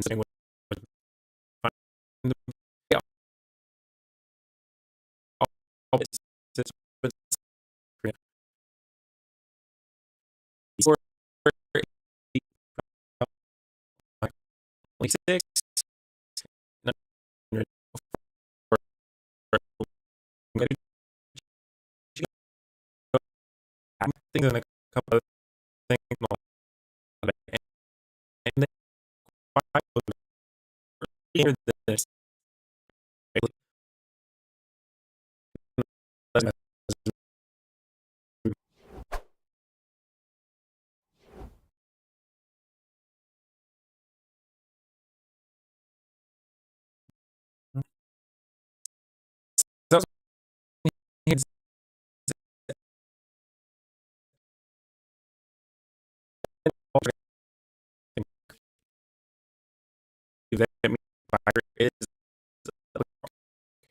sitting with find the yeah, all it's with for 26 things and a couple of things and then hear this that fire is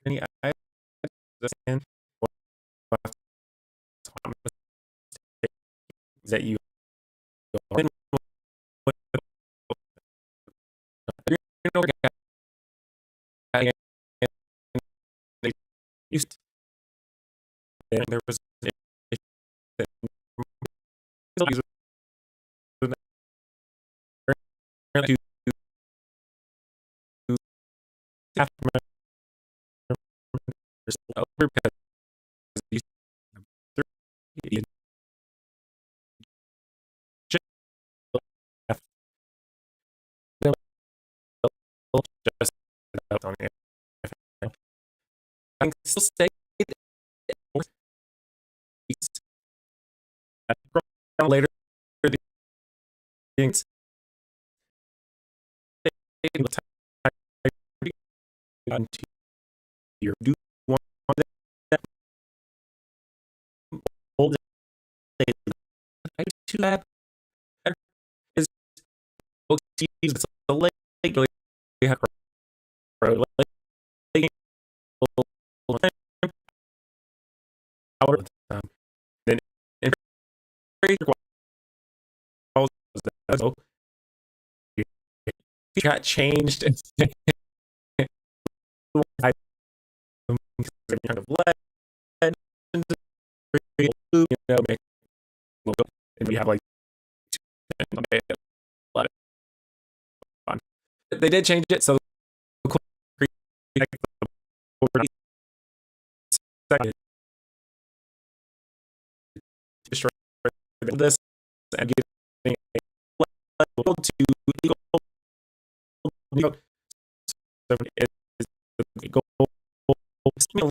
any I understand that you used there was just on it. I can still stay later things into your do want that hold to that is it's a leg then got changed I kind of led you know and we have like fun. They did change it so destroy this and getting level to legal so it's go a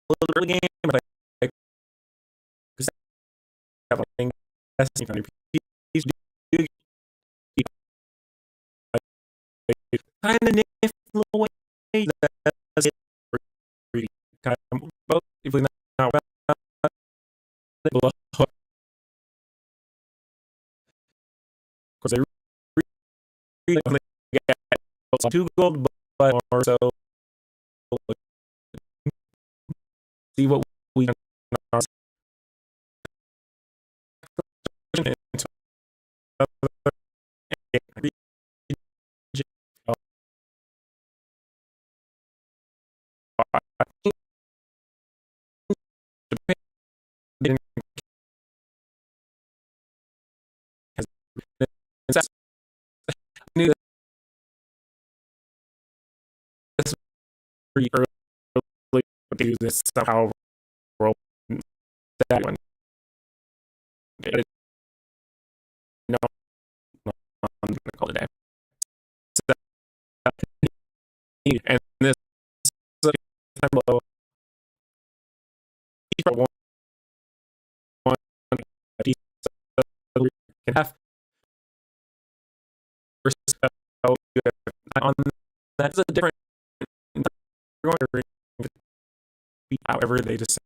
little early game but I have a thing testing on kind of little way that kind of both if we now of course I really get 2 gold but or so see what we can pretty early do this somehow roll that one. No, I'm gonna call it a day. And this time low one can have on that's a different however they decide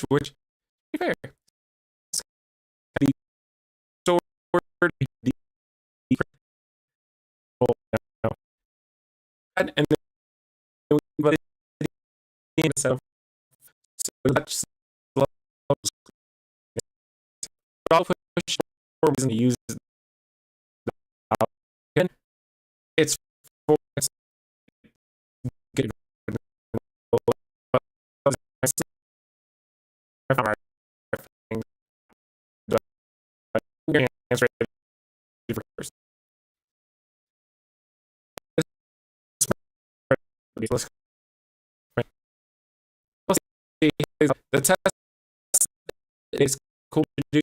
which fair and so that's reason to use the again, it's for good. Answer it first. Let's see. The test is cool to do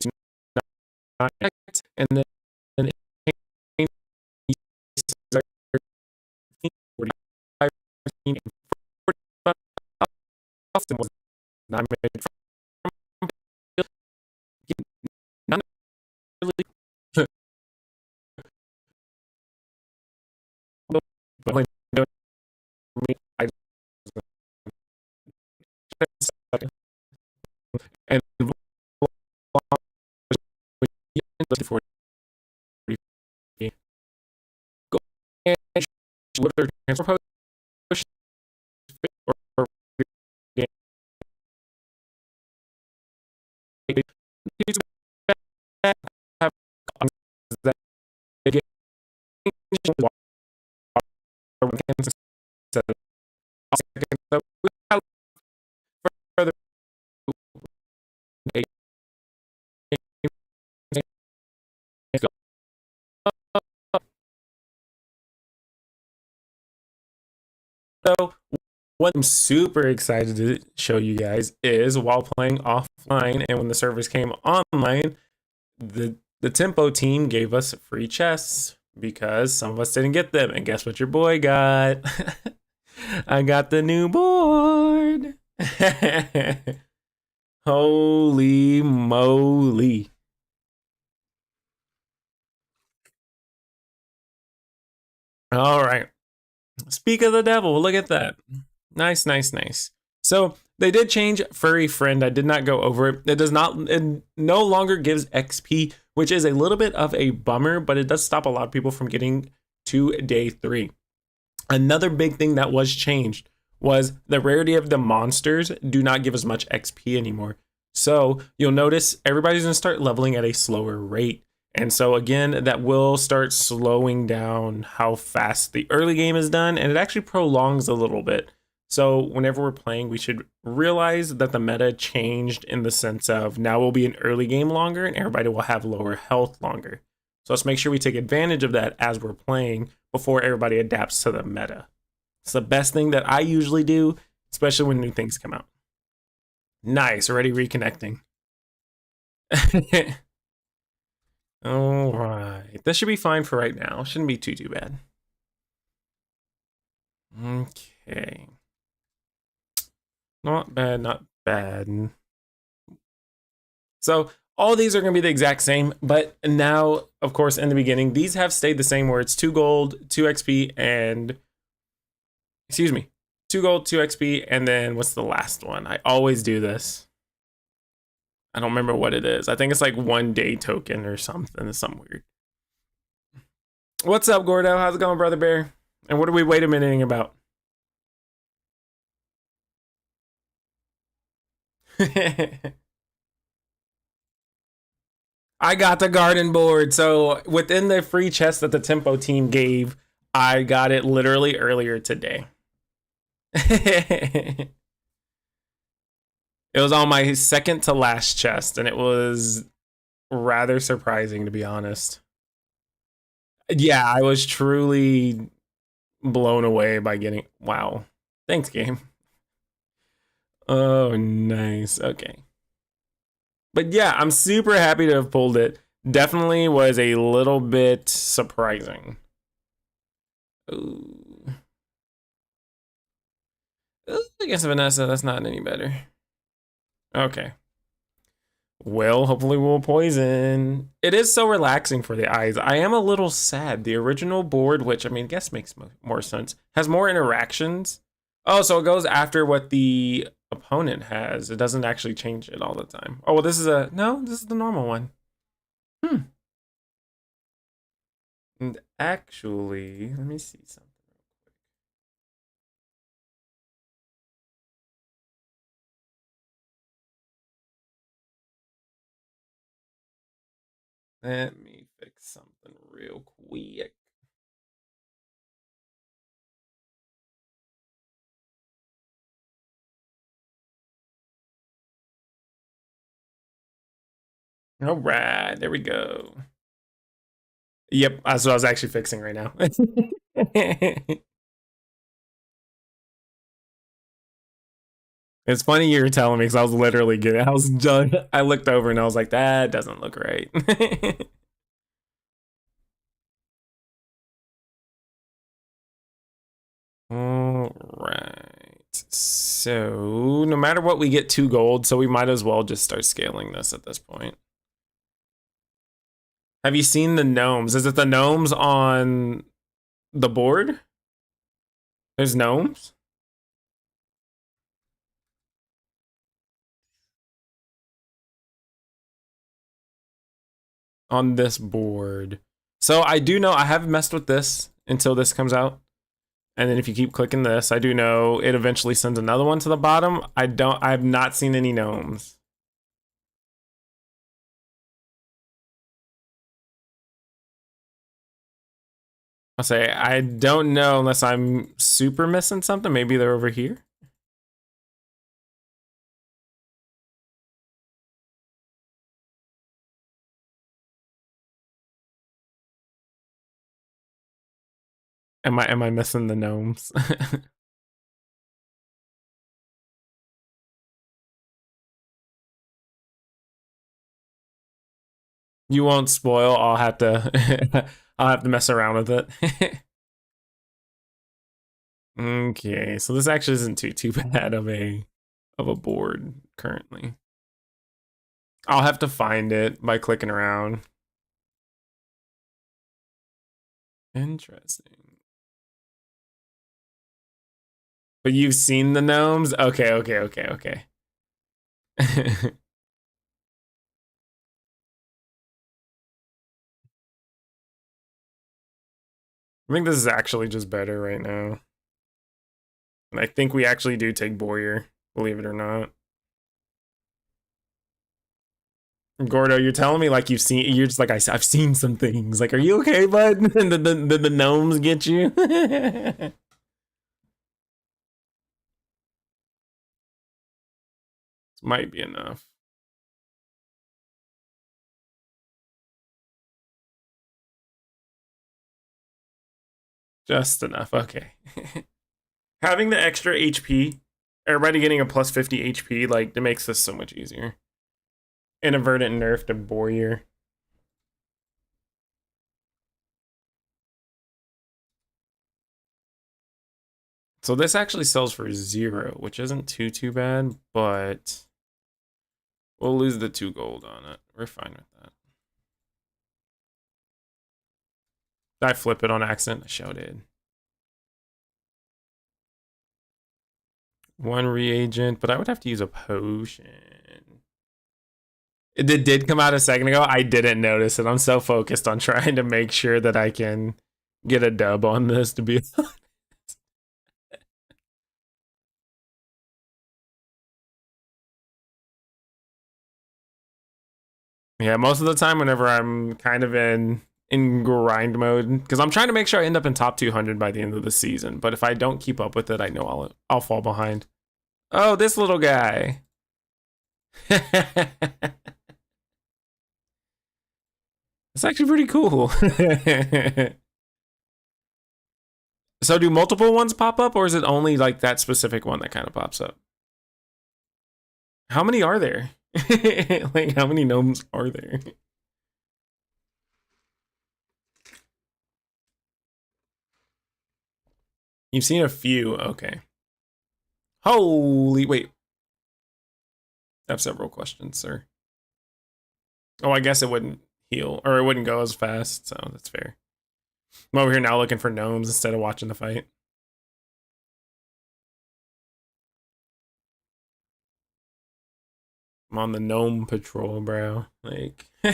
and then Austin was not made from not really but I and for go and whether transfer push or have that get further so what I'm super excited to show you guys is while playing offline and when the servers came online, the Tempo team gave us free chests because some of us didn't get them. And guess what your boy got? I got the new board. Holy moly. All right. Speak of the devil, look at that. Nice, nice, nice. So they did change Furry Friend. I did not go over it. It no longer gives XP, which is a little bit of a bummer, but it does stop a lot of people from getting to day 3. Another big thing that was changed was the rarity of the monsters do not give as much XP anymore. So you'll notice everybody's gonna start leveling at a slower rate. And so again, that will start slowing down how fast the early game is done, and it actually prolongs a little bit. So whenever we're playing, we should realize that the meta changed in the sense of now we'll be in early game longer and everybody will have lower health longer. So let's make sure we take advantage of that as we're playing before everybody adapts to the meta. It's the best thing that I usually do, especially when new things come out. Nice, already reconnecting. All right, this should be fine for right now. Shouldn't be too bad. Okay. Not bad, not bad. So all these are going to be the exact same, but now, of course, in the beginning, these have stayed the same where it's 2 gold, 2 XP, and excuse me, 2 gold, 2 XP, and then what's the last one? I always do this. I don't remember what it is. I think it's like 1 day token or something. It's something weird. What's up, Gordo? How's it going, Brother Bear? And what are we wait a minute about? I got the garden board. So within the free chest that the Tempo team gave, I got it literally earlier today. It was on my second to last chest, and it was rather surprising, to be honest. Yeah, I was truly blown away by getting. Wow. Thanks, game. Oh, nice. Okay. But yeah, I'm super happy to have pulled it. Definitely was a little bit surprising. Ooh. Against Vanessa, that's not any better. Okay. Well, hopefully we'll poison. It is so relaxing for the eyes. I am a little sad. The original board, which I mean, I guess makes more sense, has more interactions. Oh, so it goes after what the opponent has. It doesn't actually change it all the time. Oh, well, this is this is the normal one. And actually, let me see something. Let me fix something real quick. All right, there we go. Yep, that's what I was actually fixing right now. It's funny you were telling me because I was literally getting. I was done. I looked over and I was like, that doesn't look right. All right. So no matter what, we get 2 gold. So we might as well just start scaling this at this point. Have you seen the gnomes? Is it the gnomes on the board? There's gnomes on this board. So I do know I haven't messed with this until this comes out. And then if you keep clicking this, I do know it eventually sends another one to the bottom. I have not seen any gnomes. I'll say I don't know unless I'm super missing something. Maybe they're over here. Am I missing the gnomes? You won't spoil. I'll have to I'll have to mess around with it. Okay, so this actually isn't too bad of a board currently. I'll have to find it by clicking around. Interesting. But you've seen the gnomes? Okay. I think this is actually just better right now. And I think we actually do take Boyer, believe it or not. Gordo, you're telling me like you're just like, I've seen some things. Like, are you okay, bud? And the gnomes get you? This might be enough. Just enough, okay. Having the extra HP, everybody getting a plus 50 HP, like, it makes this so much easier. Inadvertent nerf to Boyer. So this actually sells for 0, which isn't too bad, but we'll lose the 2 gold on it. We're fine with that. Did I flip it on accident? I sure did. 1 reagent, but I would have to use a potion. It did come out a second ago. I didn't notice it. I'm so focused on trying to make sure that I can get a dub on this, to be honest. Yeah, most of the time whenever I'm kind of in grind mode, because I'm trying to make sure I end up in top 200 by the end of the season. But if I don't keep up with it, I know I'll fall behind. Oh, this little guy. It's actually pretty cool. So do multiple ones pop up, or is it only like that specific one that kind of pops up? How many are there? Like, how many gnomes are there? You've seen a few. Okay. Holy, wait. I have several questions, sir. Oh, I guess it wouldn't heal, or it wouldn't go as fast, so that's fair. I'm over here now looking for gnomes instead of watching the fight. I'm on the gnome patrol, bro. Like, all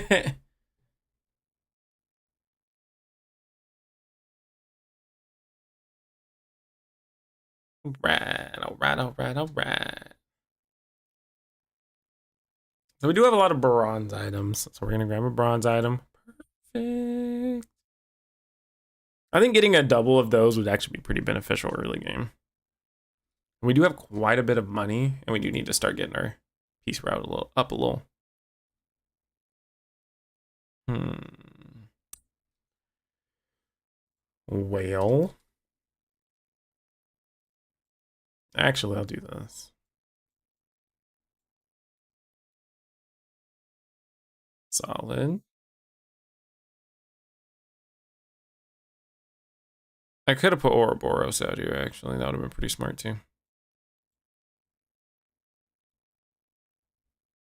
right. So we do have a lot of bronze items. So we're gonna grab a bronze item. Perfect. I think getting a double of those would actually be pretty beneficial early game. We do have quite a bit of money, and we do need to start getting our piece route up a little. Well, actually, I'll do this. Solid. I could have put Ouroboros out here, actually. That would have been pretty smart, too.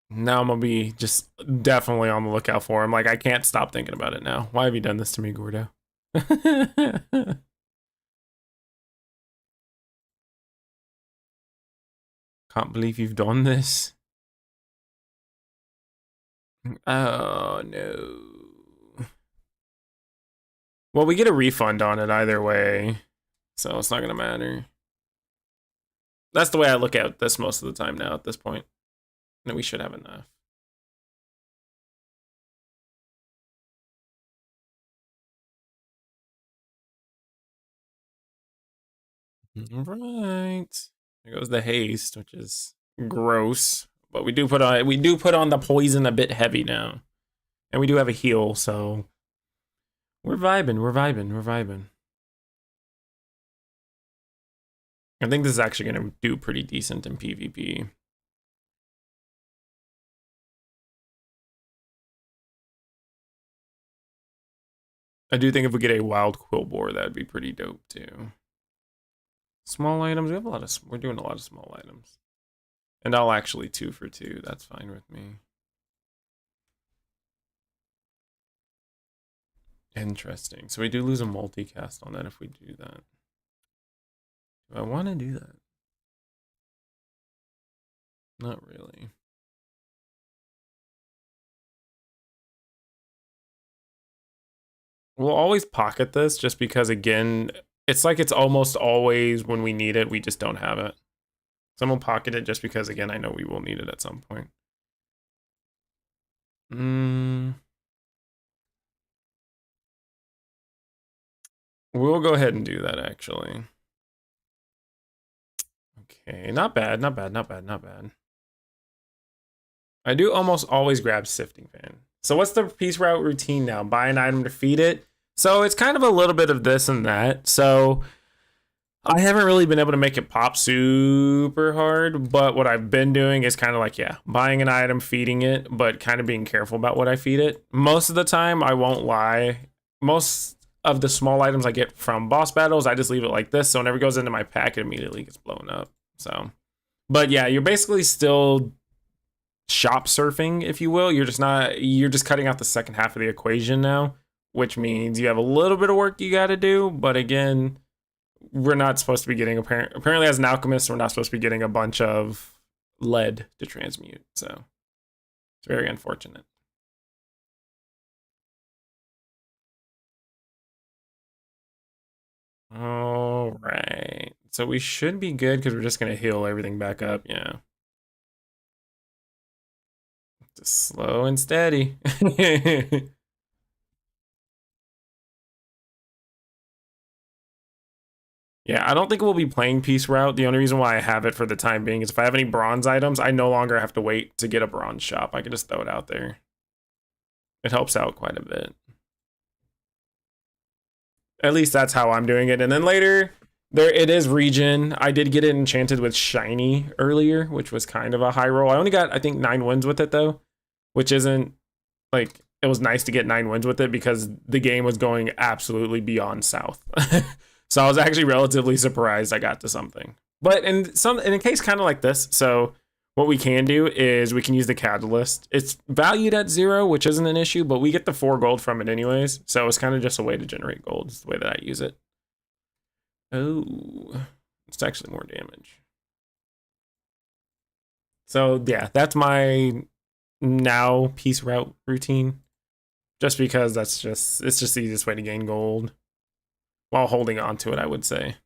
Now I'm going to be just definitely on the lookout for him. Like, I can't stop thinking about it now. Why have you done this to me, Gordo? Can't believe you've done this. Oh, no. Well, we get a refund on it either way, so it's not going to matter. That's the way I look at this most of the time now at this point. And we should have enough. All right. There goes the haste, which is gross. But we do put on the poison a bit heavy now. And we do have a heal, so we're vibing. I think this is actually going to do pretty decent in PvP. I do think if we get a wild quill boar, that'd be pretty dope too. Small items, we're doing a lot of small items. And I'll actually 2 for 2, that's fine with me. Interesting. So we do lose a multicast on that if we do that. Do I want to do that? Not really. We'll always pocket this just because, again, it's like it's almost always when we need it, we just don't have it. So I'm going to pocket it just because, again, I know we will need it at some point. We'll go ahead and do that, actually. Okay, not bad. I do almost always grab Sifting Fan. So what's the piece route routine now? Buy an item to feed it. So it's kind of a little bit of this and that. So I haven't really been able to make it pop super hard, but what I've been doing is kind of like, yeah, buying an item, feeding it, but kind of being careful about what I feed it. Most of the time, I won't lie. Most of the small items I get from boss battles, I just leave it like this. So whenever it goes into my pack, it immediately gets blown up. So, but yeah, you're basically still shop surfing, if you will. You're just cutting out the second half of the equation now, which means you have a little bit of work you got to do. But again, we're not supposed to be getting apparently as an alchemist, we're not supposed to be getting a bunch of lead to transmute. So it's very unfortunate. All right. So we should be good because we're just going to heal everything back up. Yeah. Just slow and steady. Yeah, I don't think we'll be playing Peace Route. The only reason why I have it for the time being is if I have any bronze items, I no longer have to wait to get a bronze shop. I can just throw it out there. It helps out quite a bit. At least that's how I'm doing it. And then later, it is regen. I did get it enchanted with shiny earlier, which was kind of a high roll. I only got, I think, 9 wins with it though, which isn't like, it was nice to get 9 wins with it because the game was going absolutely beyond south. So I was actually relatively surprised I got to something. But in a case kind of like this, so what we can do is we can use the catalyst. It's valued at 0, which isn't an issue, but we get the 4 gold from it anyways. So it's kind of just a way to generate gold. It's the way that I use it. Oh, it's actually more damage. So yeah, that's my now piece route routine. Just because it's just the easiest way to gain gold while holding on to it, I would say.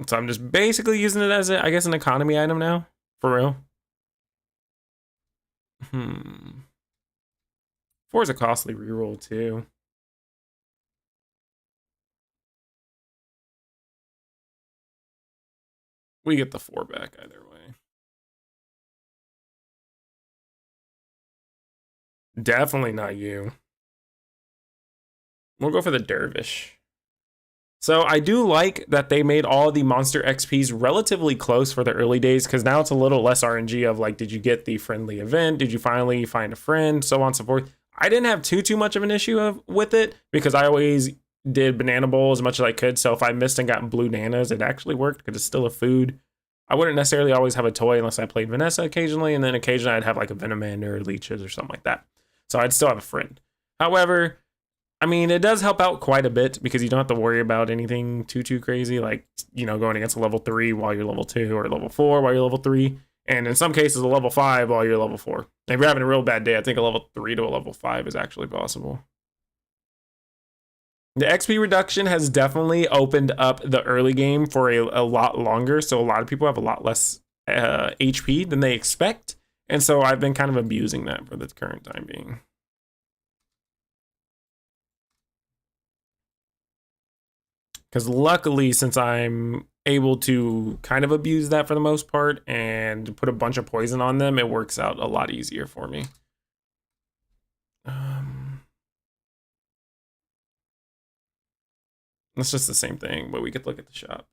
So I'm just basically using it as I guess an economy item now, for real. 4 is a costly reroll too. We get the 4 back either way. Definitely not you. We'll go for the Dervish. So I do like that they made all the monster XPs relatively close for the early days, because now it's a little less RNG of like, did you get the friendly event? Did you finally find a friend? So on and so forth. I didn't have too much of an issue with it, because I always did banana bowl as much as I could. So if I missed and got blue nanas, it actually worked because it's still a food. I wouldn't necessarily always have a toy unless I played Vanessa occasionally, and then occasionally I'd have like a Venoman or leeches or something like that. So I'd still have a friend. However, I mean, it does help out quite a bit because you don't have to worry about anything too crazy, like, you know, going against a level 3 while you're level 2, or level 4 while you're level 3, and in some cases a level 5 while you're level 4. If you're having a real bad day, I think a level 3 to a level 5 is actually possible. The XP reduction has definitely opened up the early game for a lot longer, so a lot of people have a lot less HP than they expect, and so I've been kind of abusing that for the current time being. Because luckily, since I'm able to kind of abuse that for the most part and put a bunch of poison on them, it works out a lot easier for me. It's just the same thing, but we could look at the shop.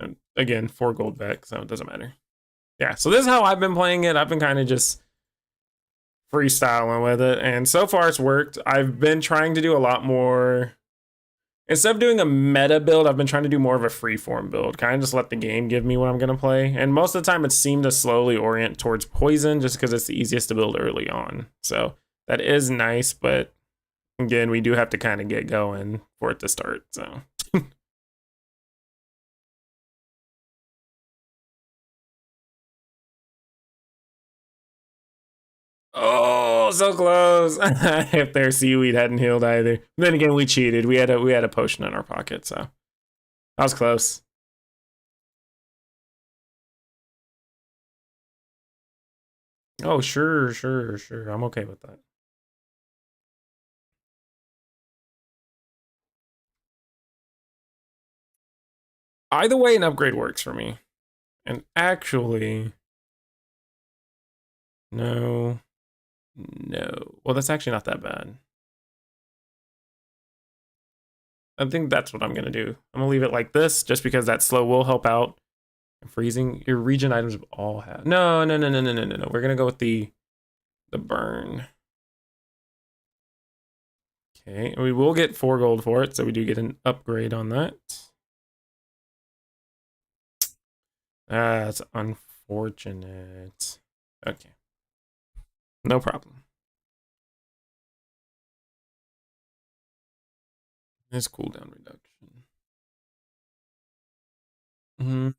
And again, 4 gold back, so it doesn't matter. Yeah, so this is how I've been playing it. I've been kind of just freestyling with it, and so far it's worked. I've been trying to do a lot more. Instead of doing a meta build, I've been trying to do more of a freeform build. Kind of just let the game give me what I'm going to play. And most of the time, it seemed to slowly orient towards poison just because it's the easiest to build early on. So that is nice, but again, we do have to kind of get going for it to start. So. Oh, so close. If their seaweed hadn't healed either. Then again, we cheated. We had a potion in our pocket, so that was close. Oh, sure. I'm okay with that. Either way, an upgrade works for me. And actually, no. Well, that's actually not that bad. I think that's what I'm gonna do. I'm gonna leave it like this, just because that slow will help out. Freezing your region items all have. No. We're gonna go with the burn. Okay, we will get 4 gold for it, so we do get an upgrade on that. That's unfortunate. Okay. No problem. This cooldown reduction. Yeah,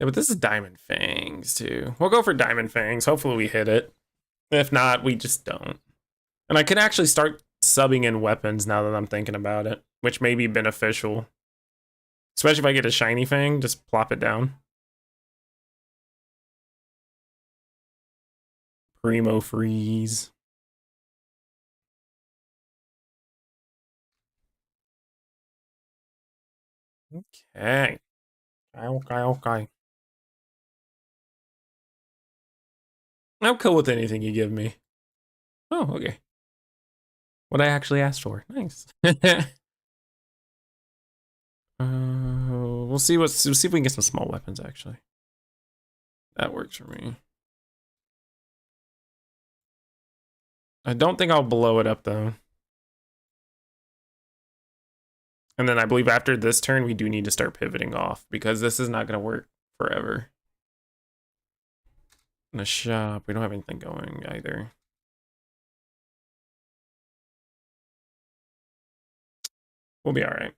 but this is Diamond Fangs too. We'll go for Diamond Fangs. Hopefully we hit it. If not, we just don't. And I can actually start subbing in weapons now that I'm thinking about it, which may be beneficial. Especially if I get a shiny Fang, just plop it down. Primo Freeze. Okay. Okay. I'm cool with anything you give me. Oh, okay. What I actually asked for. Nice. We'll see if we can get some small weapons actually. That works for me. I don't think I'll blow it up though. And then I believe after this turn, we do need to start pivoting off because this is not going to work forever. In the shop, we don't have anything going either. We'll be all right.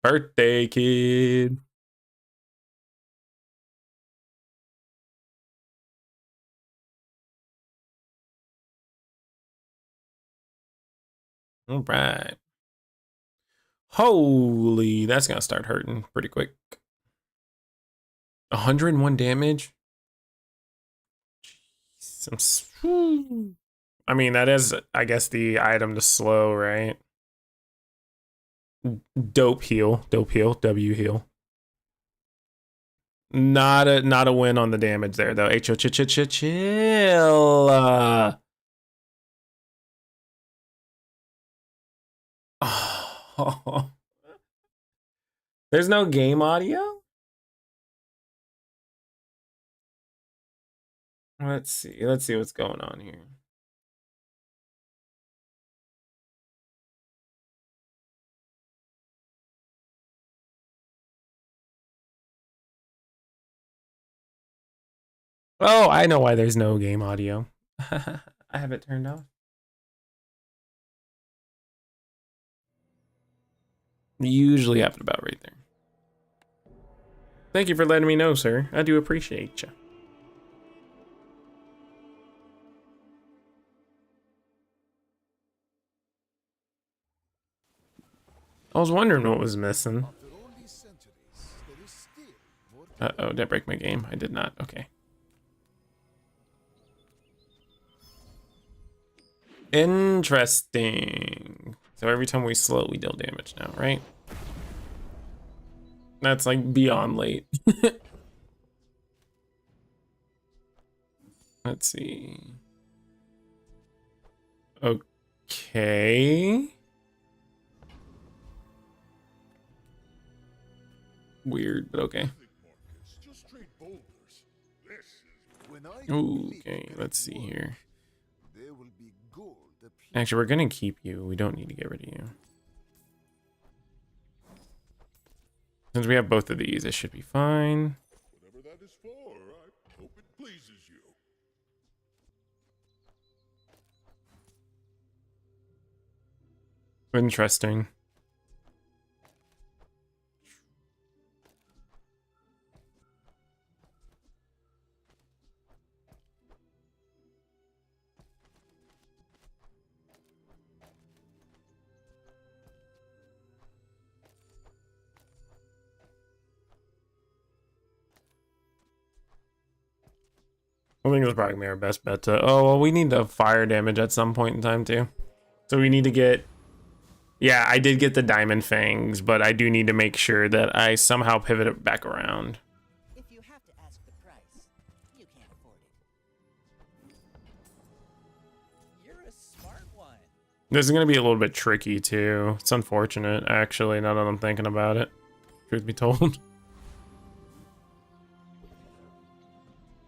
Birthday kid. All right. Holy, that's gonna start hurting pretty quick. 101 damage. I mean, that is, I guess, the item to slow, right? Dope heal, W heal. Not a win on the damage there though. Chill. Oh. There's no game audio? Let's see what's going on here. Oh, I know why there's no game audio. I have it turned off. Usually have it about right there. Thank you for letting me know, sir. I do appreciate you. I was wondering what was missing. Uh-oh, did I break my game? I did not. Okay. Interesting. So every time we slow, we deal damage now, right? That's like beyond late. Let's see. Okay. Weird, but okay. Okay, let's see here. Actually, we're gonna keep you. We don't need to get rid of you. Since we have both of these, it should be fine. Whatever that is for, I hope it pleases you. Interesting. I think it's probably our best bet to... Oh, well, we need to fire damage at some point in time, too. So we need to get... Yeah, I did get the Diamond Fangs, but I do need to make sure that I somehow pivot it back around. If you have to ask the price, you can't afford it. You're a smart one. This is going to be a little bit tricky, too. It's unfortunate, actually, now that I'm thinking about it. Truth be told.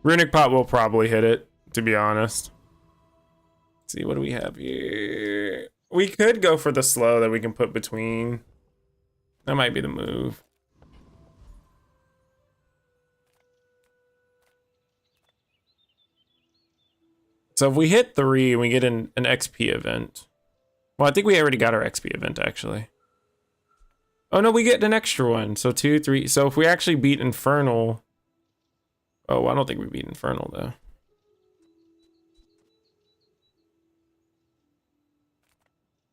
Runic Pot will probably hit it, to be honest. Let's see, what do we have here? We could go for the slow that we can put between. That might be the move. So if we hit 3 and we get an XP event. Well, I think we already got our XP event, actually. Oh, no, we get an extra one. So 2, 3. So if we actually beat Infernal... Oh, I don't think we beat Infernal, though.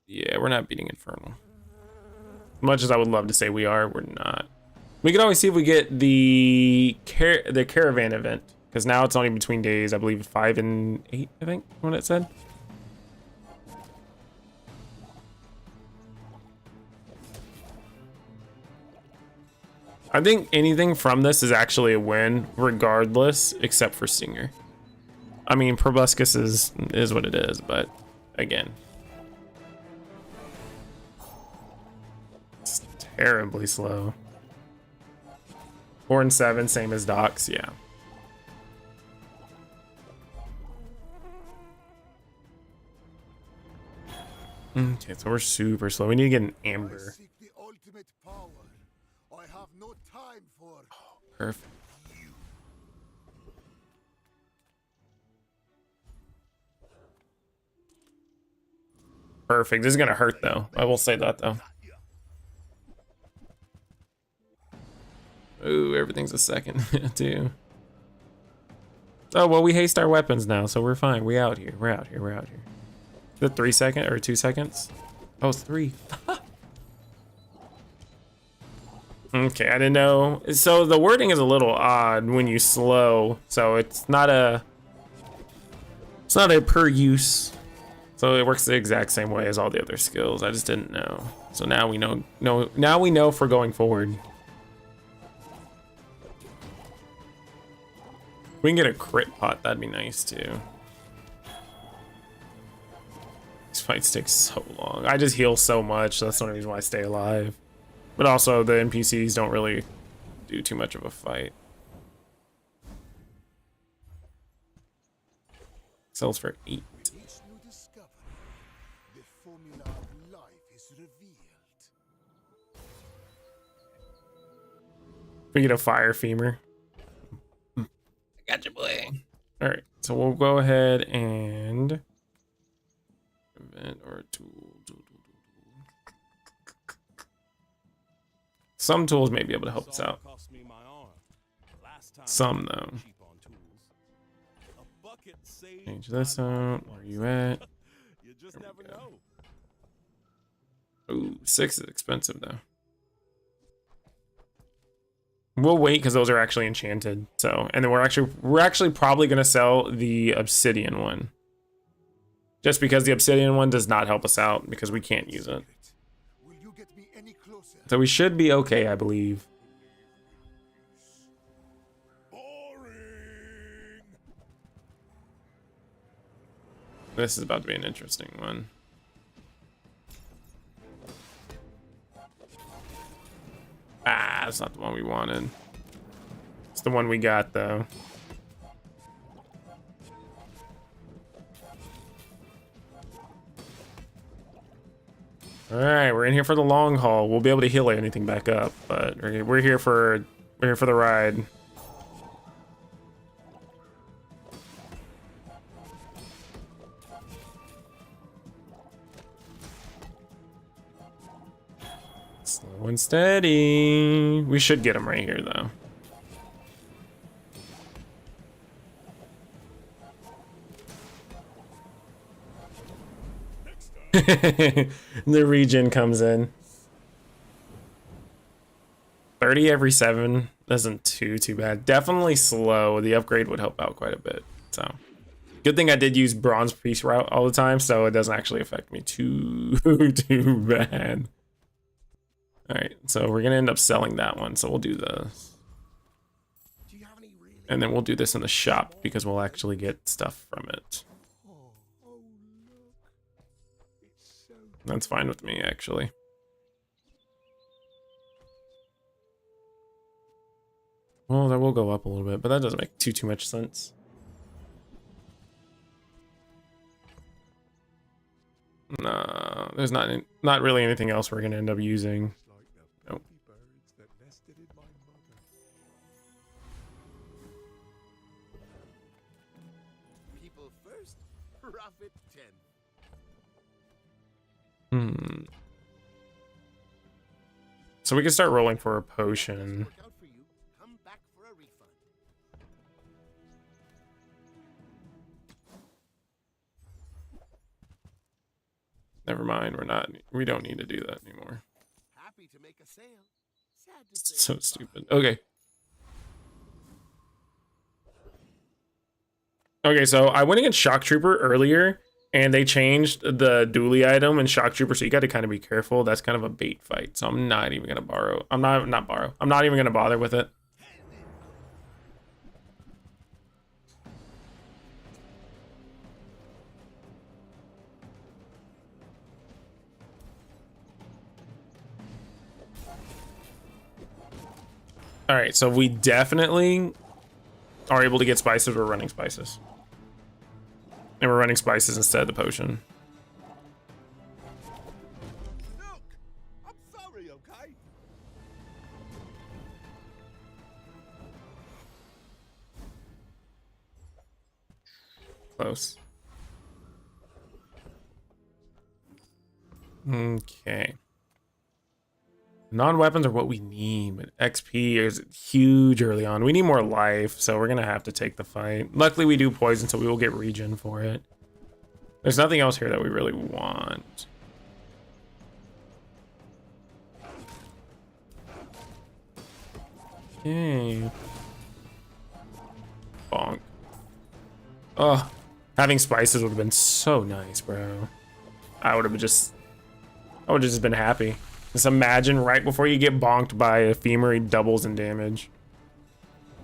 Yeah, we're not beating Infernal. Much as I would love to say we are, we're not. We can always see if we get the Caravan event. Because now it's only between days, I believe 5 and 8, I think, what it said. I think anything from this is actually a win, regardless, except for Stinger. I mean, Proboscis is what it is, but again. It's terribly slow. 4 and 7, same as Doc's, yeah. Okay, so we're super slow. We need to get an Amber. Perfect. Perfect. This is gonna hurt though. I will say that though. Ooh, everything's a second too. Oh well, we haste our weapons now, so we're fine. We out here. We're out here. We're out here. The 3 second or 2 seconds? Oh, it's 3. Okay, I didn't know. So the wording is a little odd when you slow. So it's not a per use. So it works the exact same way as all the other skills. I just didn't know. So now we know. Now we know for going forward. We can get a crit pot. That'd be nice too. These fights take so long. I just heal so much. That's the only reason why I stay alive. But also the NPCs don't really do too much of a fight. Sells for 8. With each new discovery, the formula of life is revealed. We get a fire femur. I got you, boy. All right, so we'll go ahead and event or tool. Some tools may be able to help us out. Some though. Change this out. Where are you at? You just never know. Ooh, 6 is expensive though. We'll wait because those are actually enchanted. So, and then we're actually probably gonna sell the obsidian one. Just because the obsidian one does not help us out because we can't use it. Will you get me any closer? So we should be okay, I believe. Boring. This is about to be an interesting one. Ah, that's not the one we wanted. It's the one we got though. All right, we're in here for the long haul. We'll be able to heal anything back up, but we're here for the ride. Slow and steady. We should get him right here though. The regen comes in. 30 every 7 isn't too bad. Definitely slow. The upgrade would help out quite a bit. So good thing I did use bronze priest route all the time, so it doesn't actually affect me too bad. All right, so we're gonna end up selling that one. So we'll do this, and then we'll do this in the shop because we'll actually get stuff from it. That's fine with me, actually. Well, that will go up a little bit, but that doesn't make too much sense. Nah, there's not really anything else we're gonna end up using. Nope. People first, profit 10. So we can start rolling for a potion. Work out for you. Come back for a refund. Never mind, we don't need to do that anymore. Happy to make a sale. Sad to say So goodbye. stupid. Okay. Okay, so I went against Shock Trooper earlier, and they changed the dually item in Shock Trooper, so you got to kind of be careful. That's kind of a bait fight, so I'm not even gonna borrow. I'm not even gonna bother with it. All right, so we definitely are able to get spices. We're running spices. And we're running spices instead of the potion. Look, I'm sorry, okay? Close. Okay. Non-weapons are what we need, but XP is huge early on. We need more life, so we're gonna have to take the fight. Luckily, we do poison, so we will get regen for it. There's nothing else here that we really want. Okay. Bonk. Oh, having spices would have been so nice, bro. I would have just been happy. Just imagine right before you get bonked by a femur, he doubles in damage.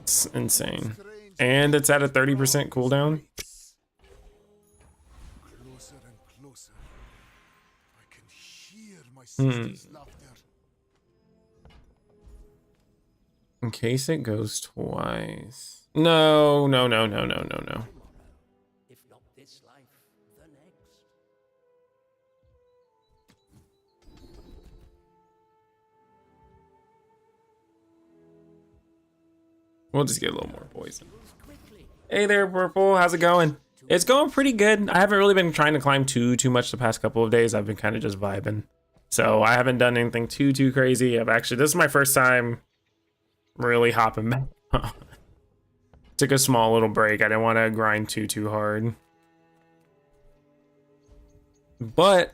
It's insane. And it's at a 30% cooldown. Closer and closer. I can hear my Hmm. sister's laughter. In case it goes twice. No, no, no, no, no, no, no. If not this life, the next. We'll just get a little more poison. Quickly. Hey there, Purple. How's it going? It's going pretty good. I haven't really been trying to climb too much the past couple of days. I've been kind of just vibing. So I haven't done anything too crazy. This is my first time really hopping back. Took a small little break. I didn't want to grind too hard. But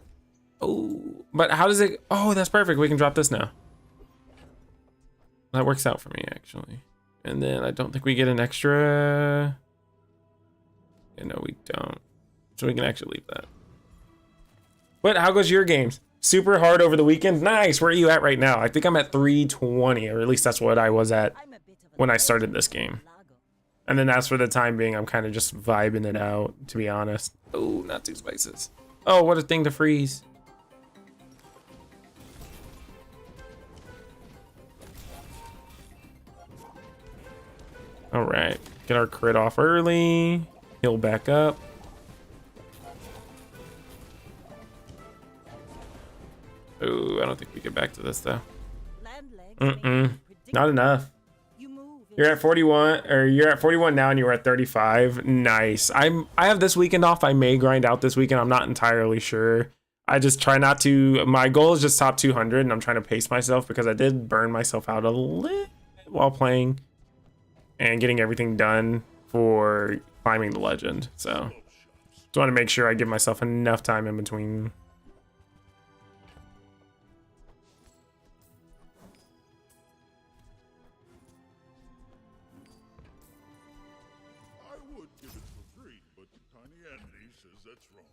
how does it? Oh, that's perfect. We can drop this now. That works out for me actually. And then I don't think we get an extra. Yeah, no, we don't. So we can actually leave that. But how goes your games? Super hard over the weekend. Nice. Where are you at right now? I think I'm at 320, or at least that's what I was at I'm a bit of a when I started this game. lago. And then as for the time being, I'm kind of just vibing it out, to be honest. Oh, not 2 spices. Oh, what a thing to freeze. All right, get our crit off early. Heal back up. Oh, I don't think we get back to this though. Land legs make you Not enough. You move in You're at 41, or you're at 41 now, and you were at 35. Nice. I have this weekend off. I may grind out this weekend. I'm not entirely sure. I just try not to. My goal is just top 200, and I'm trying to pace myself because I did burn myself out a little while playing and getting everything done for climbing the legend. So just want to make sure I give myself enough time in between. I would give it for free, but Tiny Entity says that's wrong.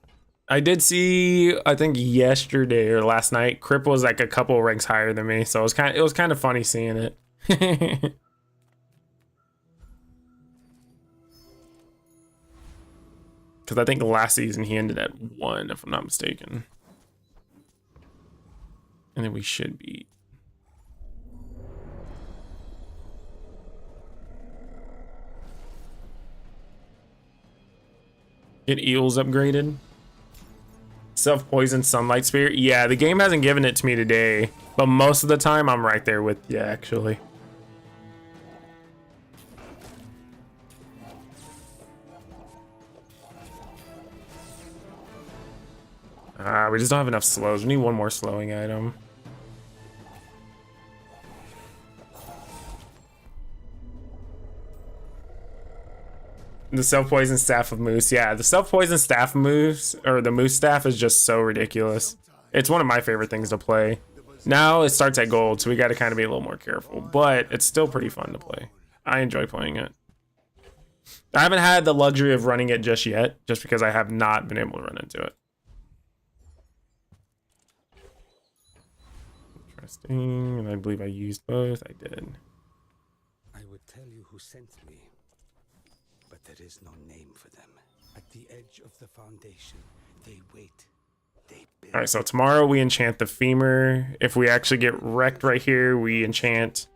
I did see, I think yesterday or last night, Crip was like a couple ranks higher than me, so it was kind of funny seeing it. Because I think last season he ended at 1, if I'm not mistaken. And then we should be. Get eels upgraded. Self-poison sunlight spirit. Yeah, the game hasn't given it to me today, but most of the time I'm right there with you actually. We just don't have enough slows. We need one more slowing item. The self-poison staff of moose. Yeah, the self-poison staff moves, or the moose staff, is just so ridiculous. It's one of my favorite things to play. Now it starts at gold, so we got to kind of be a little more careful, but it's still pretty fun to play. I enjoy playing it. I haven't had the luxury of running it just yet, just because I have not been able to run into it. Interesting, and I believe I used both. I did. I would tell you who sent me, but there is no name for them. At the edge of the foundation, they wait. They build. All right, so tomorrow we enchant the femur. If we actually get wrecked right here, we enchant,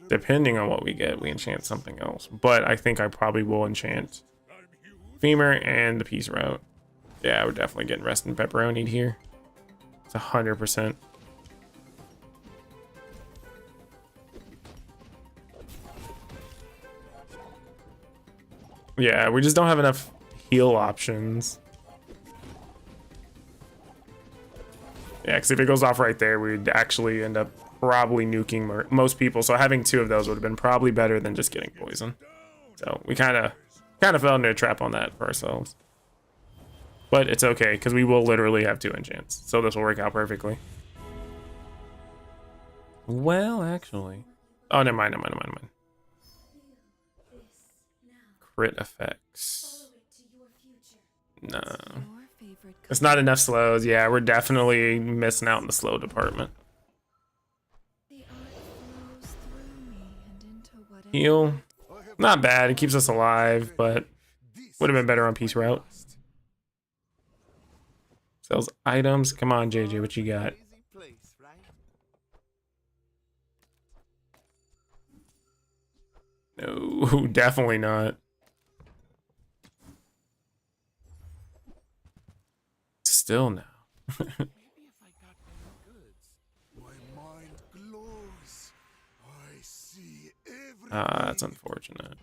depending on what we get, we enchant something else. But I think I probably will enchant femur and the peace route. Yeah, we're definitely getting rest and pepperoni here. It's 100%. Yeah, we just don't have enough heal options. Yeah, because if it goes off right there, we'd actually end up probably nuking most people. So having 2 of those would have been probably better than just getting poison. So we kind of fell into a trap on that for ourselves. But it's okay, because we will literally have 2 enchants. So this will work out perfectly. Well, actually. Oh, never mind, never mind, never mind. Crit effects. No. It's not enough slows. Yeah, we're definitely missing out in the slow department. Heal. Not bad. It keeps us alive, but would have been better on Peace Route. Sells items. Come on, JJ, what you got? No, definitely not. Still no. That's unfortunate.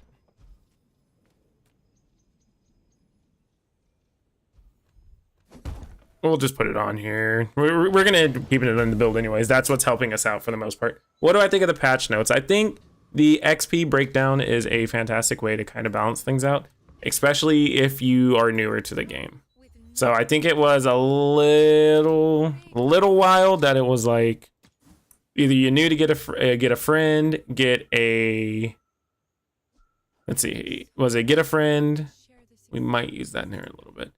We'll just put it on here. We're gonna keep it in the build anyways. That's what's helping us out for the most part. What do I think of the patch notes? I think the XP breakdown is a fantastic way to kind of balance things out, especially if you are newer to the game. So I think it was a little wild that it was like either you knew to get a friend, get a, let's see, was it get a friend? We might use that in here a little bit.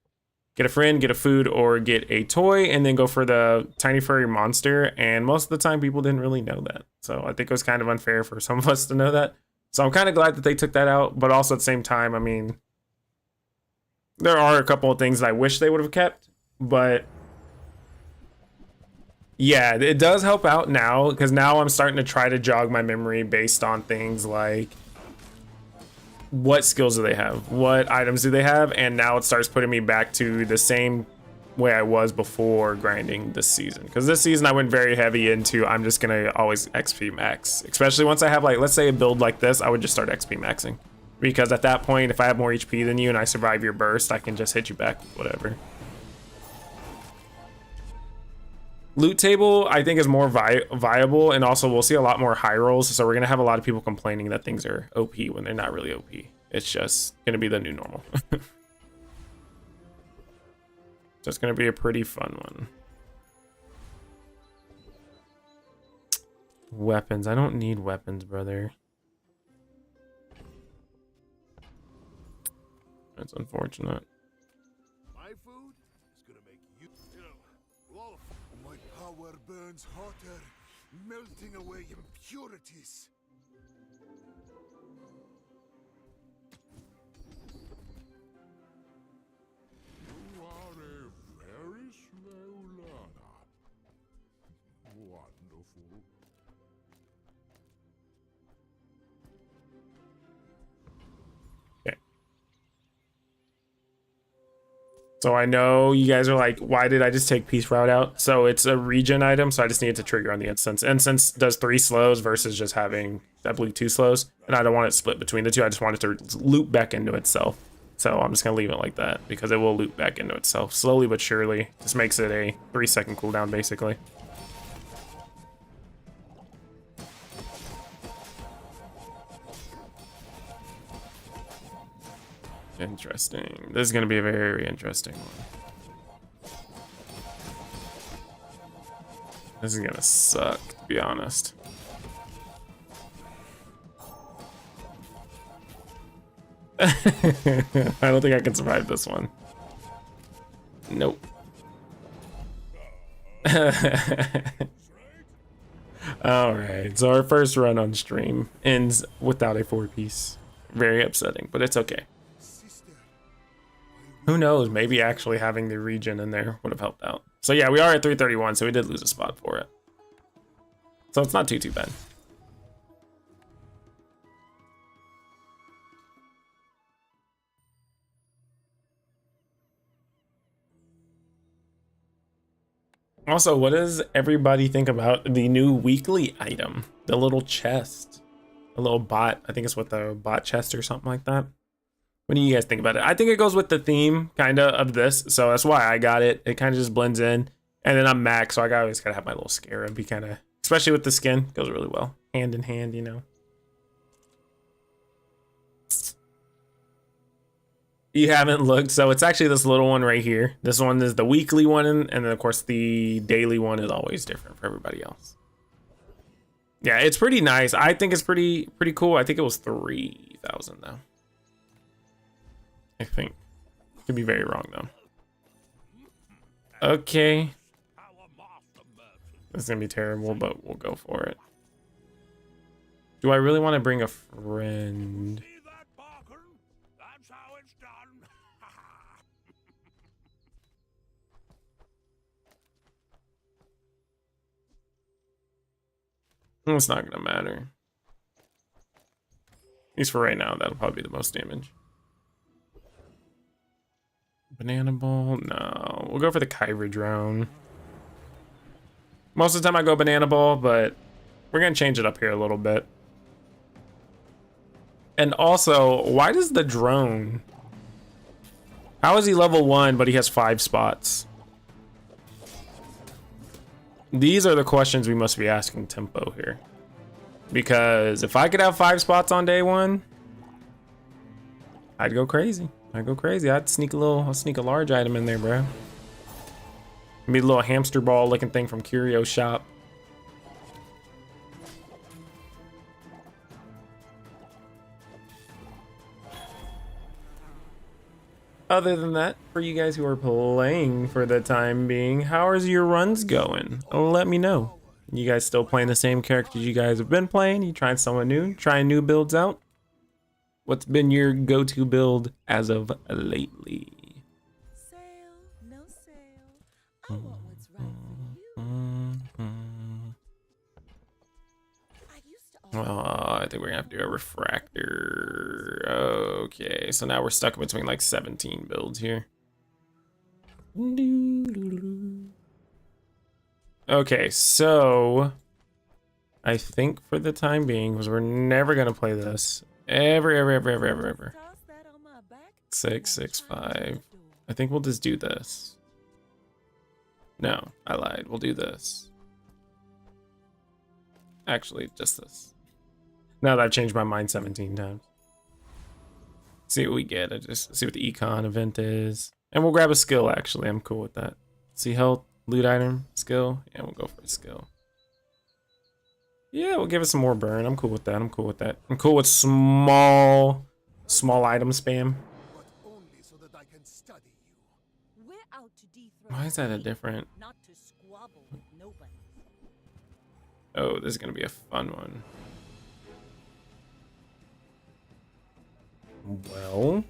Get a friend, get a food, or get a toy, and then go for the tiny furry monster. And most of the time, people didn't really know that. So I think it was kind of unfair for some of us to know that. So I'm kind of glad that they took that out. But also at the same time, I mean, there are a couple of things that I wish they would have kept. But yeah, it does help out now, because now I'm starting to try to jog my memory based on things like what skills do they have, what items do they have, and now it starts putting me back to the same way I was before grinding this season. Because this season I went very heavy into I'm just gonna always XP max, especially once I have, like, let's say a build like this, I would just start XP maxing, because at that point if I have more HP than you and I survive your burst, I can just hit you back with whatever. Loot table I think is more viable, and also we'll see a lot more high rolls, so we're gonna have a lot of people complaining that things are OP when they're not really OP. It's just gonna be the new normal. So it's gonna be a pretty fun one. Weapons. I don't need weapons, brother. That's unfortunate. My food is gonna make you know, my power burns hotter, melting away impurities. You are a very slow learner. Wonderful. Okay. So I know you guys are like, why did I just take Peace Route out? So it's a regen item, so I just needed to trigger on the instance. Instance does 3 slows versus just having, I believe, 2 slows. And I don't want it split between the two. I just want it to loop back into itself. So I'm just gonna leave it like that because it will loop back into itself slowly but surely. Just makes it a 3-second cooldown basically. Interesting. This is gonna be a very interesting one. This is gonna suck, to be honest. I don't think I can survive this one. Nope. Alright, so our first run on stream ends without a 4-piece. Very upsetting, but it's okay. Who knows, maybe actually having the regen in there would have helped out. So yeah, we are at 331, so we did lose a spot for it. So it's not too bad. Also, what does everybody think about the new weekly item? The little chest. A little bot. I think it's with the bot chest or something like that. What do you guys think about it? I think it goes with the theme, kind of this. So that's why I got it. It kind of just blends in. And then I'm max, so I always got to have my little scarab. Be kind of, especially with the skin, goes really well. Hand in hand, you know. You haven't looked, so it's actually this little one right here. This one is the weekly one, and then of course the daily one is always different for everybody else. Yeah, it's pretty nice. I think it's pretty cool. I think it was 3,000 though. I think. Could be very wrong though. Okay. This is gonna be terrible, but we'll go for it. Do I really want to bring a friend? See that, Barker? That's how it's done. It's not gonna matter. At least for right now, that'll probably be the most damage. Banana ball? No. We'll go for the Kyber drone. Most of the time I go banana ball, but we're gonna change it up here a little bit. And also, why does the drone... How is he level 1, but he has 5 spots? These are the questions we must be asking Tempo here. Because if I could have 5 spots on day 1, I'd go crazy. I'd sneak a large item in there, bro. Maybe a little hamster ball looking thing from Curio Shop. Other than that, for you guys who are playing for the time being, how is your runs going? Let me know. You guys still playing the same characters you guys have been playing? You trying someone new? Trying new builds out? What's been your go-to build as of lately? Sale, no sale. I want what's right for you. I used to Oh, I think we're gonna have to do a refractor. Okay, so now we're stuck between like 17 builds here. Okay, so I think for the time being, because we're never gonna play this ever. toss that on my back. 6, 6, 5. I think we'll just do this. No, I lied. We'll do this. Actually, just this. Now that I've changed my mind 17 times. See what we get. I just see what the econ event is. And we'll grab a skill, actually. I'm cool with that. See health, loot item, skill. Yeah, we'll go for a skill. Yeah, we'll give it some more burn. I'm cool with that. I'm cool with small item spam. But only so that I can study you. We're out to dethrone. Why is that a me, different... Not to squabble with nobody. Oh, this is gonna be a fun one. Well,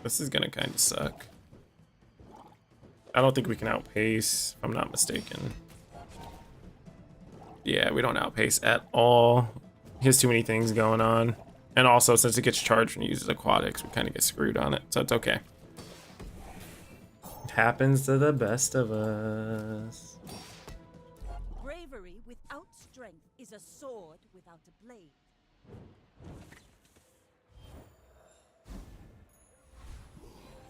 this is gonna kind of suck. I don't think we can outpace, if I'm not mistaken. Yeah, we don't outpace at all. He has too many things going on. And also, since it gets charged when he uses aquatics, we kind of get screwed on it. So it's okay. It happens to the best of us. Bravery without strength is a sword without a blade.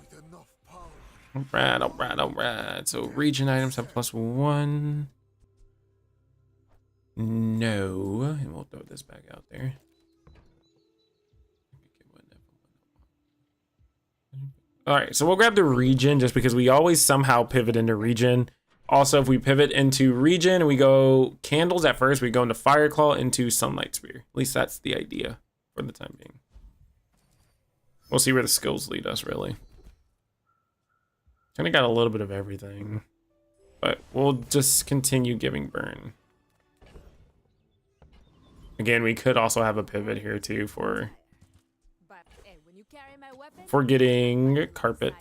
With enough power. Alright. So region items have +1. No. And we'll throw this back out there. Alright, so we'll grab the region just because we always somehow pivot into region. Also, if we pivot into region and we go candles at first, we go into Fireclaw into Sunlight Spear. At least that's the idea for the time being. We'll see where the skills lead us, really. Kind of got a little bit of everything. But we'll just continue giving burn. Again, we could also have a pivot here too for When you carry my weapon, getting carpet.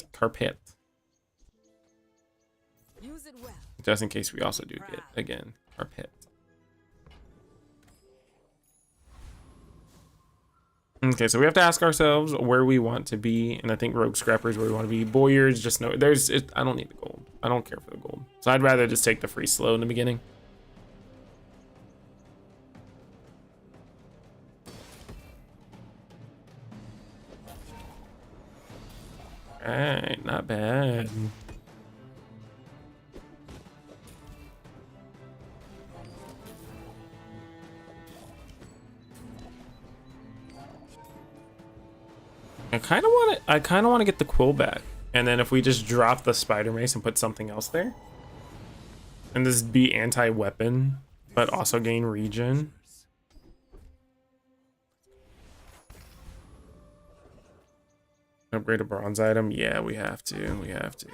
use it well. Just in case we also do get, again, carpet. Okay, so we have to ask ourselves where we want to be, and I think Rogue Scrapper is where we want to be. Boyards, just know, I don't need the gold. I don't care for the gold. So I'd rather just take the free slow in the beginning. Alright, not bad. I kind of want to get the quill back. And then if we just drop the spider mace and put something else there. And this be anti-weapon. but also gain regen. Upgrade a bronze item. Yeah, we have to. We have to.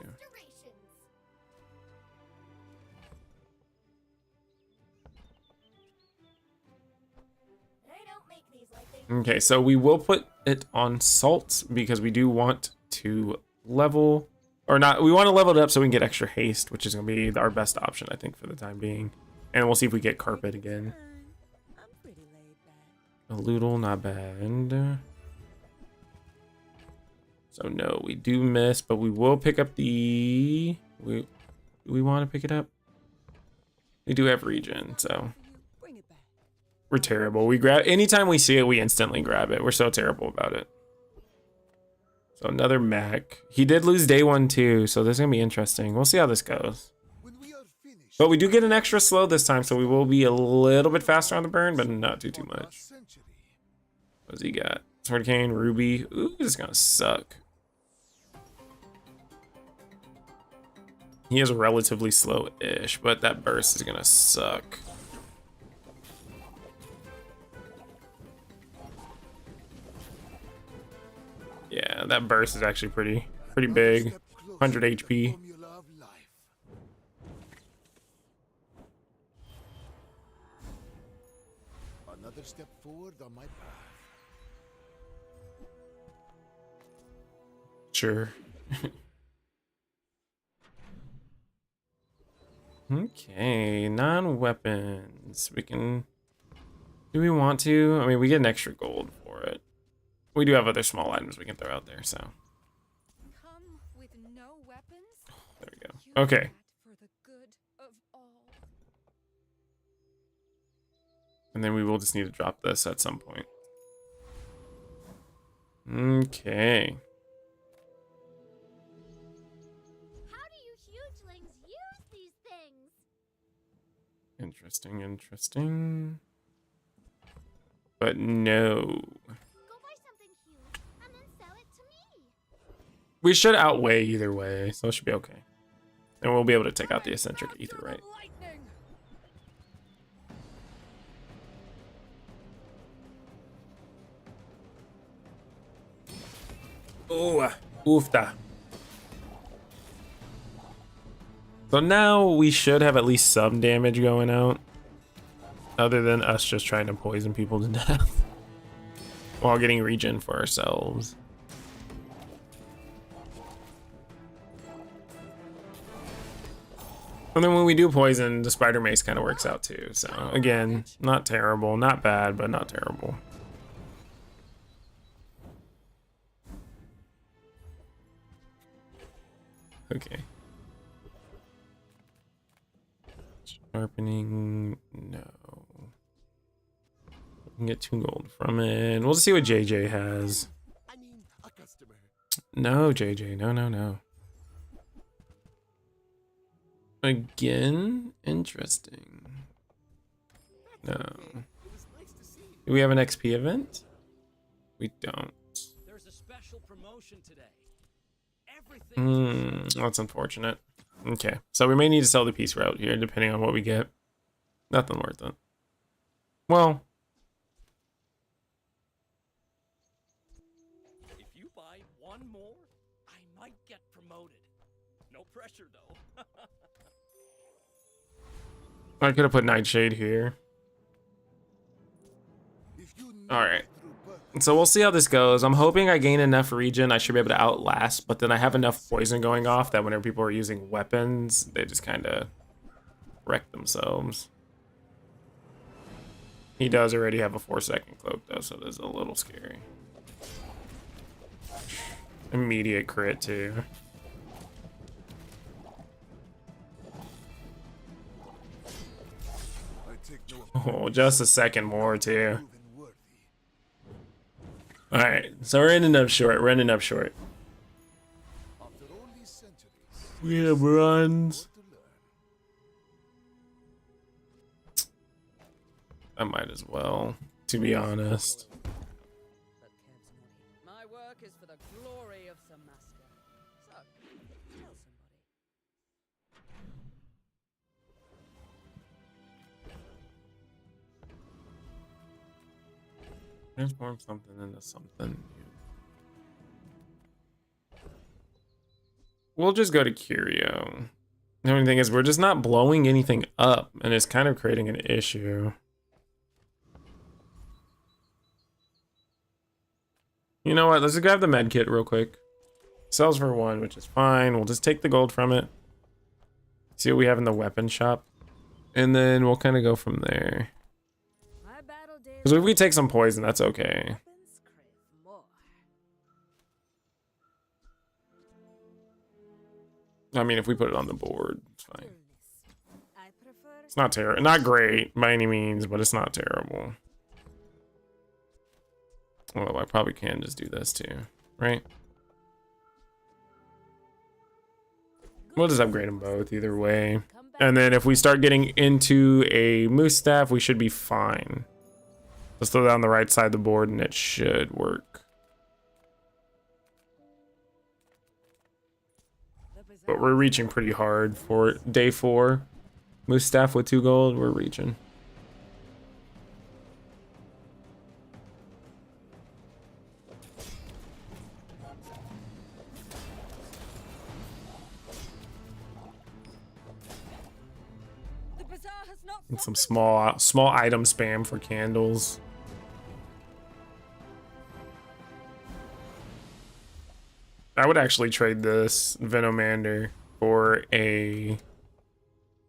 Okay, so we will put it on salt because we do want to level, or not, we want to level it up so we can get extra haste, which is going to be our best option, I think, for the time being. And we'll see if we get carpet again. I'm pretty laid back. A Loodle, not bad. So no, we do miss, but we will pick up the... Do we want to pick it up? We do have regen, so... Bring it back. We're terrible. We grab anytime we see it, we instantly grab it. We're so terrible about it. So another mech. He did lose day one too, so this is gonna be interesting. We'll see how this goes. When we are finished, But we do get an extra slow this time, so we will be a little bit faster on the burn, but not too our much. century. What does he got? Sword Cane, Ruby. Ooh, this is gonna suck. He is relatively slow-ish, but that burst is gonna suck. Yeah, that burst is actually pretty big. Step closer 100 to the HP. formula of life. Another step forward on my path. Sure. Okay, non-weapons. We can... Do we want to? I mean, we get an extra gold for it. We do have other small items we can throw out there, so... Come with no weapons? There we go. You Okay. that for the good of all. And then we will just need to drop this at some point. Okay. How do you hugelings use these things? Interesting, interesting. But no. Go buy something huge and then sell it to me. We should outweigh either way, so it should be okay. And we'll be able to take out the eccentric ether, right? Lightning! Oh, oofta. So now we should have at least some damage going out. Other than us just trying to poison people to death. While getting regen for ourselves. And then when we do poison, the spider mace kind of works out too. So again, not terrible, not bad, but not terrible. Okay. Sharpening, no. We can get 2 gold from it. We'll just see what JJ has. I mean, a customer. No, JJ, no, no, no. Again, interesting. No. It was nice to see you. Do we have an XP event? We don't. There's a special promotion today. Everything. That's unfortunate. Okay, so we may need to sell the piece route here, depending on what we get. Nothing worth it. Well, If you buy one more, I might get promoted. No pressure though. I could have put Nightshade here. If you All right. through birth, So we'll see how this goes. I'm hoping I gain enough regen. I should be able to outlast, but then I have enough poison going off that whenever people are using weapons, they just kind of wreck themselves. He does already have a 4-second cloak though, so this is a little scary. Immediate crit too. I take no Oh, just a second more too. proven worthy. All right, so we're ending up short. We're ending up short. After all these centuries, We have runs. more to learn. I might as well, to be honest. But Kev's naughty. My work is for the glory of Samaska. So, tell somebody. Transform something into something new. We'll just go to Curio. The only thing is we're just not blowing anything up, and it's kind of creating an issue. You know what? Let's just grab the med kit real quick. Sells for 1, which is fine. We'll just take the gold from it. See what we have in the weapon shop. And then we'll kind of go from there. My battle days Because if we take some poison, that's okay. weapons crave more. I mean, if we put it on the board, it's fine. I prefer It's not terrible. Not great by any means, but it's not terrible. Well, I probably can just do this too, right? We'll just upgrade them both either way. come back. And then if we start getting into a moose staff, we should be fine. Let's throw that on the right side of the board and it should work. The bazaar But we're reaching pretty hard for day 4. Moose staff with 2 gold, we're reaching. The bazaar has not And some stopped. small item spam for candles. I would actually trade this Venomander for a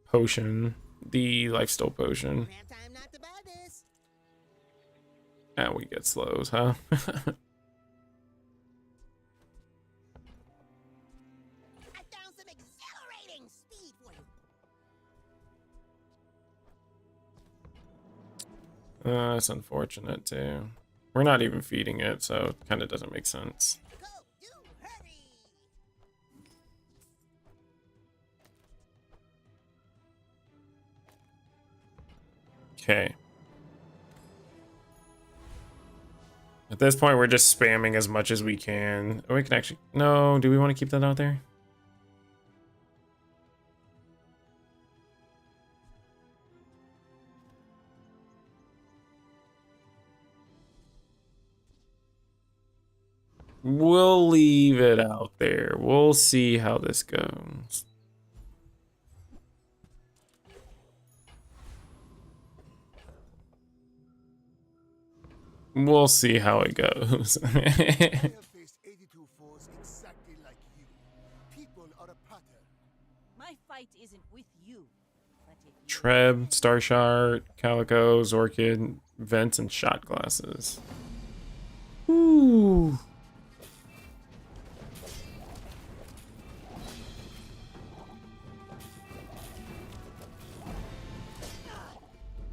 potion, the lifesteal potion. Time not to buy this. And we get slows, huh? I found some exhilarating speed for you. That's unfortunate too. We're not even feeding it, so it kind of doesn't make sense. Go, do, hurry. Okay. At this point, we're just spamming as much as we can. Oh, we can actually... No, do we want to keep that out there? We'll leave it out there. We'll see how this goes. We'll see how it goes. I have faced 82 foes exactly like you. People are a pattern. My fight isn't with you, but if you Treb, Starshard, Calico, Zorkid, Vents, and Shot Glasses. Ooh.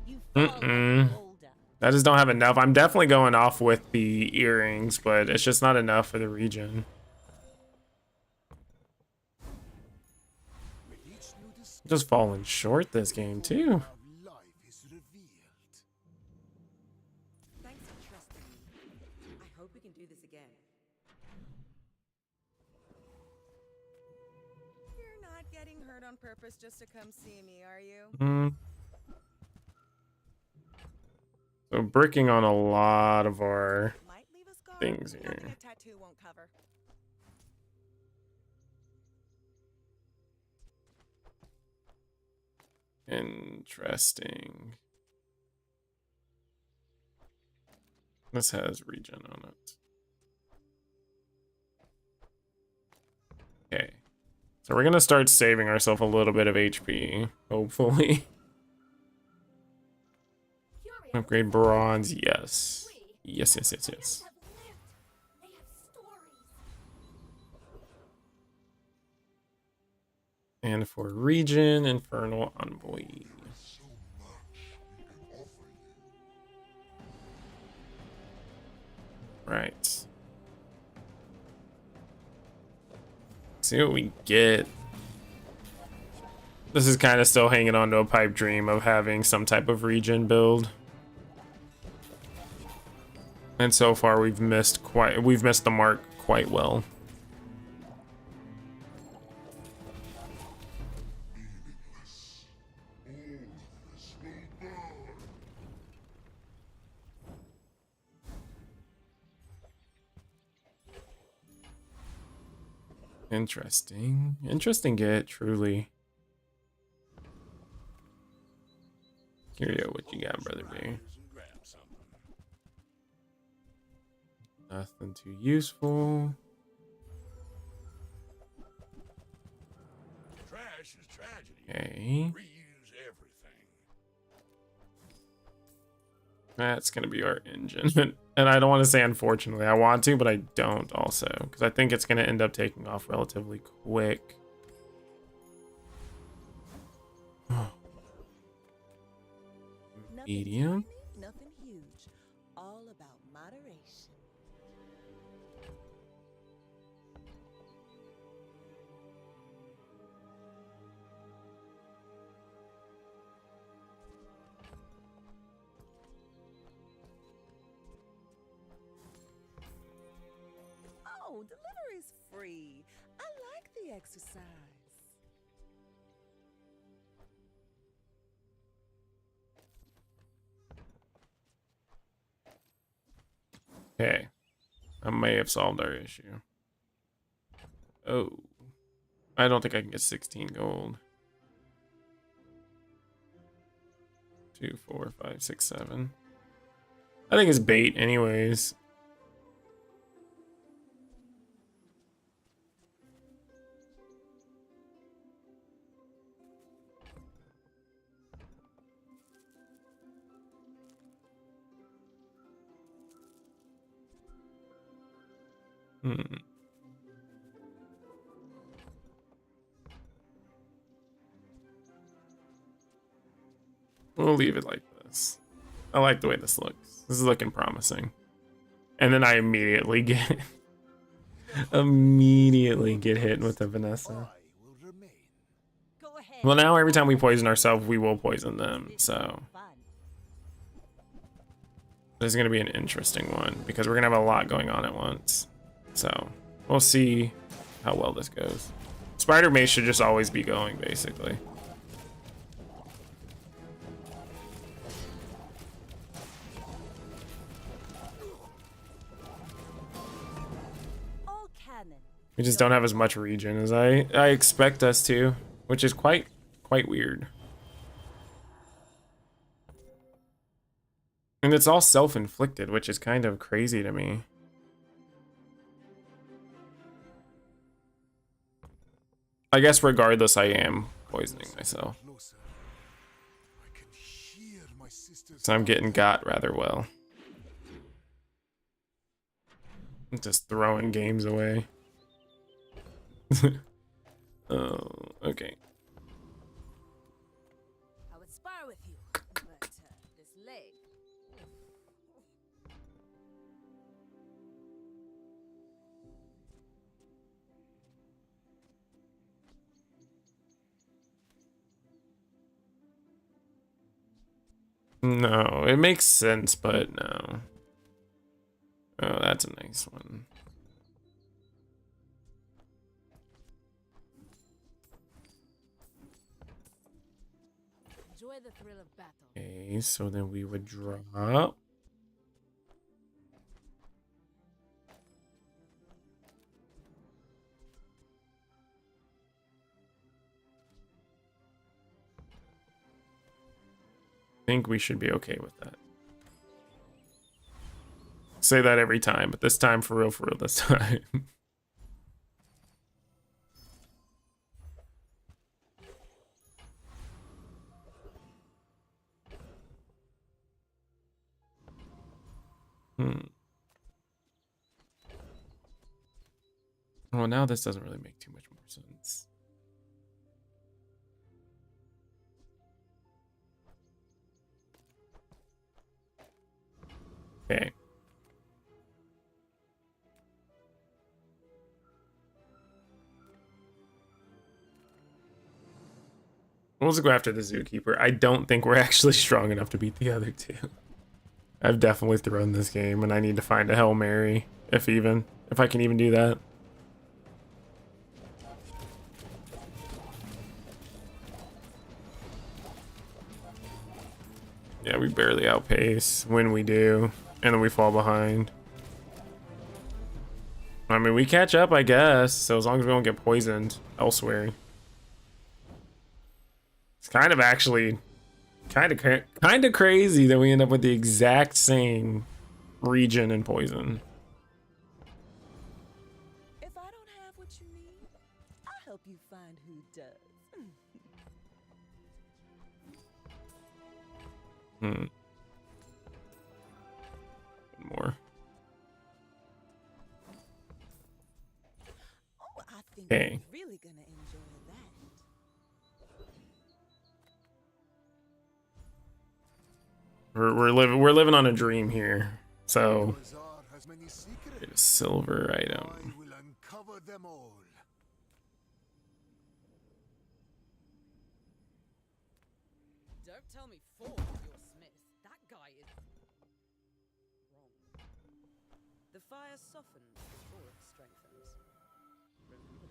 you fall like Mm-mm. a boulder. I just don't have enough. I'm definitely going off with the earrings, but it's just not enough for the region. With each new discovery Just falling short this game too. of life is revealed. Thanks for trusting me. I hope we can do this again. You're not getting hurt on purpose just to come see me, are you? Mm. So bricking on a lot of our Might leave a scar. things Nothing here. a tattoo won't cover. Interesting. This has regen on it. Okay. So we're gonna start saving ourselves a little bit of HP, hopefully. Upgrade bronze, yes. Yes, yes, yes, yes. Have lived. They have stories. And for region, Infernal Envoy. Right. See what we get. This is kind of still hanging on to a pipe dream of having some type of region build. And so far we've missed the mark quite well. Interesting. Interesting get, truly. Curio, what you got, brother B? Nothing too useful. Trash is tragedy. Okay. Reuse everything. That's gonna be our engine. And I don't want to say unfortunately. I want to, but I don't also. Because I think it's gonna end up taking off relatively quick. Medium. Tiny, nothing huge. All about moderation. Oh, delivery's free. I like the exercise. Okay. I may have solved our issue. Oh. I don't think I can get 16 gold. 2, 4, 5, 6, 7. I think it's bait anyways. We'll leave it like this. I like the way this looks. This is looking promising. And then I immediately get hit with the Vanessa. Go ahead. Well, now every time we poison ourselves, we will poison them. So this is gonna be an interesting one because we're gonna have a lot going on at once. So we'll see how well this goes. Spider Mace should just always be going, basically. All cannon. We just don't have as much regen as I expect us to, which is quite weird. And it's all self-inflicted, which is kind of crazy to me. I guess regardless, I am poisoning myself. So I'm getting got rather well. I'm just throwing games away. Oh, okay. I would spar with you, but this leg. No, it makes sense, but no. Oh, that's a nice one. Enjoy the thrill of battle. Okay, so then we would drop. I think we should be okay with that. Say that every time, but this time for real this time. Well, now this doesn't really make too much more sense. Okay. We'll just go after the Zookeeper. I don't think we're actually strong enough to beat the other two. I've definitely thrown this game, and I need to find a Hail Mary, if I can even do that. Yeah, we barely outpace when we do, and then we fall behind. I I mean, we catch up, I guess. So as long as we don't get poisoned elsewhere. It's kind of actually kind of crazy that we end up with the exact same region and poison. If I don't have what you need, I'll help you find who does. One more. Oh, I think Okay. you're really gonna enjoy that. We're living on a dream here. So Bazaar has many secrets. get a silver I item. will uncover them all. Don't tell me Ford is your smith. That guy is wrong. The fire softens before it strengthens. Remember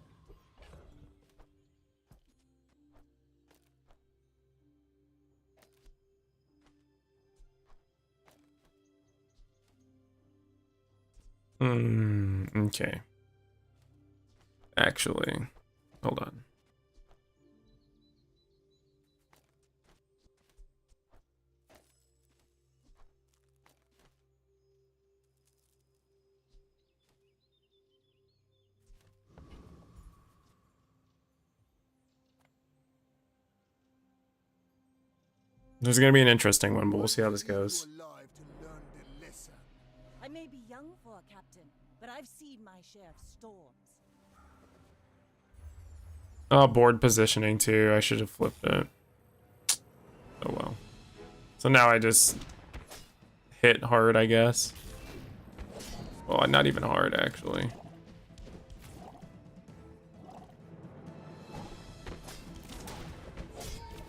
that. Okay. Actually, hold on. This is gonna be an interesting one, but we'll see how this goes. You alive to learn the lesson. I may be young for a captain, but I've seen my share of storms. Oh, board positioning too. I should have flipped it. Oh well. So now I just hit hard, I guess. Well, not even hard, actually.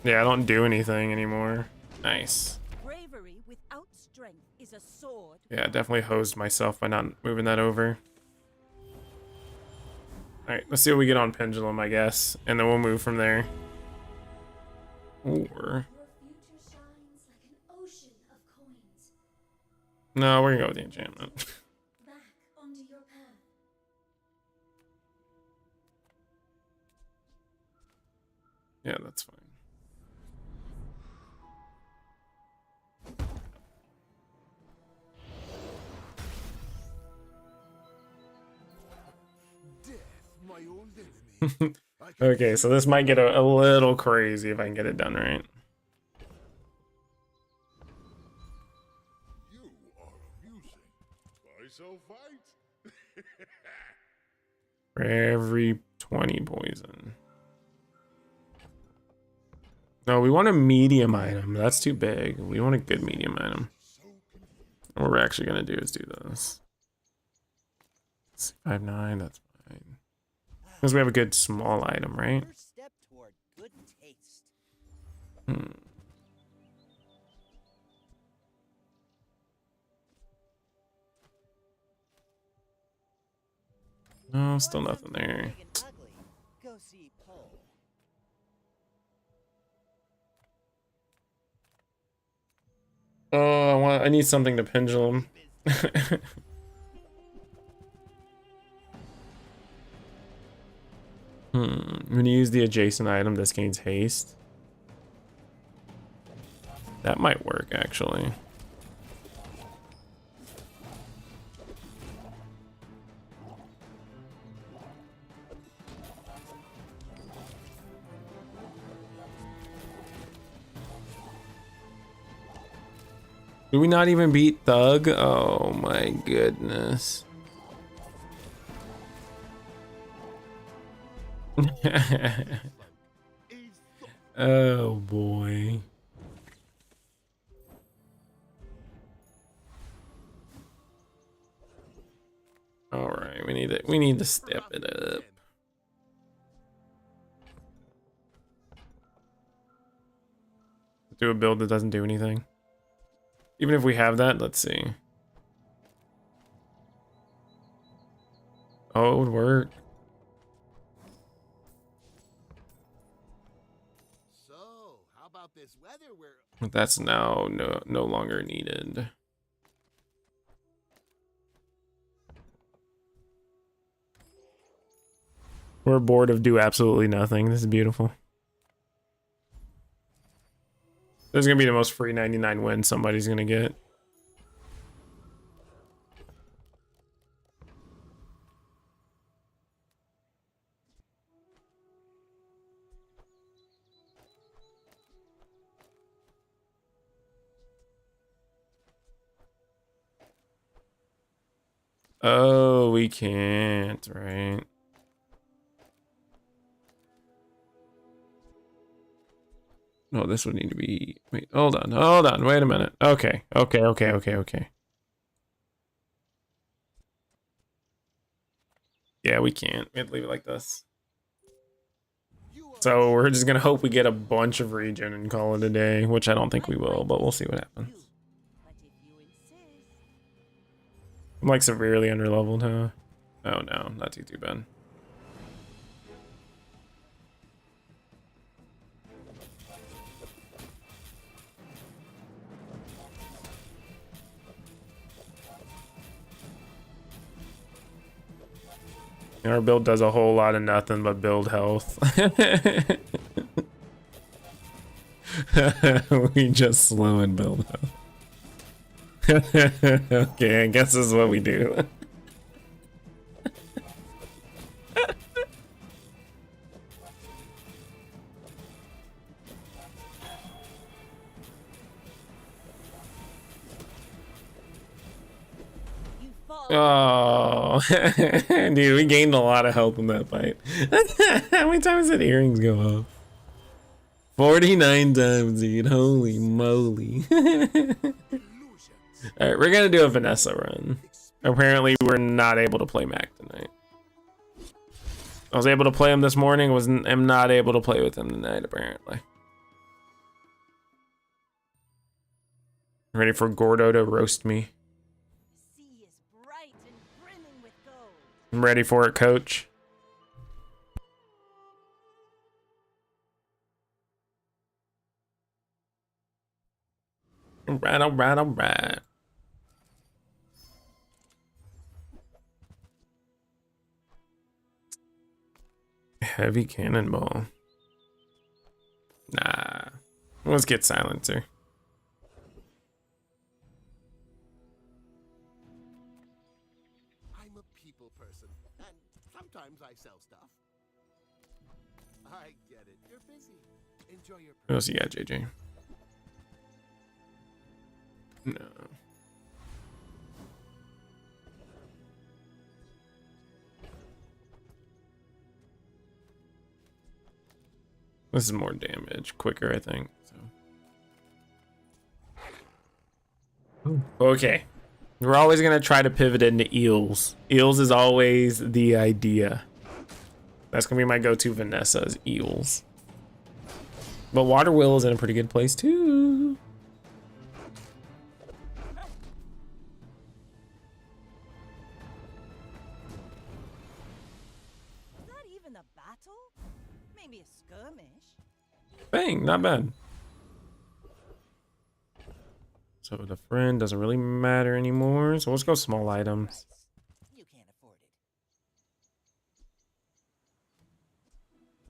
Yeah, I don't do anything anymore. Nice. Bravery without strength is a sword. Yeah, definitely hosed myself by not moving that over. Alright, let's see what we get on Pendulum, I guess. And then we'll move from there. Or... Your future shines like an ocean of coins. no, we're gonna go with the enchantment. Back onto your path. Yeah, that's fine. Death, my old enemy. I can Okay, so this might get a little crazy if I can get it done right. You are amusing. Why so fight? For every 20 poison. No, we want a medium item. That's too big. We want a good medium item. What we're actually gonna do is do this. 5-9, that's fine. Because we have a good small item, right? First step toward good taste. No, still nothing there. Big and ugly. Go see Poe. Oh, I need something to pendulum. When you use the adjacent item, this gains haste. That might work, actually. Do we not even beat Thug? Oh my goodness. Oh boy. All right, we need to step it up. Do a build that doesn't do anything. Even if we have that, let's see. Oh, it would work. So, how about this weather where But that's now no longer needed. We're bored of do absolutely nothing. This is beautiful. This is gonna be the most free 99 wins somebody's gonna get. Oh, we can't, right? No, this would need to be. Wait, hold on, wait a minute. Okay. Yeah, we can't. We have to leave it like this. So we're just gonna hope we get a bunch of regen and call it a day, which I don't think we will, but we'll see what happens. I'm like severely underleveled, huh? Oh no, not too bad. Our build does a whole lot of nothing but build health. We just slow and build health. Okay, I guess this is what we do. Oh, dude, we gained a lot of health in that fight. How many times did earrings go off? 49 times, dude. Holy moly. Alright, we're gonna do a Vanessa run. Apparently, we're not able to play Mac tonight. I was able to play him this morning, am not able to play with him tonight, apparently. Ready for Gordo to roast me. I'm ready for it, coach. Alright. Heavy cannonball. Nah. Let's get silencer. I'm a people person, and sometimes I sell stuff. I get it. You're busy. Enjoy your. What else you got, JJ? No. This is more damage, quicker, I think. So. Okay. We're always gonna try to pivot into eels. Eels is always the idea. That's gonna be my go-to Vanessa is eels. But Water Will is in a pretty good place too. Is that even a battle? Maybe a skirmish. Bang, not bad. So the friend doesn't really matter anymore. So let's go small items. You can't afford it.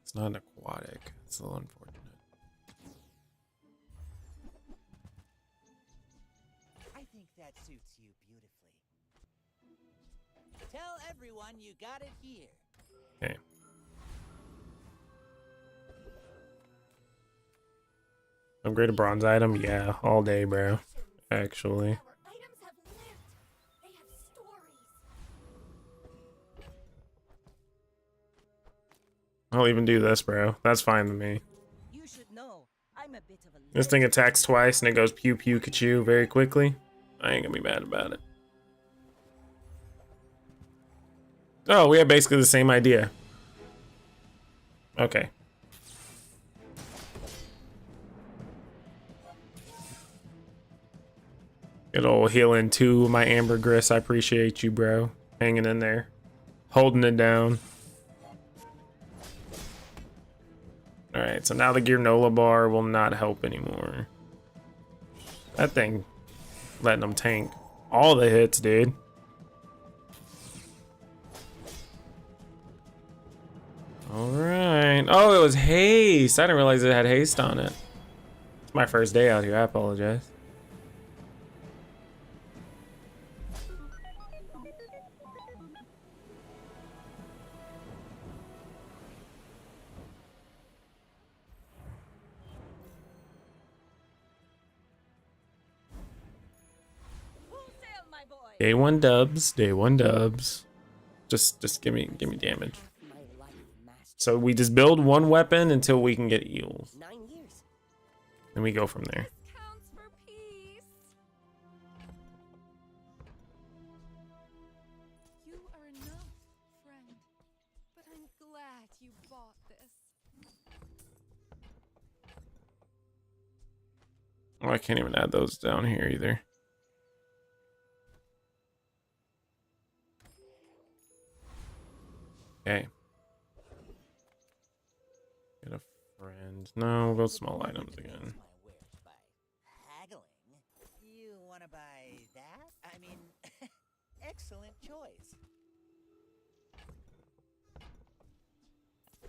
It's not an aquatic. It's a little unfortunate. I think that suits you beautifully. Tell everyone you got it here. Okay. Upgrade a bronze item? Yeah, all day, bro. Actually. Our items have lived. They have stories. I'll even do this, bro. That's fine with me. You should know, I'm a bit of a This thing attacks twice and it goes pew pew ka-choo very quickly. I ain't gonna be mad about it. Oh, we have basically the same idea. Okay. Good old healing too, my ambergris. I appreciate you, bro. Hanging in there. Holding it down. Alright, so now the Granola bar will not help anymore. That thing letting them tank all the hits, dude. Oh, it was haste. I didn't realize it had haste on it. It's my first day out here. I apologize. Full sail, my boy. Day one dubs. Day one dubs. Just give me damage. My life, master. So we just build one weapon until we can get eels. 9 years. And we go from there. This counts for peace. You are enough, friend. But I'm glad you bought this. Oh, I can't even add those down here either. Okay. Get a friend. No, we'll go small items again. My wares by haggling. You want to buy that? I mean, excellent choice.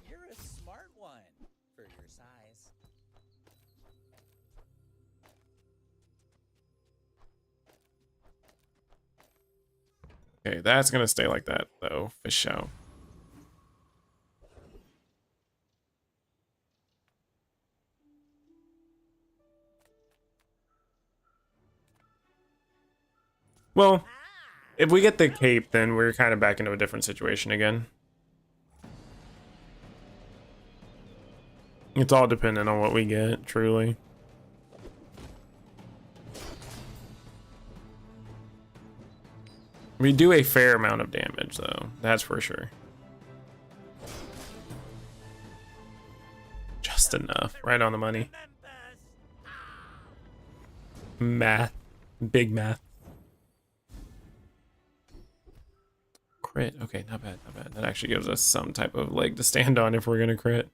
You're a smart one for your size. Okay, that's gonna stay like that though, for sure. Well, if we get the cape, then we're kind of back into a different situation again. It's all dependent on what we get, truly. We do a fair amount of damage, though. That's for sure. Just enough. Right on the money. Math. Big math. Crit. Okay, not bad, not bad. That actually gives us some type of leg to stand on if we're gonna crit.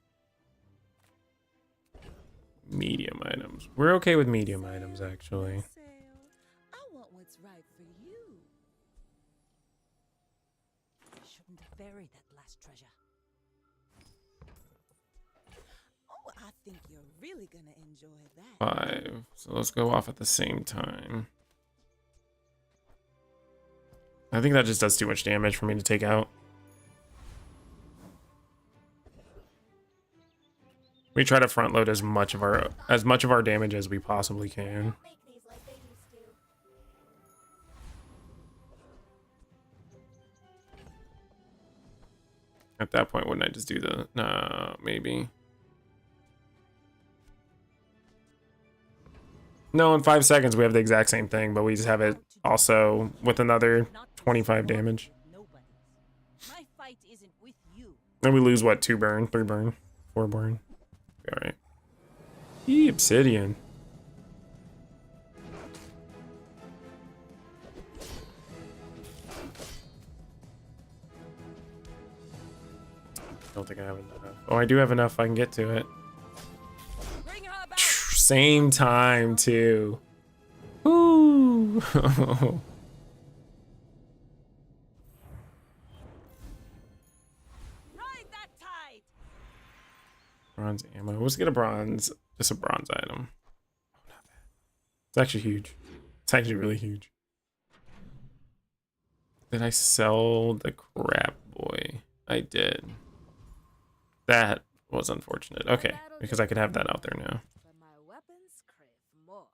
Medium items. We're okay with medium items, actually. Sail. I want what's right for you. Shouldn't have buried that last treasure. Oh, I think you're really gonna enjoy that. 5. So let's go off at the same time. I think that just does too much damage for me to take out. We try to front load as much of our damage as we possibly can. Make these like they used to. At that point, wouldn't I just do the... Nah, maybe. No, in 5 seconds we have the exact same thing, but we just have it also with another 25 damage. Nobody's. My fight isn't with you. And we lose, what, 2 burn, 3 burn, 4 burn. Alright. Yee, obsidian. I don't think I have enough. Oh, I do have enough. I can get to it. Bring her back. Same time, too. Ooh. Ride that tide. Bronze ammo. Let's get a bronze. Just a bronze item. Oh, not bad. It's actually huge. It's actually really huge. Did I sell the crap boy? I did. That was unfortunate. Okay, because I could have that out there now. But my weapons crave more.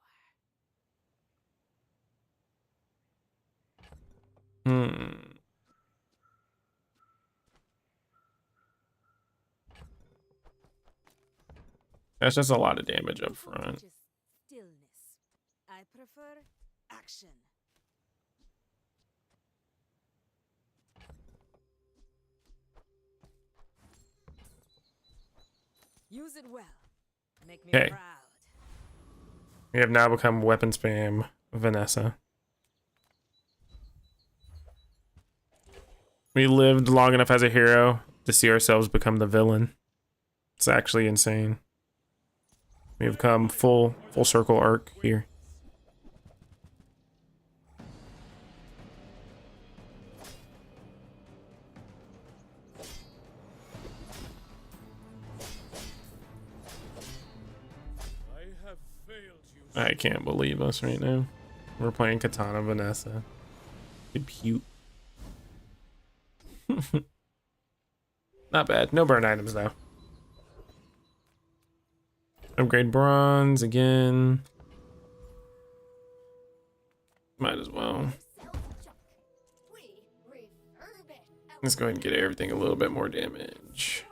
That's just a lot of damage up front. Just stillness. I prefer action. Use it well. Make me Okay. proud. We have now become weapon spam Vanessa. We lived long enough as a hero to see ourselves become the villain. It's actually insane. We have come full circle arc here. I can't believe us right now. We're playing Katana Vanessa. Compute. Not bad. No burn items though. Upgrade bronze again. Might as well. Let's go ahead and get everything a little bit more damage.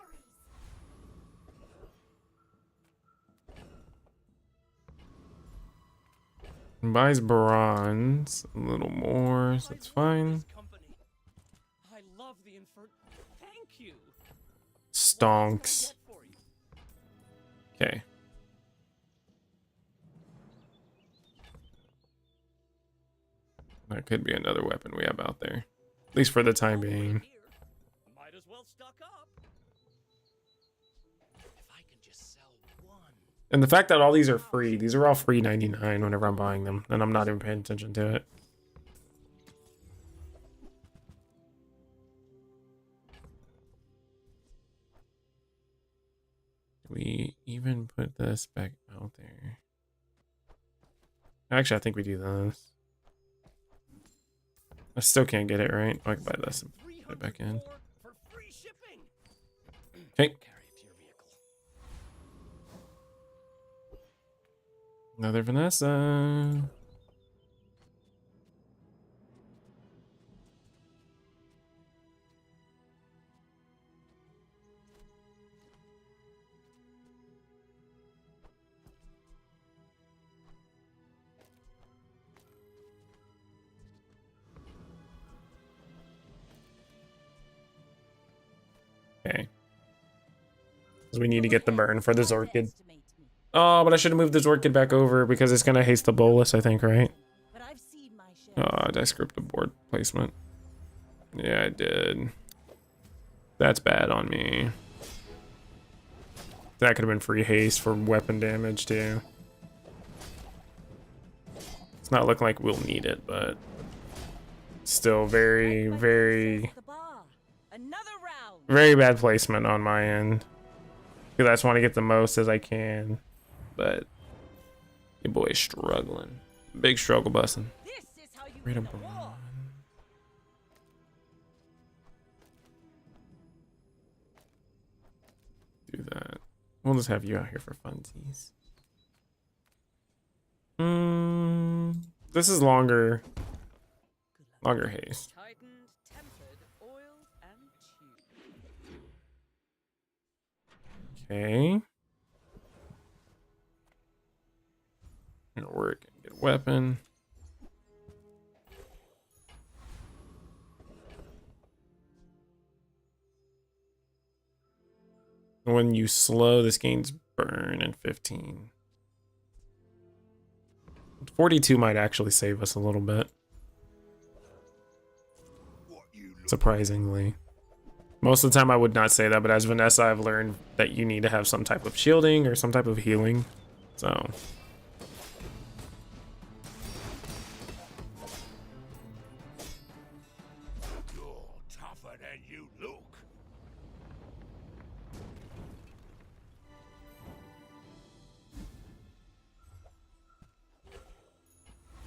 Buys bronze a little more, so that's fine. I love the Infern. Thank you. Stonks. Okay. That could be another weapon we have out there. At least for the time being. Might as well stock up. If I can just sell one. And the fact that all these are free, these are all free 99 whenever I'm buying them, and I'm not even paying attention to it. Do we even put this back out there? Actually, I think we do this. I still can't get it right. I can buy this and put it back in. Okay. Another Vanessa. Okay. Because we need to get the burn for the Zorkid. Oh, but I should have moved the Zorkid back over because it's going to haste the bolus, I think, right? Oh, did I script the board placement? Yeah, I did. That's bad on me. That could have been free haste for weapon damage, too. It's not looking like we'll need it, but still very, very... very bad placement on my end. Because I just want to get the most as I can. But your boy is struggling. Big struggle busting. Freedom Baron. Do that. We'll just have you out here for funsies. This is longer. Longer haste. Okay. Gonna work and get a weapon. When you slow, this gains burn and 15. 42 might actually save us a little bit. Surprisingly. Most of the time I would not say that, but as Vanessa, I've learned that you need to have some type of shielding or some type of healing. So...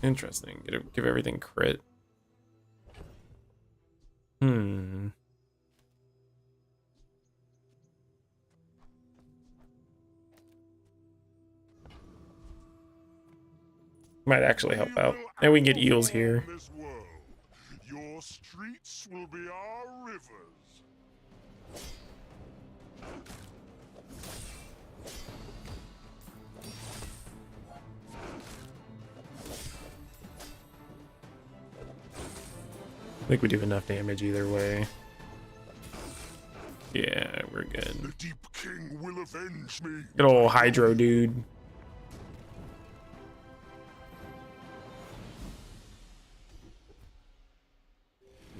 interesting. Give everything crit. Might actually help out. And we can get eels here. Your streets will be our rivers. I think we do enough damage either way. Yeah, we're good. The Deep King will avenge me. Good old Hydro dude.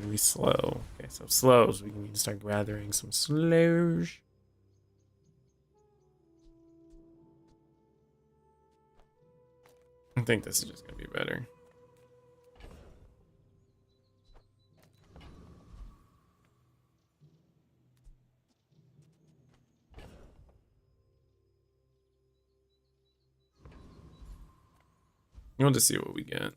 We slow. Okay, so slows. We need to start gathering some slows. I think this is just gonna be better. We'll just see what we get.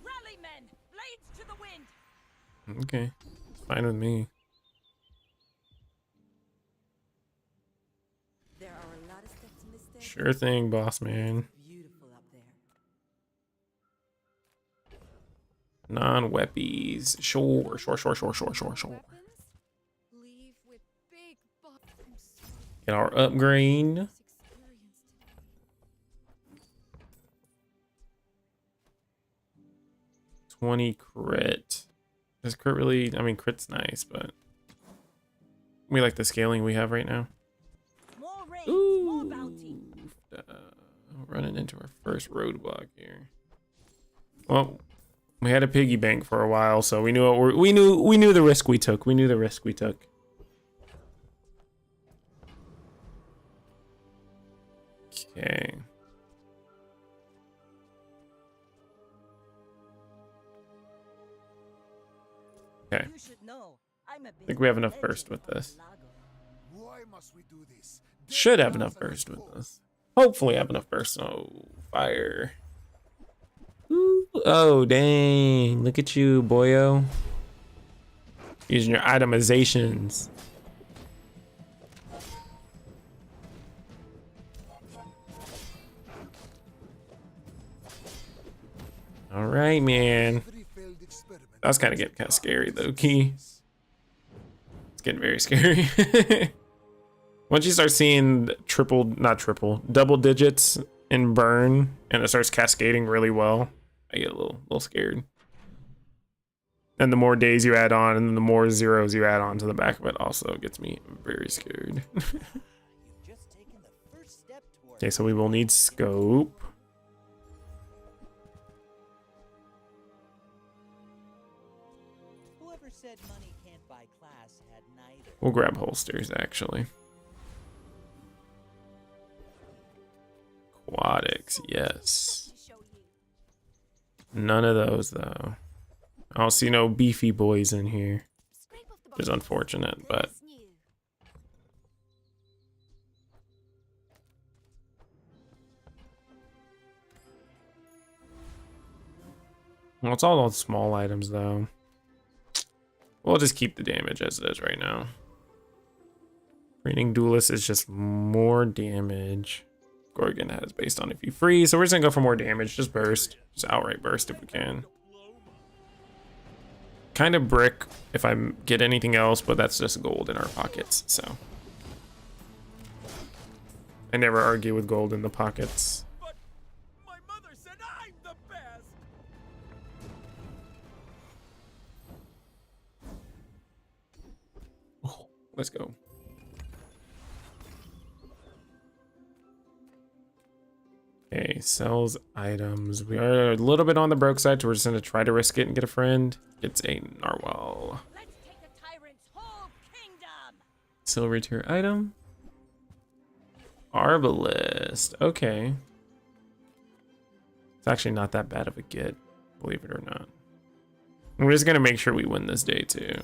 Rally, men! Blades to the wind! Okay, it's fine with me. There are a lot of steps in this staircase. Sure thing, boss man. Beautiful up there. Non-weppies. Sure. Weapons? Leave with big Get our upgrade. 20 crit. Does crit really, I mean, crit's nice, but we like the scaling we have right now. More raids, Ooh. more bounty. Running into our first roadblock here. Well, we had a piggy bank for a while, so we knew what we knew the risk we took. We knew the risk we took. Okay. Okay. You should know, I'm a I think we have enough burst with this. Why must we do this? Should have enough burst with this. Hopefully have enough burst. Oh, fire. Ooh. Oh, dang. Look at you, boyo. Using your itemizations. All right, man. That's kind of getting kind of scary, though, Key. It's getting very scary. Once you start seeing double digits in burn, and it starts cascading really well, I get a little scared. And the more days you add on, and then the more zeros you add on to the back of it, also gets me very scared. Okay, so we will need scope. Whoever said money can't buy class had neither. We'll grab holsters, actually. Aquatics, yes. None of those, though. I don't see no beefy boys in here. Which is unfortunate, but... Well, it's all those small items, though. We'll just keep the damage as it is right now. Reading Duelist is just more damage. Gorgon has based on if you freeze, so we're just gonna go for more damage. Just burst. Just outright burst if we can. Kind of brick if I get anything else, but that's just gold in our pockets, so. I never argue with gold in the pockets. But my mother said I'm the best. Oh, let's go. Okay, sells items. We are a little bit on the broke side, so we're just gonna try to risk it and get a friend. It's a narwhal. Let's take the tyrant's whole kingdom. Silver tier item. Arbalist. Okay. It's actually not that bad of a get, believe it or not. We're just gonna make sure we win this day too.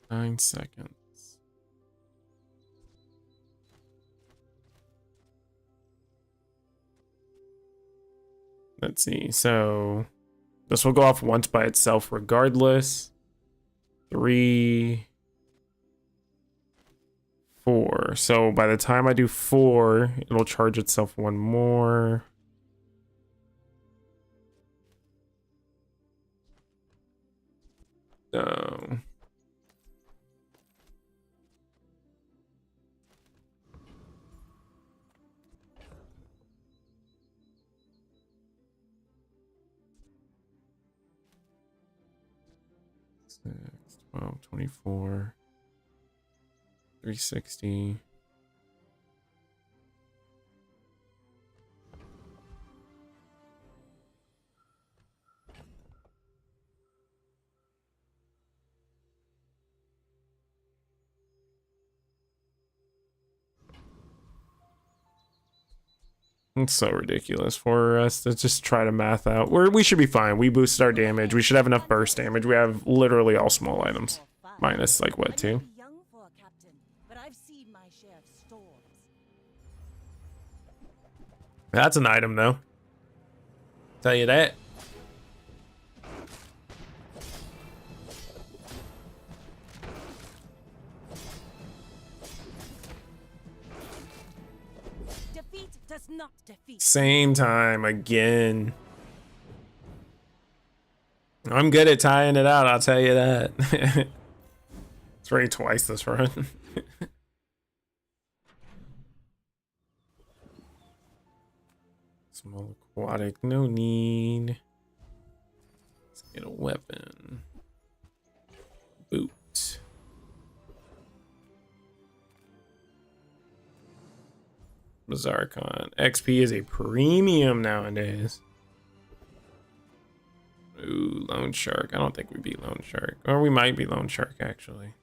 Nine seconds. Let's see. So this will go off once by itself regardless. 3, 4. So by the time I do 4, it'll charge itself one more. No. Six, 12, 24, 360. It's so ridiculous for us to just try to math out. We should be fine. We boosted our damage. We should have enough burst damage. We have literally all small items. Minus like what, 2? Young for a captain, but I've seen my share of storms. That's an item though. Tell you that. Defeat does not defeat. Same time again. I'm good at tying it out, I'll tell you that. It's already twice this run. Small aquatic, no need. Let's get a weapon. Boot. Bizarrecon. XP is a premium nowadays. Ooh, Lone Shark. I don't think we'd be Lone Shark. Or we might be Lone Shark, actually.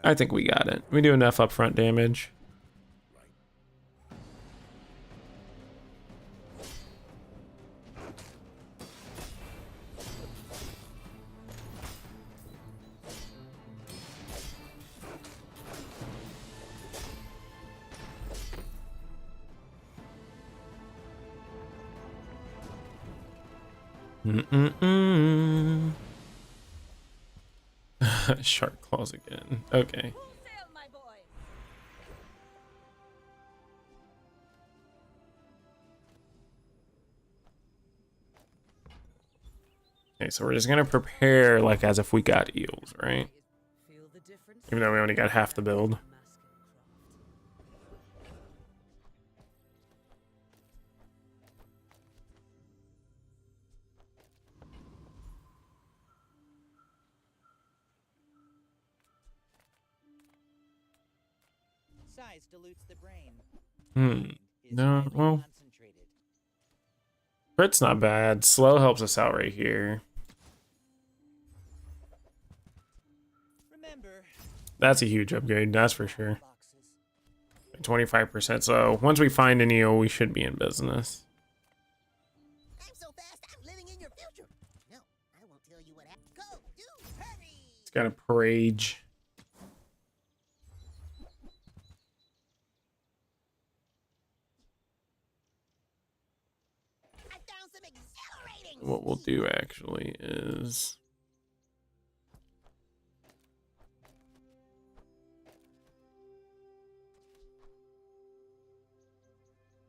I think we got it. We do enough upfront damage. Shark claws again. Okay. Full sail, my boy. Okay, so we're just gonna prepare like as if we got eels, right? Feel the difference? Even though we only got half the build. Masking craft. Size dilutes the brain. Is No, highly well, concentrated. crit's not bad. Slow helps us out right here. Remember, That's a huge upgrade, that's for sure. boxes. 25%. So once we find an eel, we should be in business. I'm so fast, I'm living in your future. No, I won't tell you what happened. Go, do, hurry! It's got a parage. I found some exhilarating. What we'll do actually is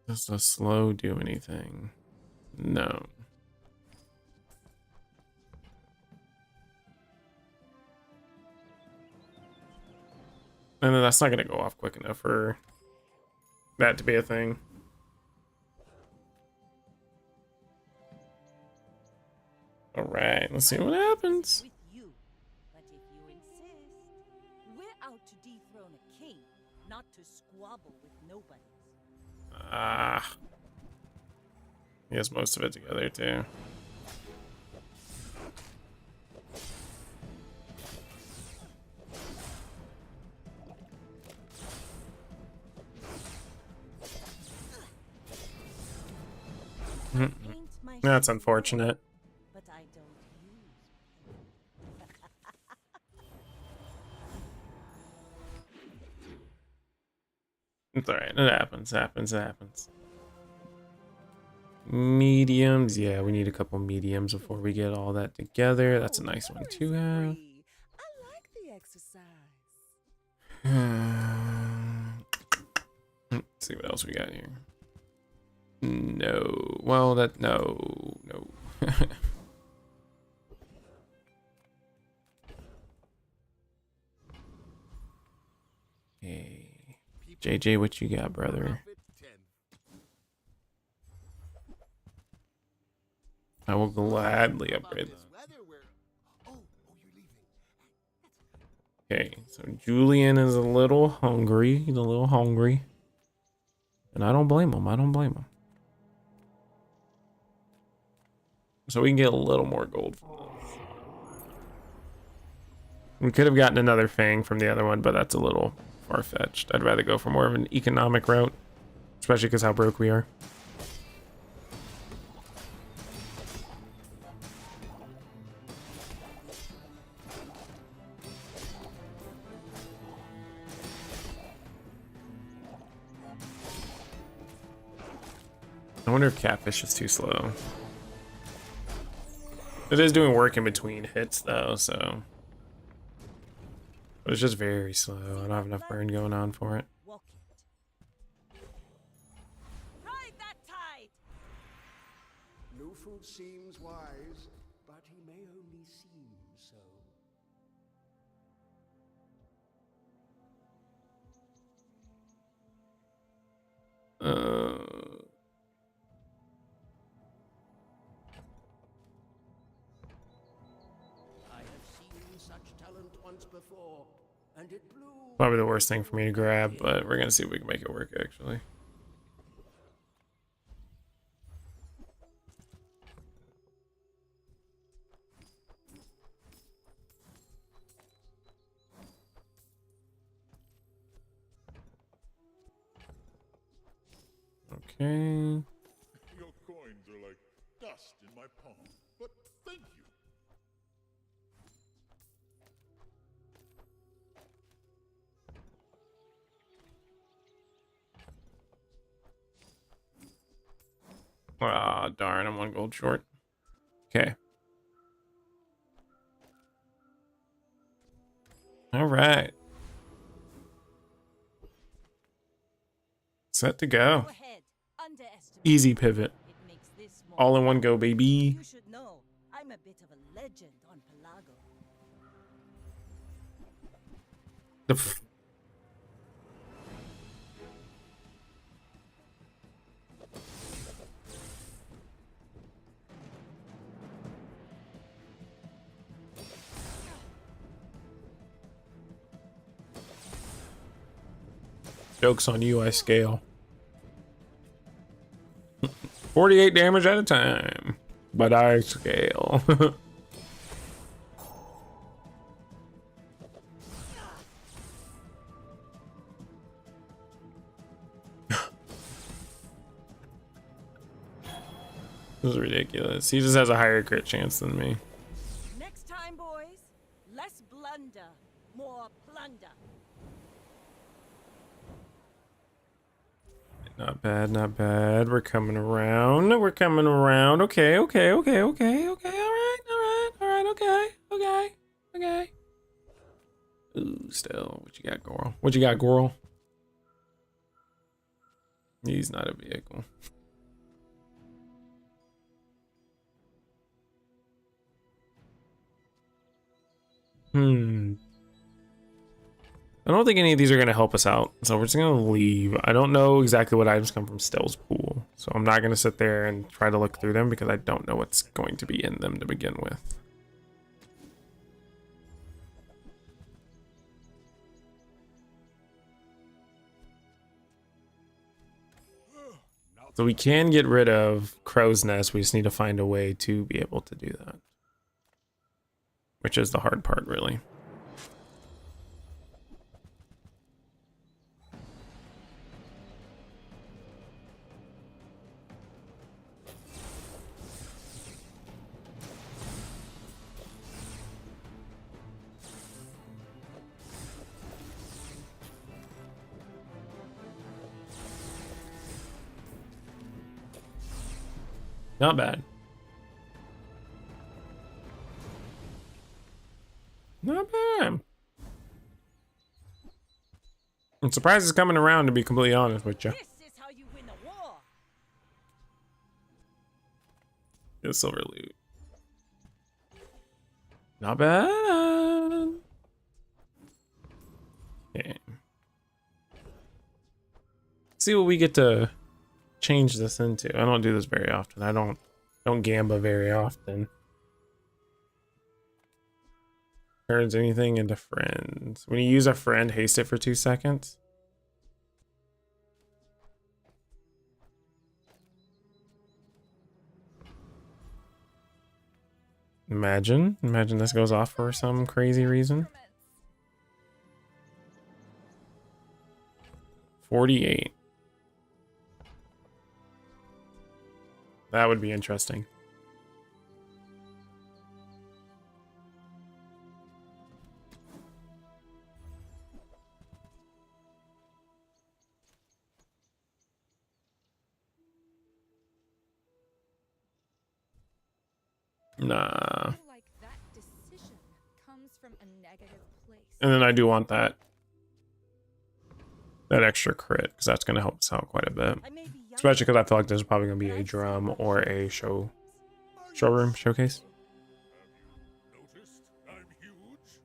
does the slow do anything? No. And then that's not gonna go off quick enough for that to be a thing. All right, let's see what happens. With you, but if you insist, we're out to dethrone a king, not to squabble with nobody. Ah. He has most of it together too. Ain't my That's shield, unfortunate. but I don't use. It's alright, it happens. Mediums, yeah, we need a couple mediums before we get all that together. That's a nice one to have. Free. I like the exercise. Let's see what else we got here. No, well, no. Hey, JJ, what you got, brother? I will gladly upgrade them. Okay, so Julian is a little hungry. He's a little hungry. And I don't blame him. So we can get a little more gold for this. We could have gotten another Fang from the other one, but that's a little far-fetched. I'd rather go for more of an economic route, especially because how broke we are. I wonder if Catfish is too slow. It is doing work in between hits though, so it's just very slow. I don't have enough burn going on for it. Walk it. Ride that tide! No food seems wise, but he may only seem so. I have seen such talent once before, and it blew. Probably the worst thing for me to grab, but we're gonna see if we can make it work actually. Okay. Your coins are like dust in my palm. But thank you. Ah, darn, I'm 1 gold short. Okay. All right. Set to go. Go ahead. Underestimate. Easy pivot. It makes this more All in one go, baby. You should know, I'm a bit of a legend on Pelago. The f- Joke's on you, I scale. 48 damage at a time, but I scale. This is ridiculous. He just has a higher crit chance than me. Next time, boys, less blunder, more plunder. Not bad, not bad. We're coming around. We're coming around. Okay, okay, okay, okay, okay. All right, all right, all right. Okay, okay, okay. Ooh, still. What you got, Goral? What you got, Goral? He's not a vehicle. I don't think any of these are going to help us out, so we're just going to leave. I don't know exactly what items come from Stell's pool, so I'm not going to sit there and try to look through them because I don't know what's going to be in them to begin with. So we can get rid of Crow's Nest, we just need to find a way to be able to do that. Which is the hard part, really. Not bad. Not bad. I'm surprised it's coming around, to be completely honest with you. This is how you win a war. The silver loot. Not bad. Okay. See what we get to change this into. I don't do this very often. I don't gamba very often. Turns anything into friends. When you use a friend, haste it for 2 seconds. Imagine this goes off for some crazy reason. 48. That would be interesting. Nah. Like that decision comes from a negative place. And then I do want that extra crit, because that's going to help us out quite a bit. Especially because I feel like there's probably going to be a drum or a showroom showcase. Noticed I'm huge?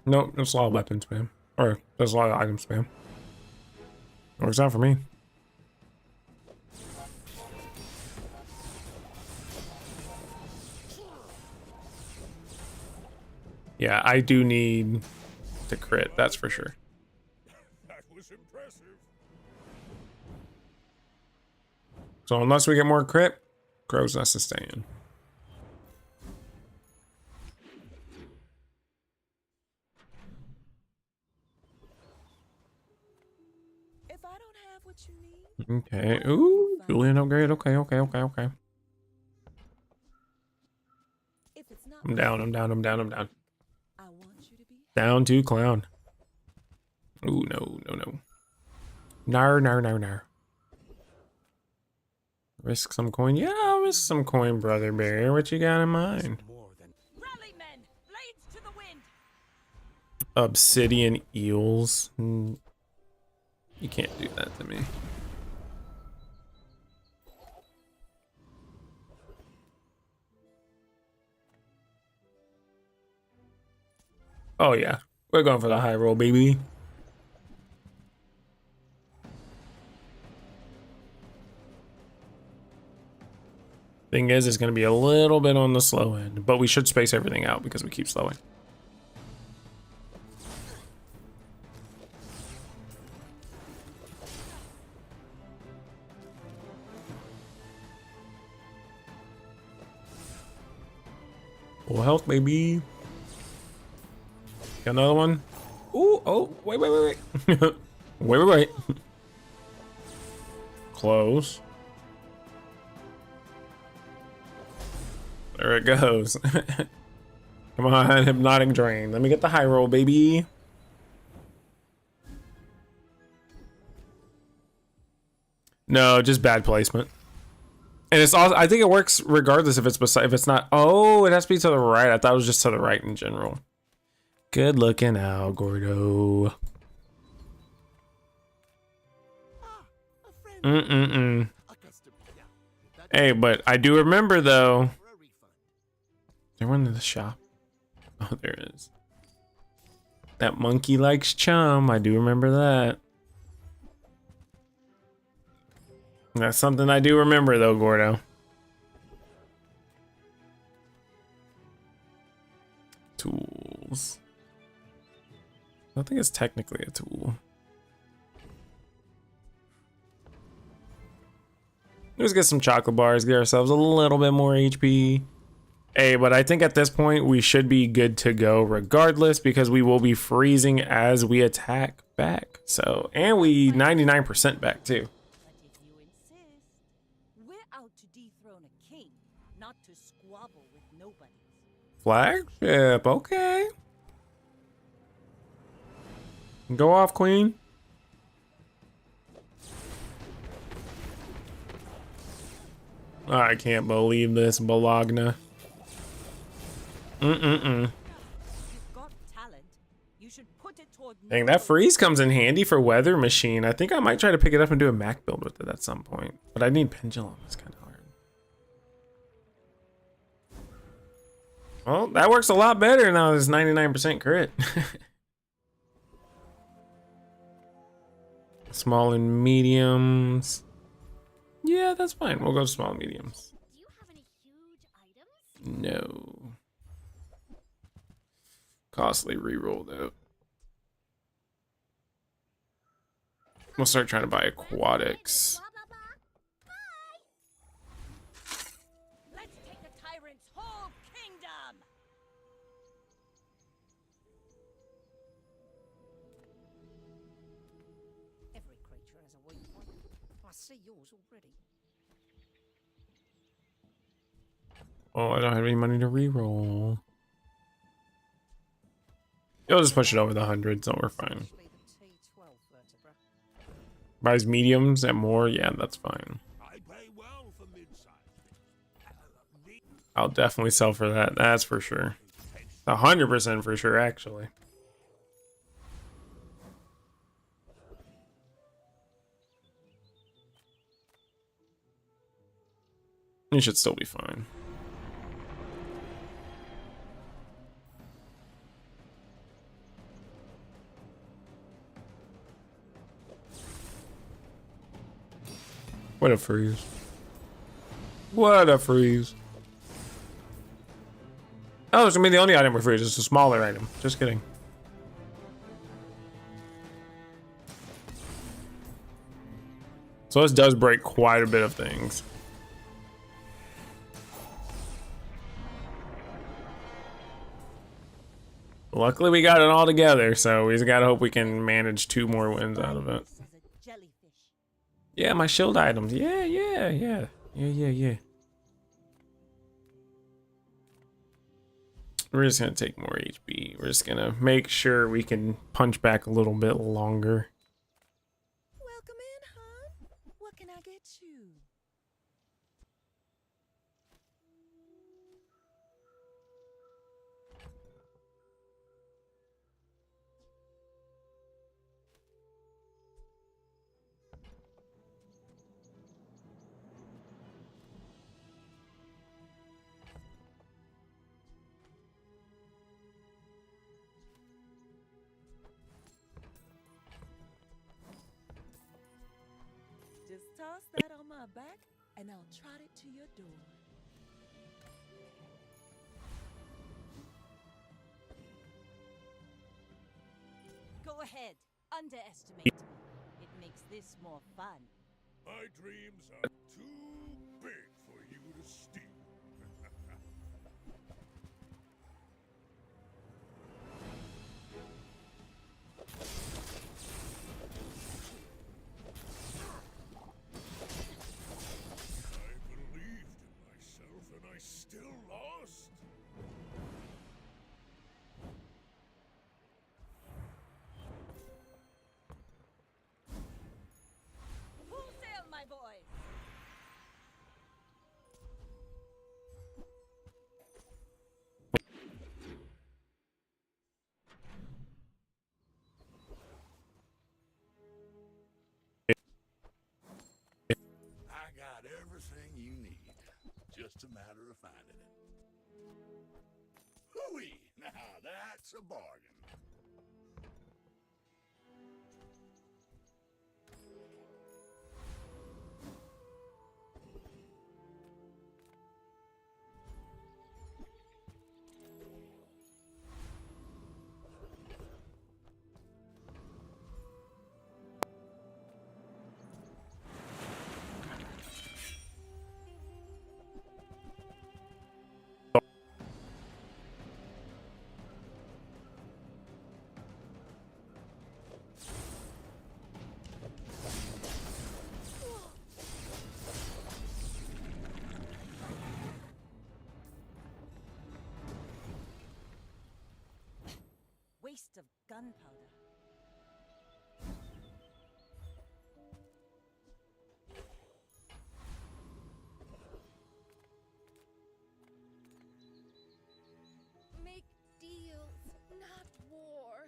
Nope, there's a lot of weapon spam. Or there's a lot of item spam. Works out for me. Yeah, I do need the crit, that's for sure. That was impressive. So unless we get more crit, Crow's Nest is staying. If I don't have what you need, Okay. Ooh, Julian upgrade. Okay. if it's not I'm down. I want you to be Down to clown. Ooh, no. Nar. Risk some coin? Yeah, I'll risk some coin, Brother Bear. What you got in mind? Rally, men! Blades to the wind! Obsidian eels? You can't do that to me. Oh yeah, we're going for the high roll, baby. Thing is, it's going to be a little bit on the slow end, but we should space everything out because we keep slowing. Full health, baby. Got another one. Ooh, oh, wait. wait. Close. There it goes. Come on, hypnotic drain. Let me get the high roll, baby. No, just bad placement. And it's also, I think it works regardless if it's beside, if it's not. Oh, it has to be to the right. I thought it was just to the right in general. Good looking out, Gordo. Hey, but I do remember though. There one in the shop. Oh, there it is. That monkey likes chum. I do remember that. That's something I do remember though, Gordo. Tools. I think it's technically a tool. Let's get some chocolate bars, get ourselves a little bit more HP. Hey, but I think at this point we should be good to go regardless because we will be freezing as we attack back. So, and we 99% back too. But if you insist, we're out to dethrone a king, not to squabble with nobody. Flagship, okay. Go off, queen. I can't believe this, Bologna. You've got talent. You should put it toward Dang, that freeze comes in handy for Weather Machine. I think I might try to pick it up and do a Mac build with it at some point. But I need Pendulum. It's kind of hard. Well, that works a lot better now. There's 99% crit. Small and mediums. Yeah, that's fine. We'll go small and mediums. Do you have any huge items? No. Costly reroll though. We'll start trying to buy aquatics. Blah, blah, blah. Bye. Let's take the tyrant's whole kingdom! see yours already. Oh, I don't have any money to re-roll. You'll just push it over the 100, so we're fine. Especially the T12 vertebra. Buys mediums at more, yeah, that's fine. I pay well for mid-size. I'll definitely sell for that. That's for sure. 100% for sure, actually. You should still be fine. What a freeze. What a freeze. Oh, it's gonna be the only item we freeze. It's a smaller item. Just kidding. So this does break quite a bit of things. Luckily we got it all together, so we just gotta hope we can manage 2 more wins out of it. This is a jellyfish. Yeah, my shield items. Yeah. We're just gonna take more HP. We're just gonna make sure we can punch back a little bit longer. Welcome in, hon. What can I get you? Just toss that on my back, and I'll trot it to your door. Go ahead, underestimate me. It makes this more fun. My dreams are too big for you to steal. I believed in myself and I still lost. Full sail, my boy! I got everything you need. Just a matter of finding it. Hooey! Now that's a bargain. Waste of gunpowder. Make deals, not war.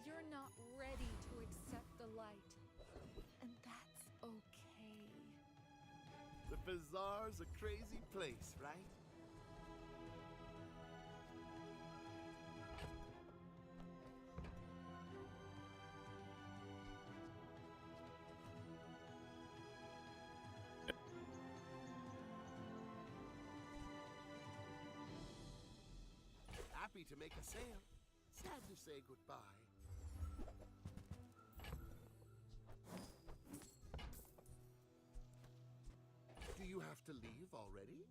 You're not ready to accept the light. And that's okay. The bazaar's a crazy place, right? Happy to make a sale. Sad to say goodbye. you have to leave already?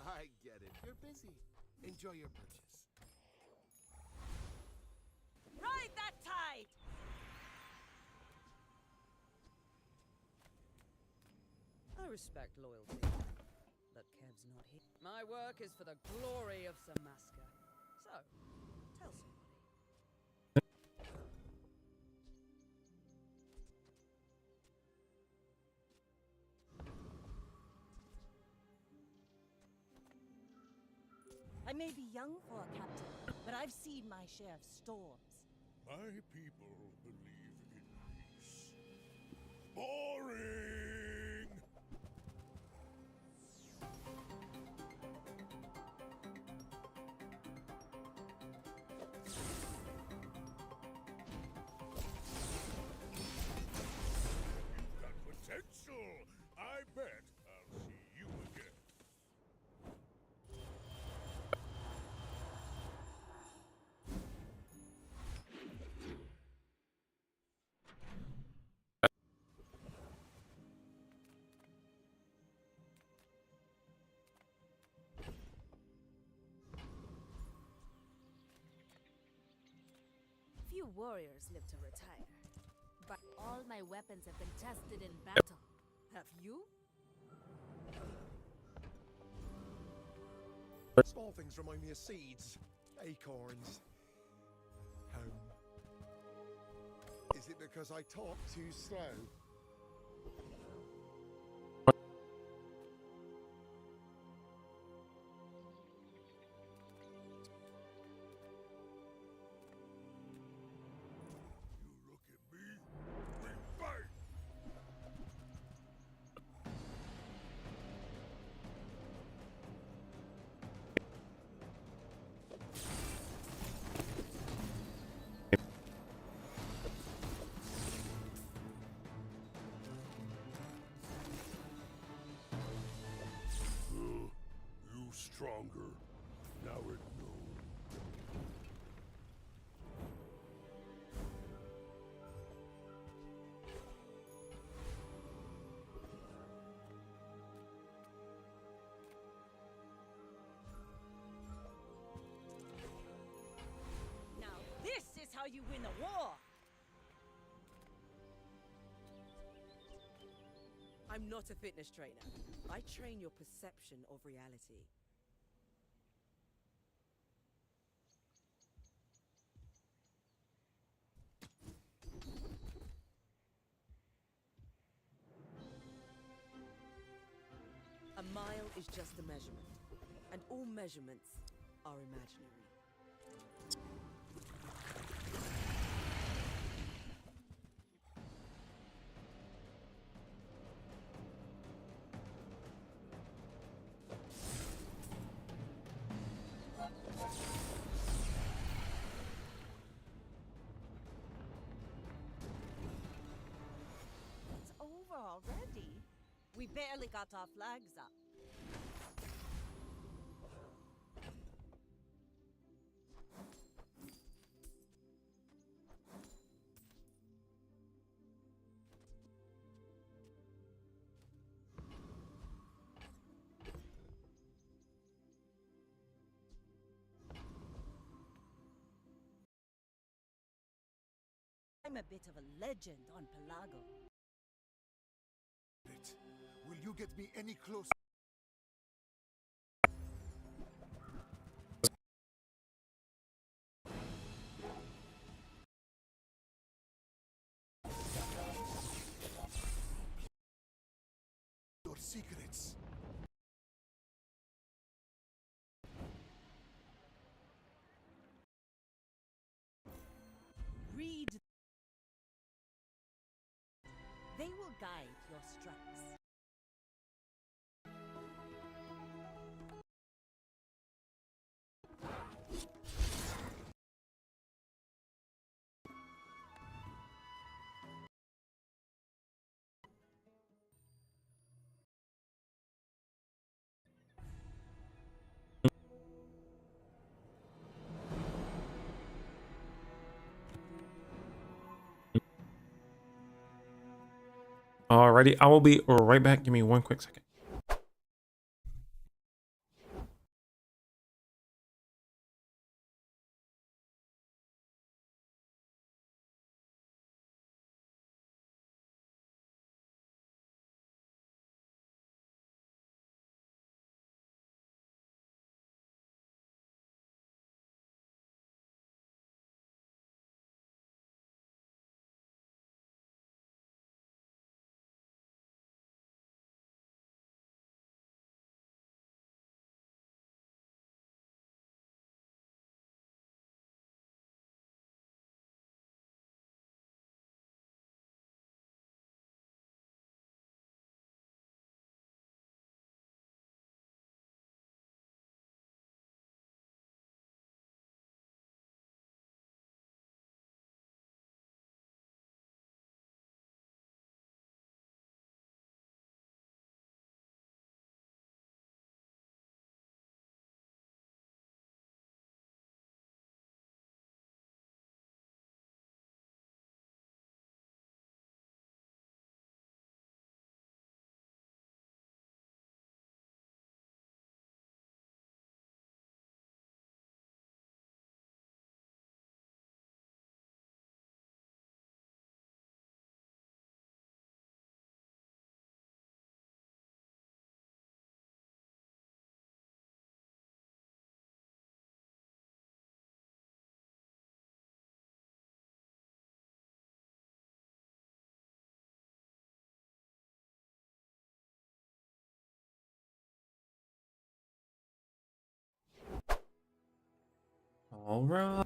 I get it. You're busy. Enjoy your purchase. Ride that tide! I respect loyalty, but Kev's not here. My work is for the glory of Samaska. So, tell somebody. I may be young for a captain, but I've seen my share of storms. My people believe in peace. Boring! You've got potential! I bet I'll see you again. Few warriors live to retire. But all my weapons have been tested in battle. Have you? Small things remind me of seeds, acorns, home. Is it because I talk too slow? You look at me, we fight! You stronger. Now it knows. Now this is how you win a war! I'm not a fitness trainer. I train your perception of reality. A mile is just a measurement, and all measurements are imaginary. It's over already. We barely got our flags up. I'm a bit of a legend on Pelago. Will you get me any closer? Your secrets. Read. They will guide your strikes. Alrighty, I will be right back. Give me one quick second. All right.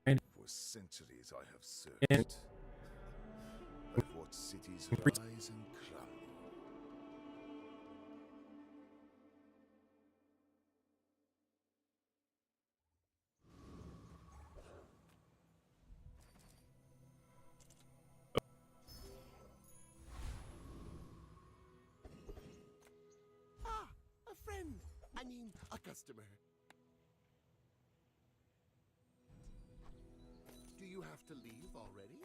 Right. For centuries I have searched. I've watched cities rise and crumble. Ah, a friend. I mean, a customer. Do you have to leave already?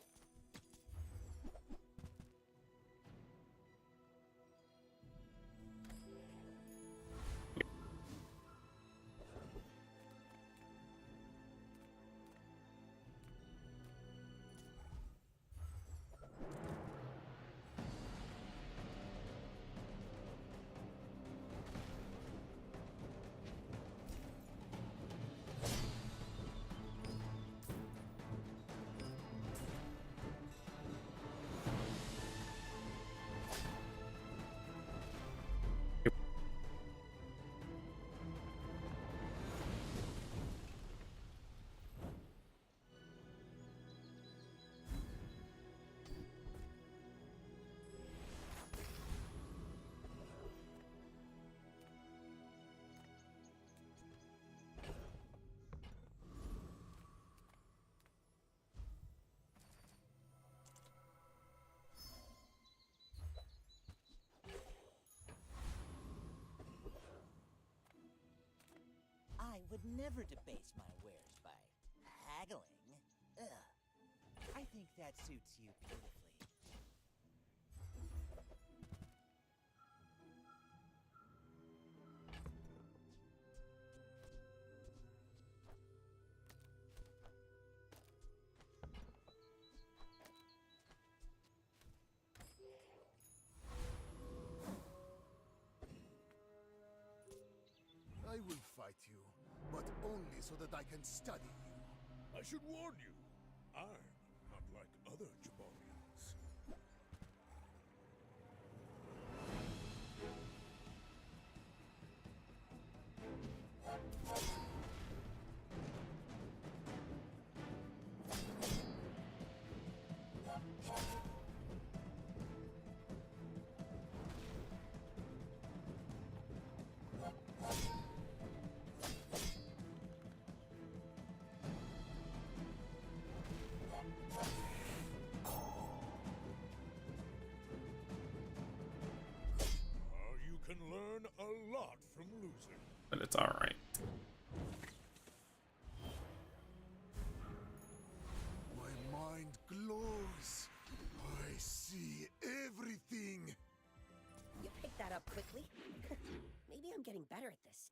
I would never debase my wares by haggling. Ugh. I think that suits you beautifully. I will fight you, but only so that I can study you. I should warn you, I'm not like other Jabarians. up quickly. Maybe I'm getting better at this.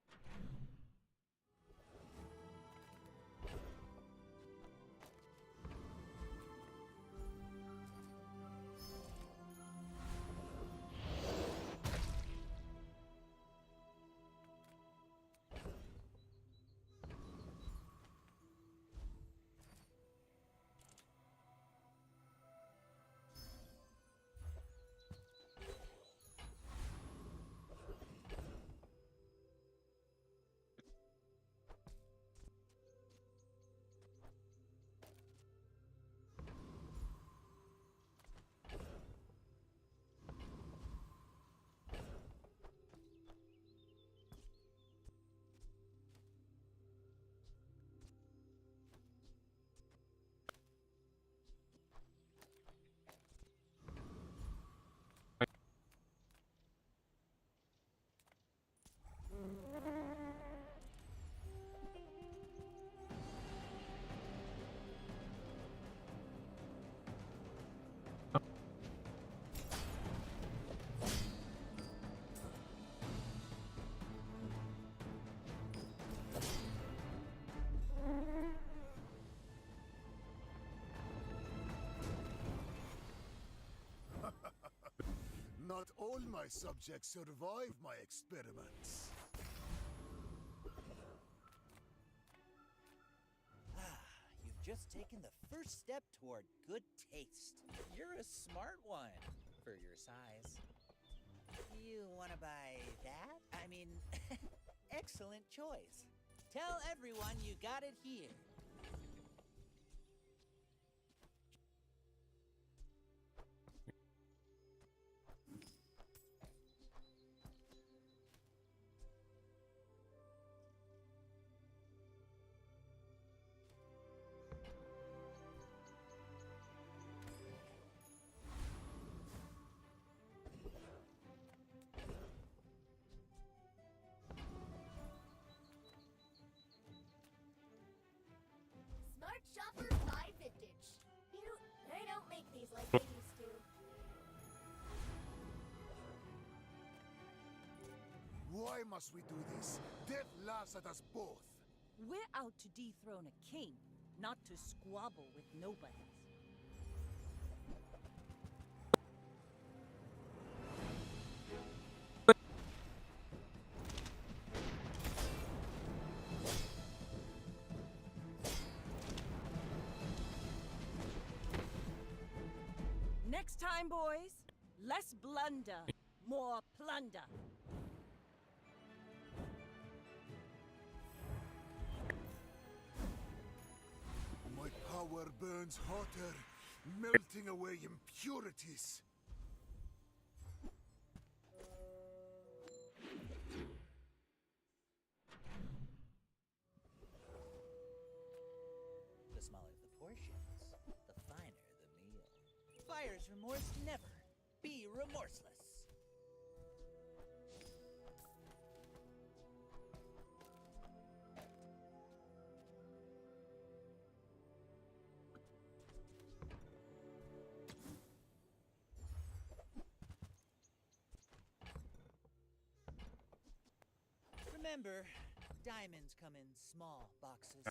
Not all my subjects survive my experiments. You've just taken the first step toward good taste. You're a smart one for your size. You want to buy that? I mean, excellent choice. Tell everyone you got it here. Smart shoppers buy vintage. They don't make these like they used to. Why must we do this? Death laughs at us both. We're out to dethrone a king, not to squabble with nobodies. Next time, boys, less blunder, more plunder. My power burns hotter, melting away impurities. The smaller the portions, the finer the meal. Fire's remorse never. Be remorseless. Remember, diamonds come in small boxes.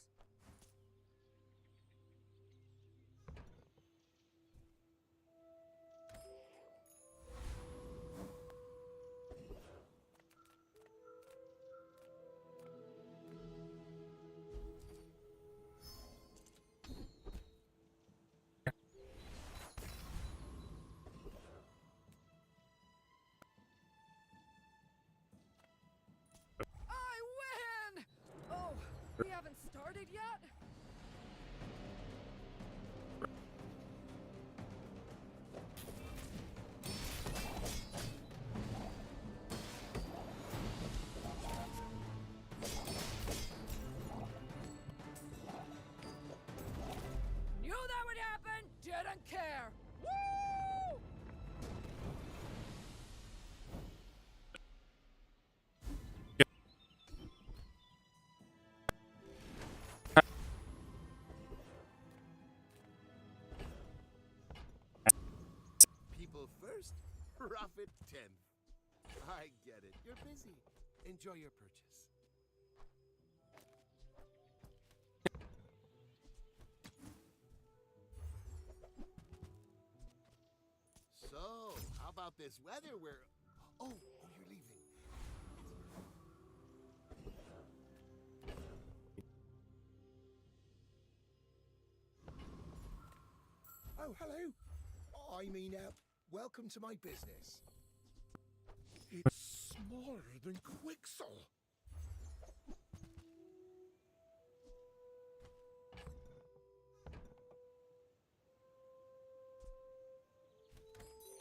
I win! Oh, we haven't started yet? Knew that would happen! Didn't care! Woo! People first, profit 10th. I get it. You're busy. Enjoy your purchase. So, how about this weather where... Oh, you're leaving. Oh, hello. I mean, welcome to my business. It's smaller than Quixel.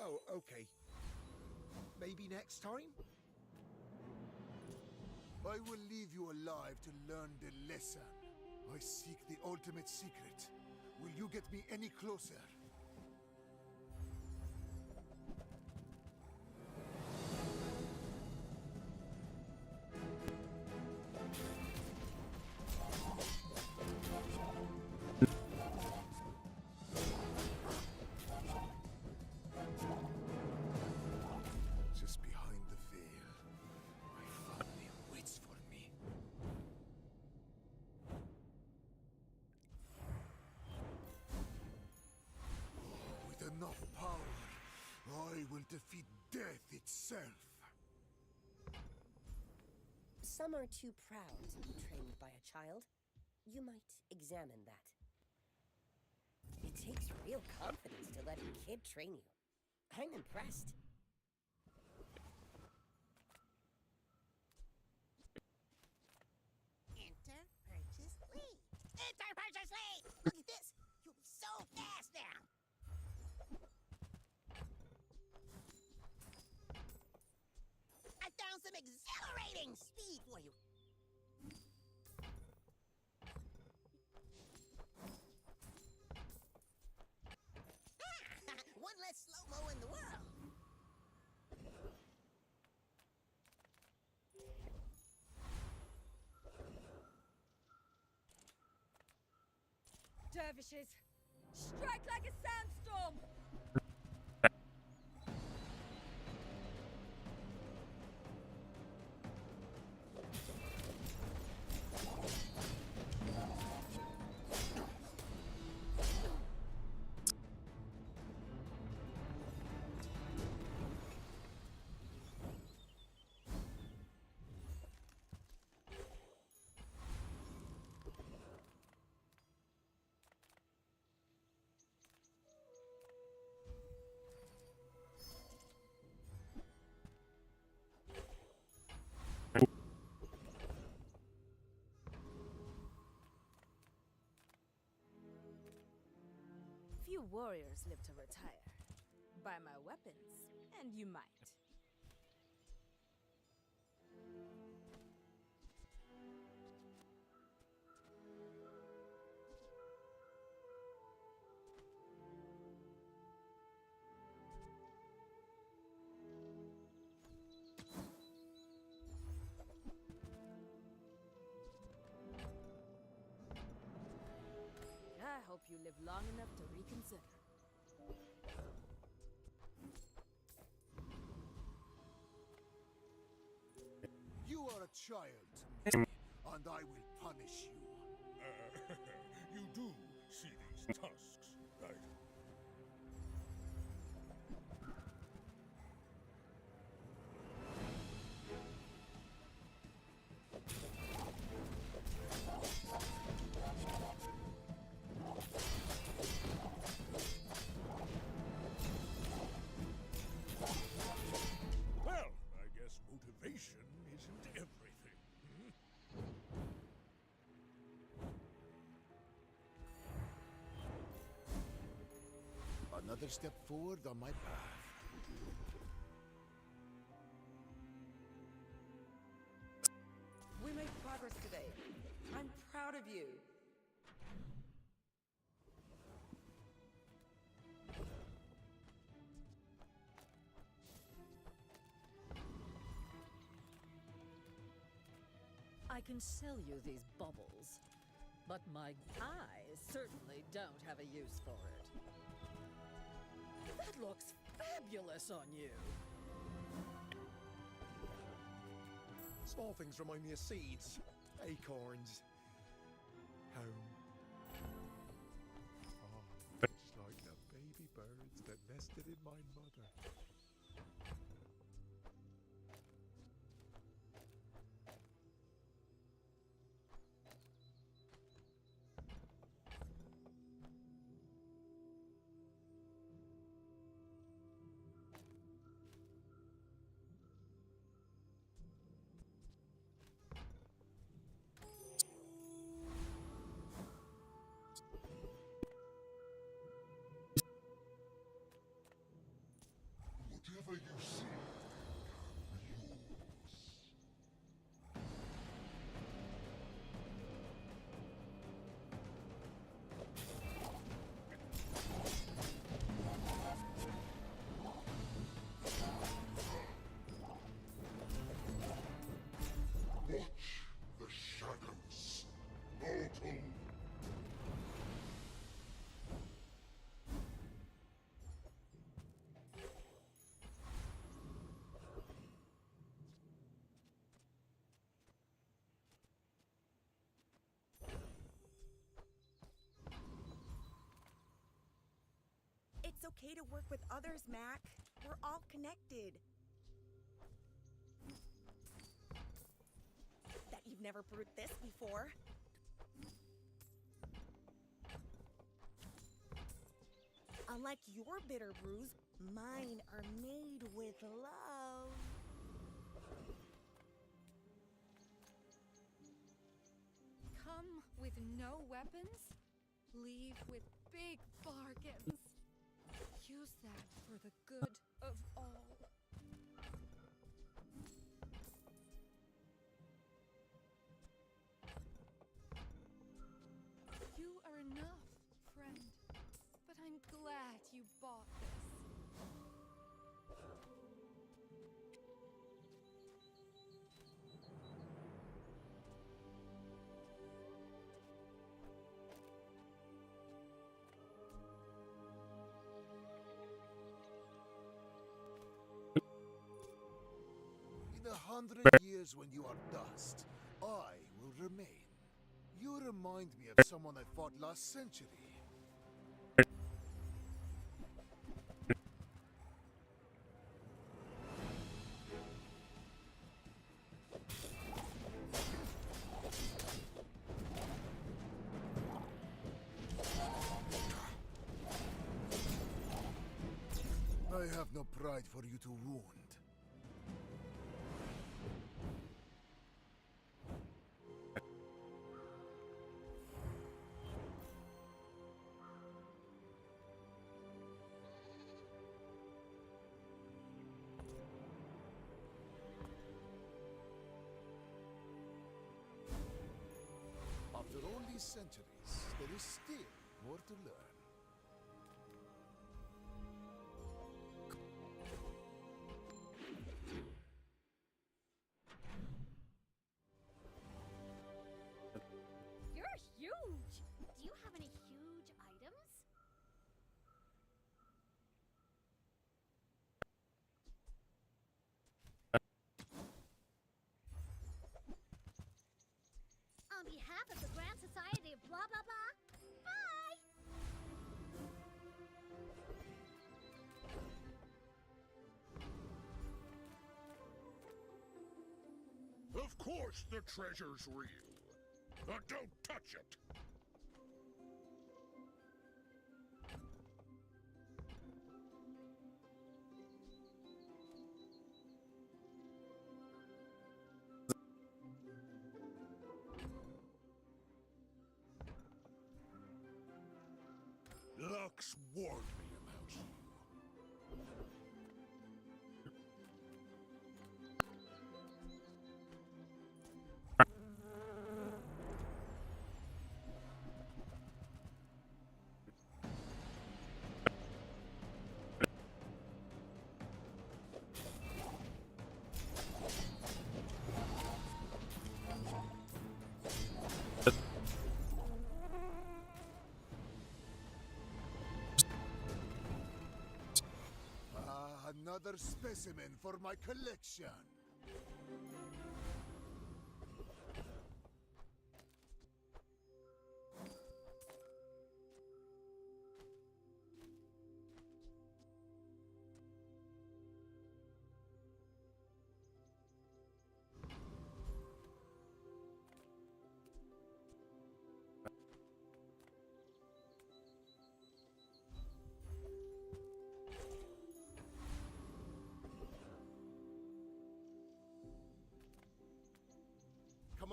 Oh, okay. Maybe next time? I will leave you alive to learn the lesson. I seek the ultimate secret. Will you get me any closer? Just behind the veil, my family waits for me. With enough power, I will defeat death itself. Some are too proud to be trained by a child. You might examine that. It takes real confidence to let a kid train you. I'm impressed. Enter purchase lead. Enter purchase lead! Look at this! You'll be so fast now! I found some exhilarating speed for you! One less slow-mo in the world! Dervishes, strike like a sandstorm! Few warriors live to retire. Buy my weapons, and you might. I hope you live long enough to reconsider. You are a child to me, and I will punish you. You do see these tusks, right? Well, I guess motivation isn't everything. Another step forward on my path. We made progress today. I'm proud of you. I can sell you these bubbles, but my eyes certainly don't have a use for it. That looks fabulous on you. Small things remind me of seeds, acorns, home. Oh, just like the baby birds that nested in my mother. Whatever you see, watch the shadows, mortal. It's okay to work with others, Mac. We're all connected. That you've never brewed this before. Unlike your bitter brews, mine are made with love. Come with no weapons, leave with big bargains. Use that for the good of all. You are enough, friend. But I'm glad you bought this. In 100 years when you are dust, I will remain. You remind me of someone I fought last century. I have no pride for you to wound. After all these centuries, there is still more to learn. You're huge! Do you have any huge items? On behalf of the Grand Society of blah blah blah, bye! Of course the treasure's real. Don't touch it. Lux warned me about you. Another specimen for my collection.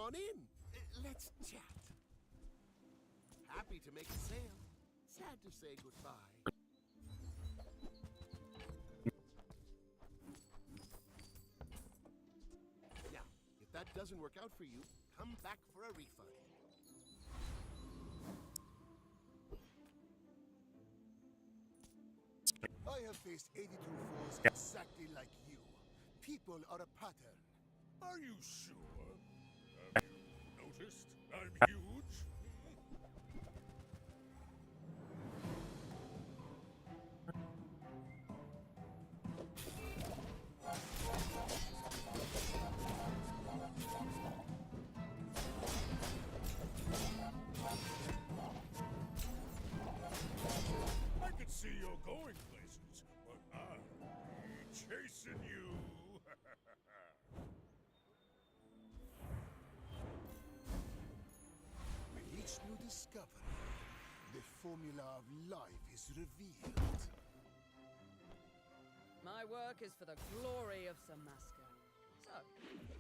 on in. Let's chat. Happy to make a sale. Sad to say goodbye. Now, if that doesn't work out for you, come back for a refund. I have faced 82 foes exactly like you. People are a pattern. Are you sure? Have you noticed I'm huge? I could see you're going places, but I'm chasing you. With each new discovery, the formula of life is revealed. My work is for the glory of Samaska. So, tell somebody.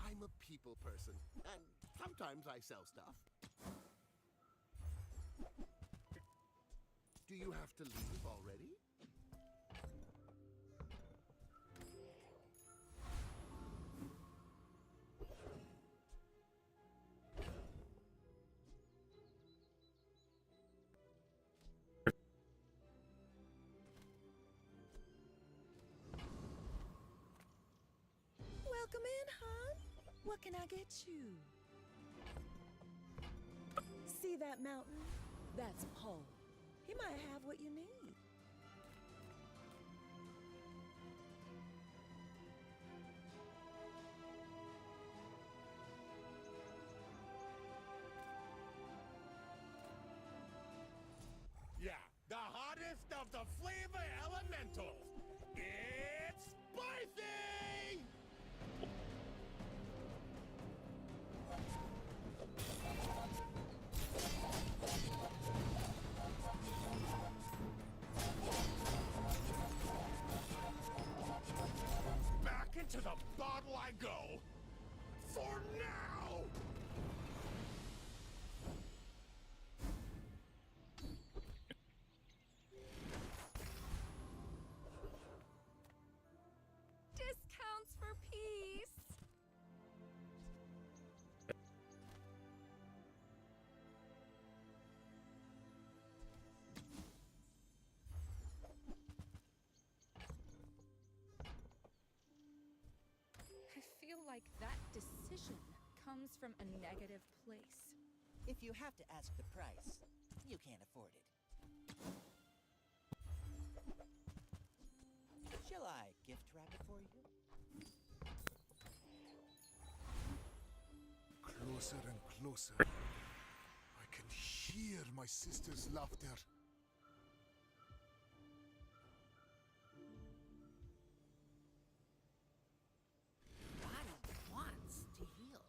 I'm a people person, and sometimes I sell stuff. Do you have to leave already? Welcome in, hon. What can I get you? See that mountain? That's Paul. He might have what you need. Yeah, the hottest of the flavor elementals. It's spicy! Back into the bottle I go. For now! Discounts for peace. I feel like that decision comes from a negative place. If you have to ask the price, you can't afford it. Shall I gift wrap it for you? Closer and closer. I can hear my sister's laughter. Body wants to heal.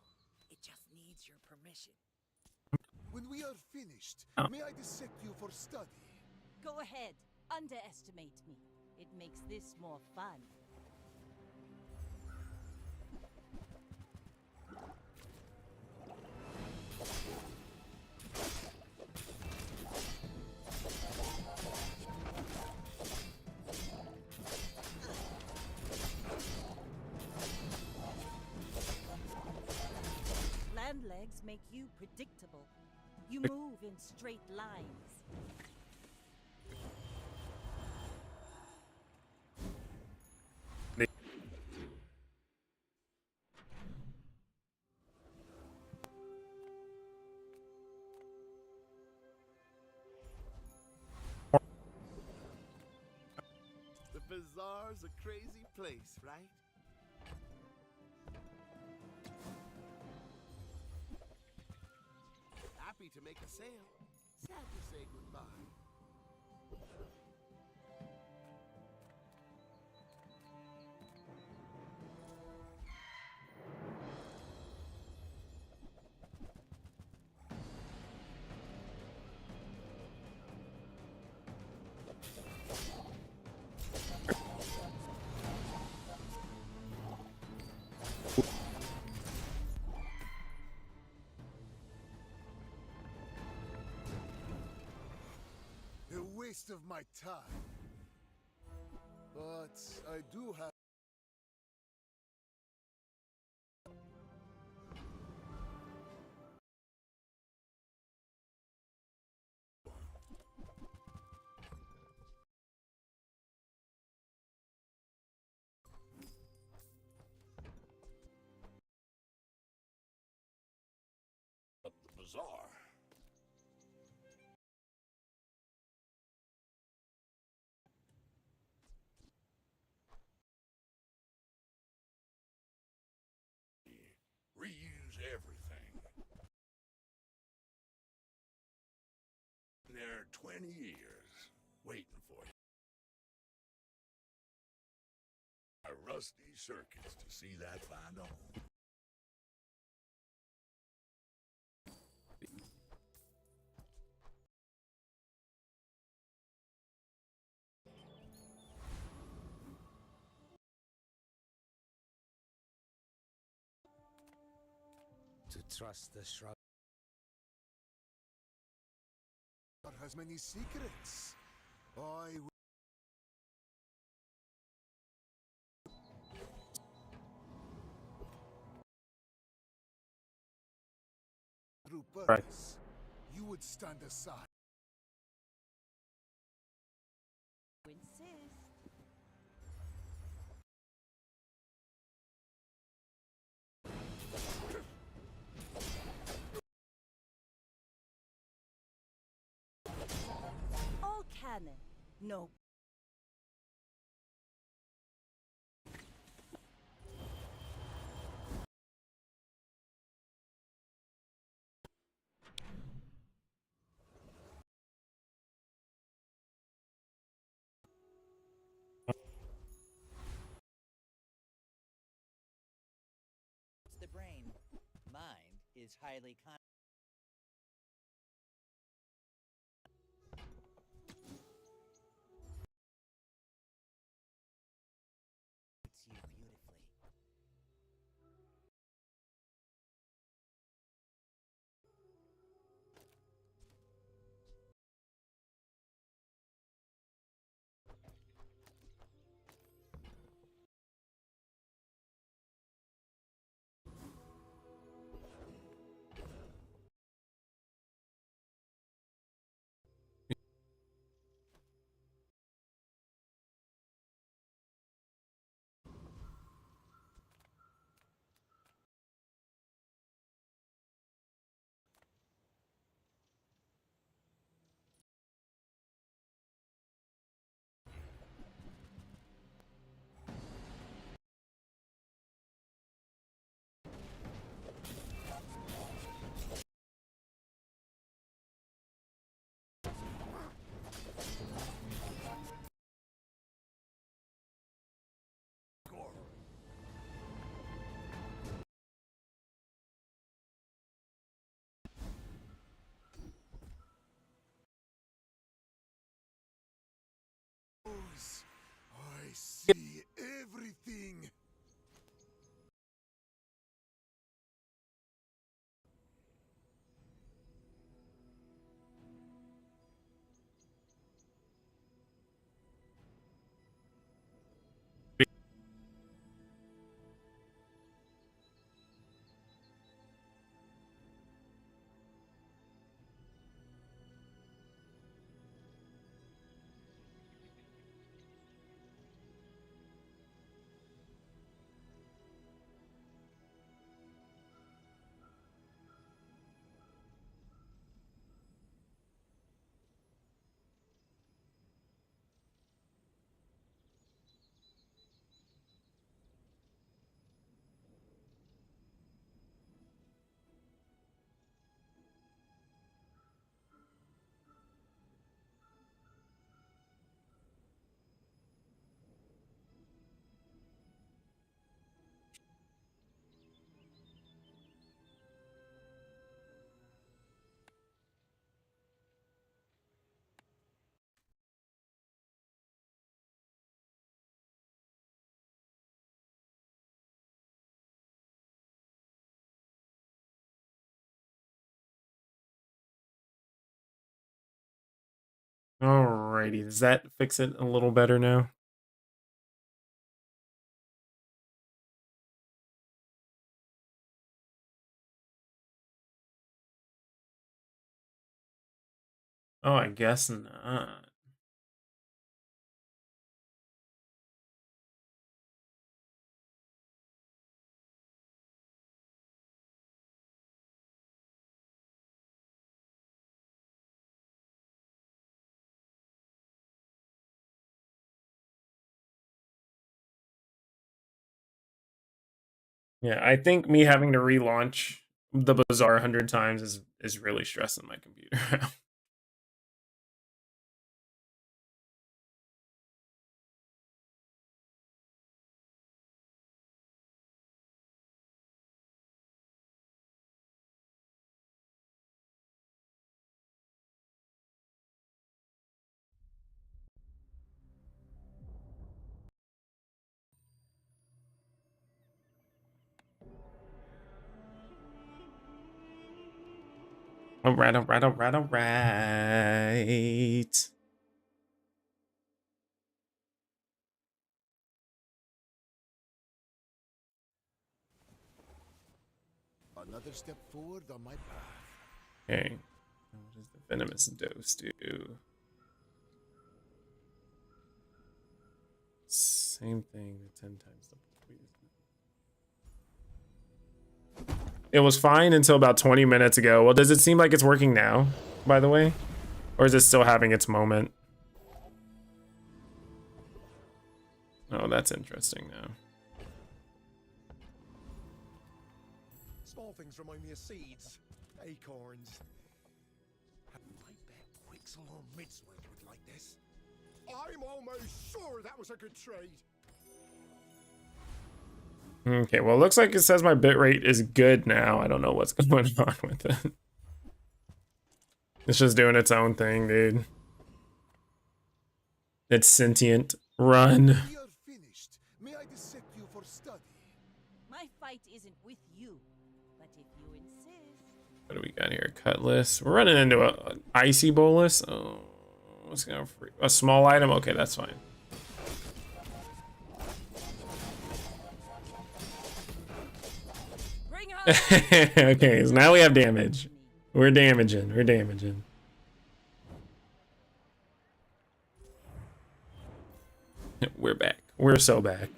It just needs your permission. When we are finished, may I dissect you for study? Go ahead. Underestimate me. It makes this more fun. Land legs make you predictable. You move in straight lines. The bazaar's a crazy place, right? Happy to make a sale. Sad to say goodbye. A waste of my time. But I do have. Up the bazaar. Reuse everything. There 20 years waiting for you. A rusty circus to see that find a home. To trust the shrub. Has many secrets. I will. Through purpose, you would stand aside. You insist. All cannon. No. It's the brain. Mind is highly con. It's you beautifully. Alrighty, does that fix it a little better now? Oh, I guess not. Yeah, I think me having to relaunch the Bazaar 100 times is really stressing my computer out. Alright, alright, alright, alright. Another step forward on my path. Okay. What does the venomous dose do? Same thing, 10 times the poison. It was fine until about 20 minutes ago. Well, does it seem like it's working now, by the way? Or is it still having its moment? Oh, that's interesting now. Small things remind me of seeds, acorns. I bet Quixel or Midsworth would like this. I'm almost sure that was a good trade. Okay, well, it looks like it says my bitrate is good now. I don't know what's going on with it. It's just doing its own thing, dude. It's sentient. Run. We are finished. May I dissect you for study? My fight isn't with you, but if you insist. What do we got here? Cutlass. We're running into an icy bolus. Oh, what's going free? A small item? Okay, that's fine. Okay, so now we have damage. We're damaging. We're damaging. We're back. We're so back.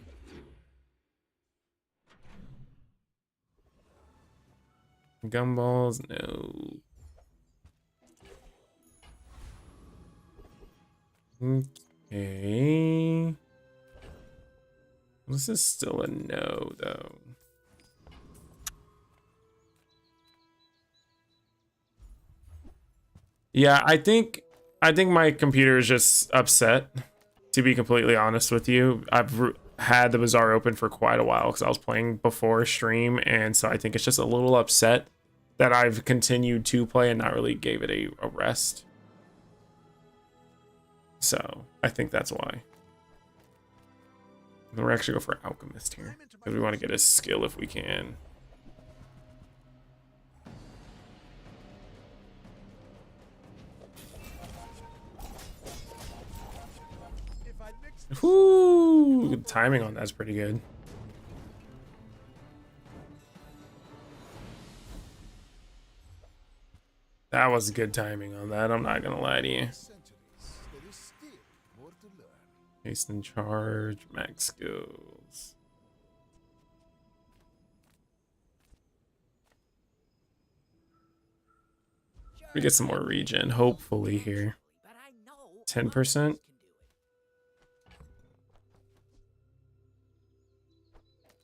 Gumballs? No. Okay. This is still a no, though. Yeah, I think my computer is just upset, to be completely honest with you. I've had the Bazaar open for quite a while because I was playing before stream, and so I think it's just a little upset that I've continued to play and not really gave it a rest. So I think that's why. And we're actually go for Alchemist here because we want to get his skill if we can. Whoo! Timing on that's pretty good. That was good timing on that. I'm not gonna lie to you. Hasten charge, max skills. We get some more regen, hopefully here. 10%.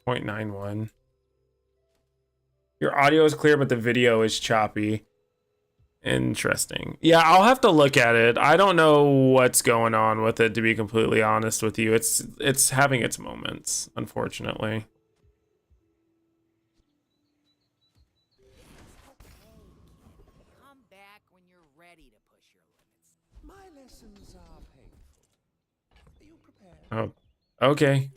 0.91. Your audio is clear, but the video is choppy. Interesting. Yeah, I'll have to look at it. I don't know what's going on with it, to be completely honest with you. It's having its moments, unfortunately. Come back when you're ready to push your limits. My lessons are painful. Are you prepared? Oh, okay.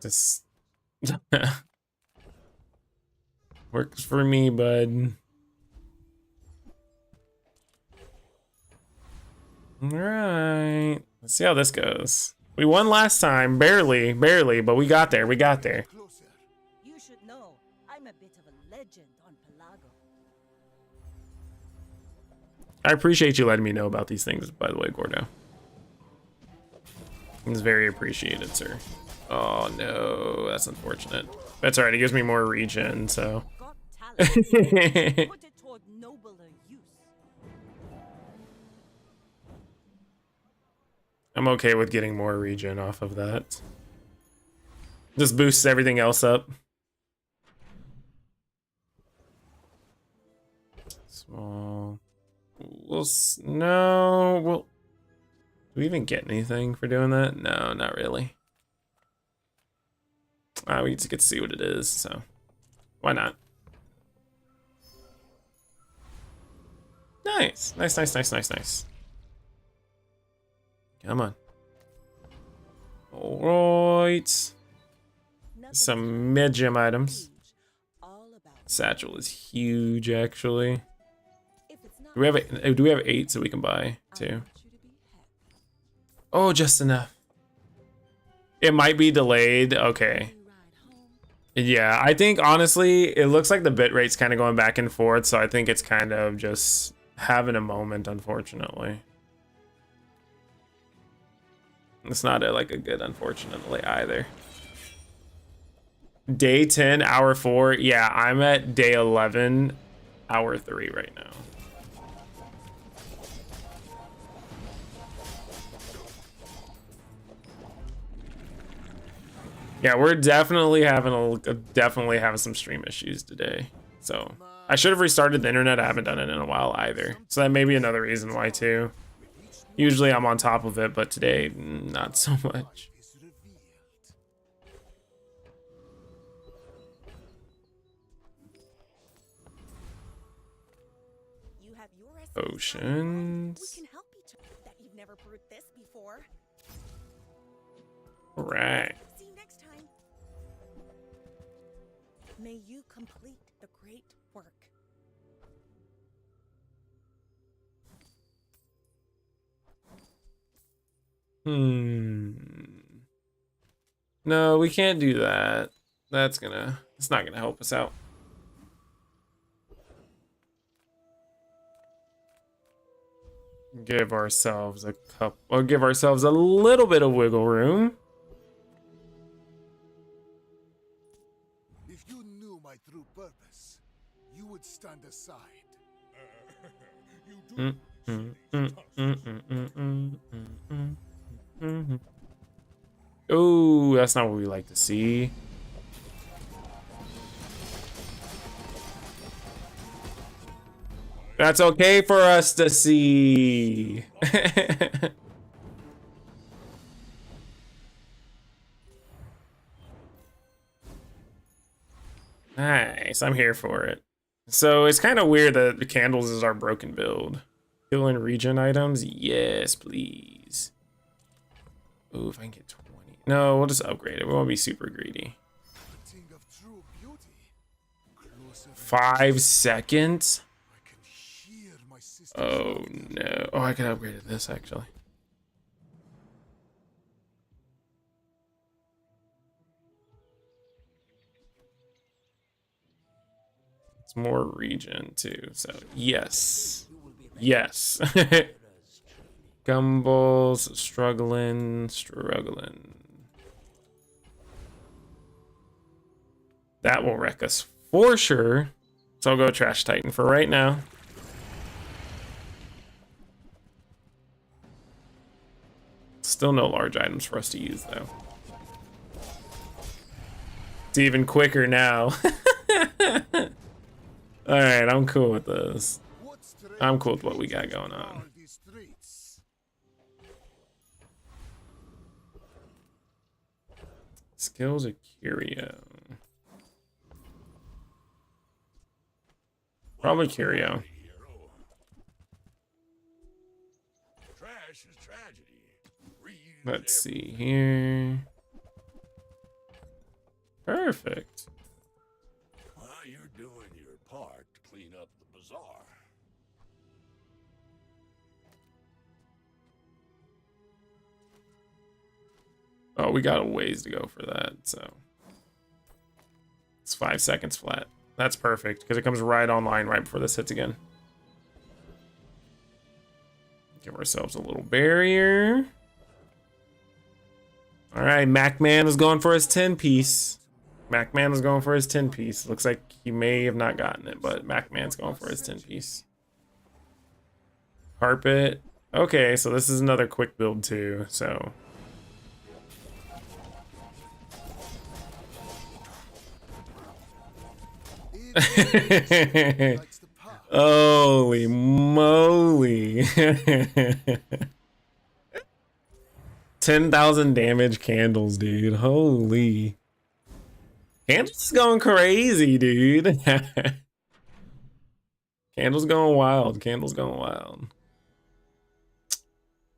This works for me, bud. Alright. Let's see how this goes. We won last time, barely, but we got there. We got there. You should know, I'm a bit of a legend on Pelago. I appreciate you letting me know about these things, by the way, Gordo. It's very appreciated, sir. Oh no, that's unfortunate. That's alright, it gives me more regen, so. Put it toward nobler use. I'm okay with getting more regen off of that. Just boosts everything else up. Small. No. Do we even get anything for doing that? No, not really. We just get to see what it is, so why not? Nice. Come on. Alright. Some mid-gem items. Satchel is huge, actually. Do we have 8 so we can buy 2? Oh, just enough. It might be delayed. Okay. Yeah, I think honestly, it looks like the bit rate's kind of going back and forth, so I think it's kind of just having a moment, unfortunately. It's not like a good unfortunately either. Day 10, hour 4. Yeah, I'm at day 11, hour 3 right now. Yeah, we're definitely having some stream issues today. So I should have restarted the internet. I haven't done it in a while either. So that may be another reason why too. Usually I'm on top of it, but today not so much. You have your Oceans. we can help each other. That you've never brewed this before. Right. See you next time. May you complete the great work. No, we can't do that. It's not gonna help us out. Give ourselves a give ourselves a little bit of wiggle room. If you knew my true purpose, you would stand aside. Oh, that's not what we like to see. That's okay for us to see. Nice, I'm here for it. So it's kind of weird that the candles is our broken build. Heal and regen items, yes, please. Ooh, if I can get 20. No, we'll just upgrade it. We won't be super greedy. 5 seconds? Oh no. Oh, I could upgrade this actually. It's more regen too, so yes. Yes. Gumballs, struggling. That will wreck us for sure. So I'll go Trash Titan for right now. Still no large items for us to use though. It's even quicker now. Alright, I'm cool with this. I'm cool with what we got going on. Skills of Curio. Probably Curio. Let's see here. Perfect. Well, you're doing your part to clean up the bazaar. Oh, we got a ways to go for that, so. It's 5 seconds flat. That's perfect, because it comes right online right before this hits again. Give ourselves a little barrier. Alright, MacMan is going for his 10-piece. MacMan is going for his 10-piece. Looks like he may have not gotten it, but MacMan's going for his 10-piece. Carpet. Okay, so this is another quick build too, so. Holy moly. 10,000 damage candles, dude. Holy. Candles going crazy, dude. Candles going wild. Candles going wild.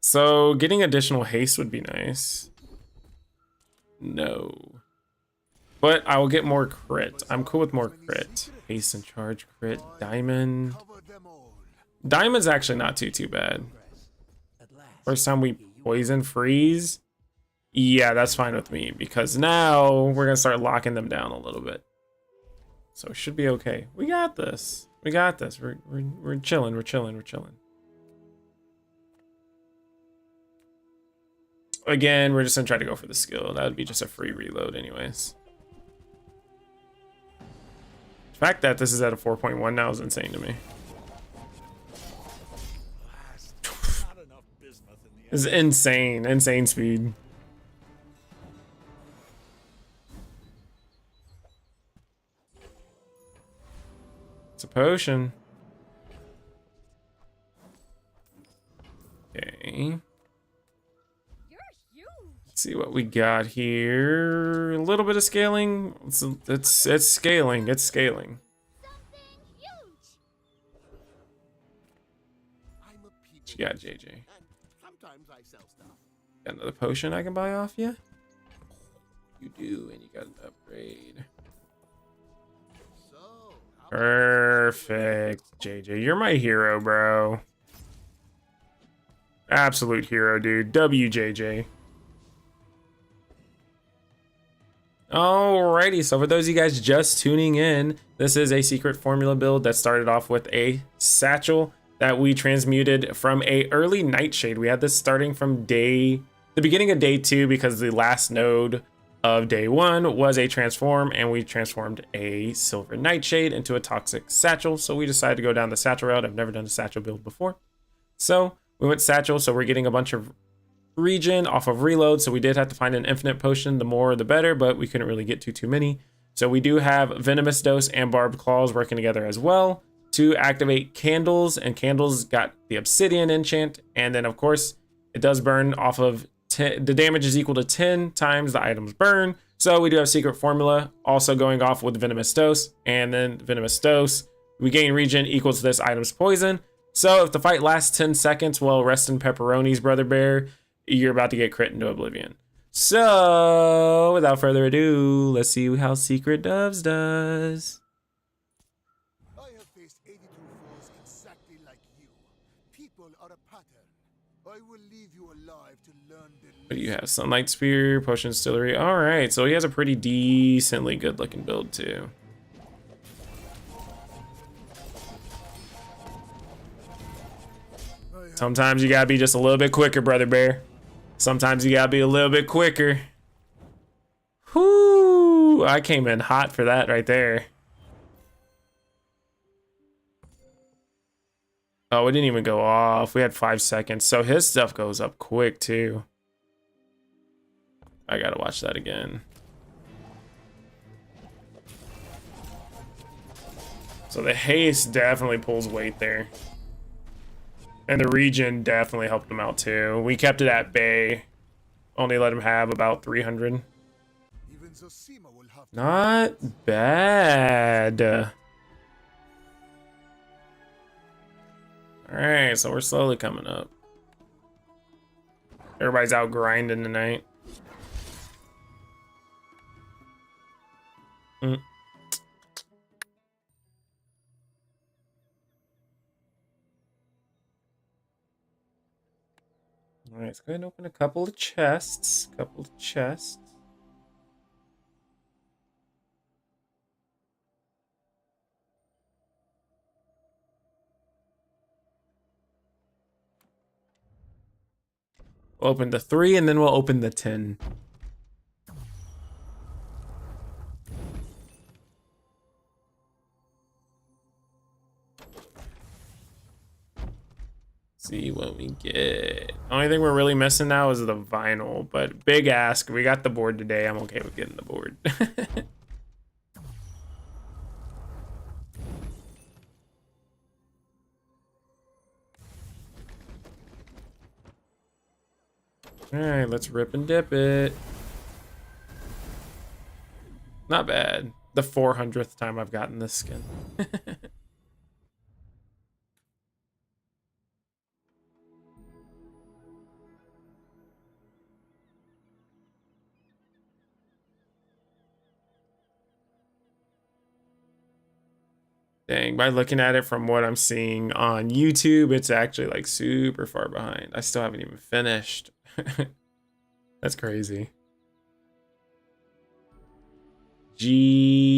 So getting additional haste would be nice. No. But I will get more crit. I'm cool with more crit. Haste and charge crit. Diamond. Diamond's actually not too bad. First time we poison freeze. Yeah, that's fine with me because now we're gonna start locking them down a little bit. So it should be okay. We got this. We got this. We're chilling. We're chilling. We're chilling. Again, we're just gonna try to go for the skill. That would be just a free reload anyways. The fact that this is at a 4.1 now is insane to me. This is insane. Insane speed. It's a potion. Okay. Let's see what we got here. A little bit of scaling. It's scaling. It's scaling. What you got, JJ? Got another potion I can buy off you? You do, and you got an upgrade. Perfect, JJ. You're my hero, bro. Absolute hero, dude. WJJ. Alrighty, so for those of you guys just tuning in, this is a secret formula build that started off with a satchel that we transmuted from a early nightshade. We had this starting from the beginning of day 2 because the last node of day 1 was a transform, and we transformed a silver nightshade into a toxic satchel. So we decided to go down the satchel route. I've never done a satchel build before. So we went satchel, so we're getting a bunch of regen off of reload, so we did have to find an infinite potion. The more the better, but we couldn't really get too many. So we do have venomous dose and barbed claws working together as well to activate candles, and candles got the obsidian enchant, and then of course it does burn off of 10. The damage is equal to 10 times the items burn. So we do have secret formula also going off with venomous dose, and then venomous dose, we gain regen equal to this item's poison. So if the fight lasts 10 seconds, well, rest in pepperonis, brother bear. You're about to get crit into oblivion. So without further ado, let's see how Secret Doves does. I have faced 82 foes exactly like you. People are a pattern. I will leave you alive to learn the What do you have? Sunlight Spear, Potion Distillery. All right, so he has a pretty decently good looking build too. Sometimes you gotta be just a little bit quicker, brother bear. Sometimes you gotta be a little bit quicker. Whoo! I came in hot for that right there. Oh, it didn't even go off. We had 5 seconds. So his stuff goes up quick too. I gotta watch that again. So the haste definitely pulls weight there. And the regen definitely helped him out too. We kept it at bay. Only let him have about 300. Not bad. Alright, so we're slowly coming up. Everybody's out grinding tonight. All right, let's go ahead and open a couple of chests. We'll open the 3 and then we'll open the 10. See what we get. Only thing we're really missing now is the vinyl, but big ask. We got the board today. I'm okay with getting the board. All right, let's rip and dip it. Not bad. The 400th time I've gotten this skin. Dang, by looking at it from what I'm seeing on YouTube, it's actually like super far behind. I still haven't even finished. That's crazy. GG's.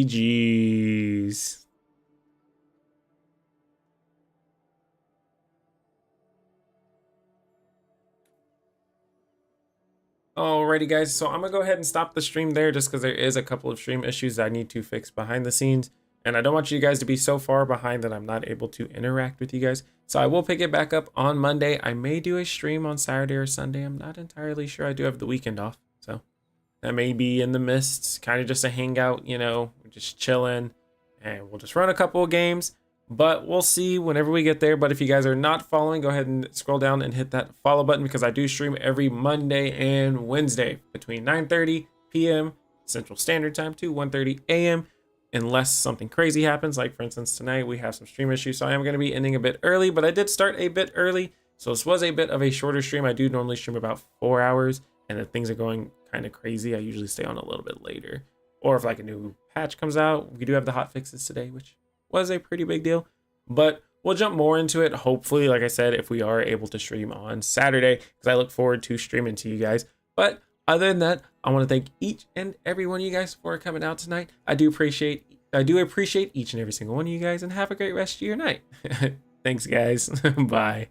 Alrighty guys, so I'm gonna go ahead and stop the stream there just because there is a couple of stream issues I need to fix behind the scenes. And I don't want you guys to be so far behind that I'm not able to interact with you guys. So I will pick it back up on Monday. I may do a stream on Saturday or Sunday. I'm not entirely sure. I do have the weekend off. So that may be in the midst, kind of just a hangout, you know, just chilling. And we'll just run a couple of games. But we'll see whenever we get there. But if you guys are not following, go ahead and scroll down and hit that follow button because I do stream every Monday and Wednesday between 9:30 p.m. Central Standard Time to 1:30 a.m. Unless something crazy happens, like for instance tonight we have some stream issues, so I am going to be ending a bit early, but I did start a bit early, so this was a bit of a shorter stream. I do normally stream about 4 hours, and if things are going kind of crazy, I usually stay on a little bit later. Or if like a new patch comes out, we do have the hot fixes today, which was a pretty big deal, but we'll jump more into it hopefully, like I said, if we are able to stream on Saturday, because I look forward to streaming to you guys. But other than that, I want to thank each and every one of you guys for coming out tonight. I do appreciate each and every single one of you guys, and have a great rest of your night. Thanks, guys. Bye.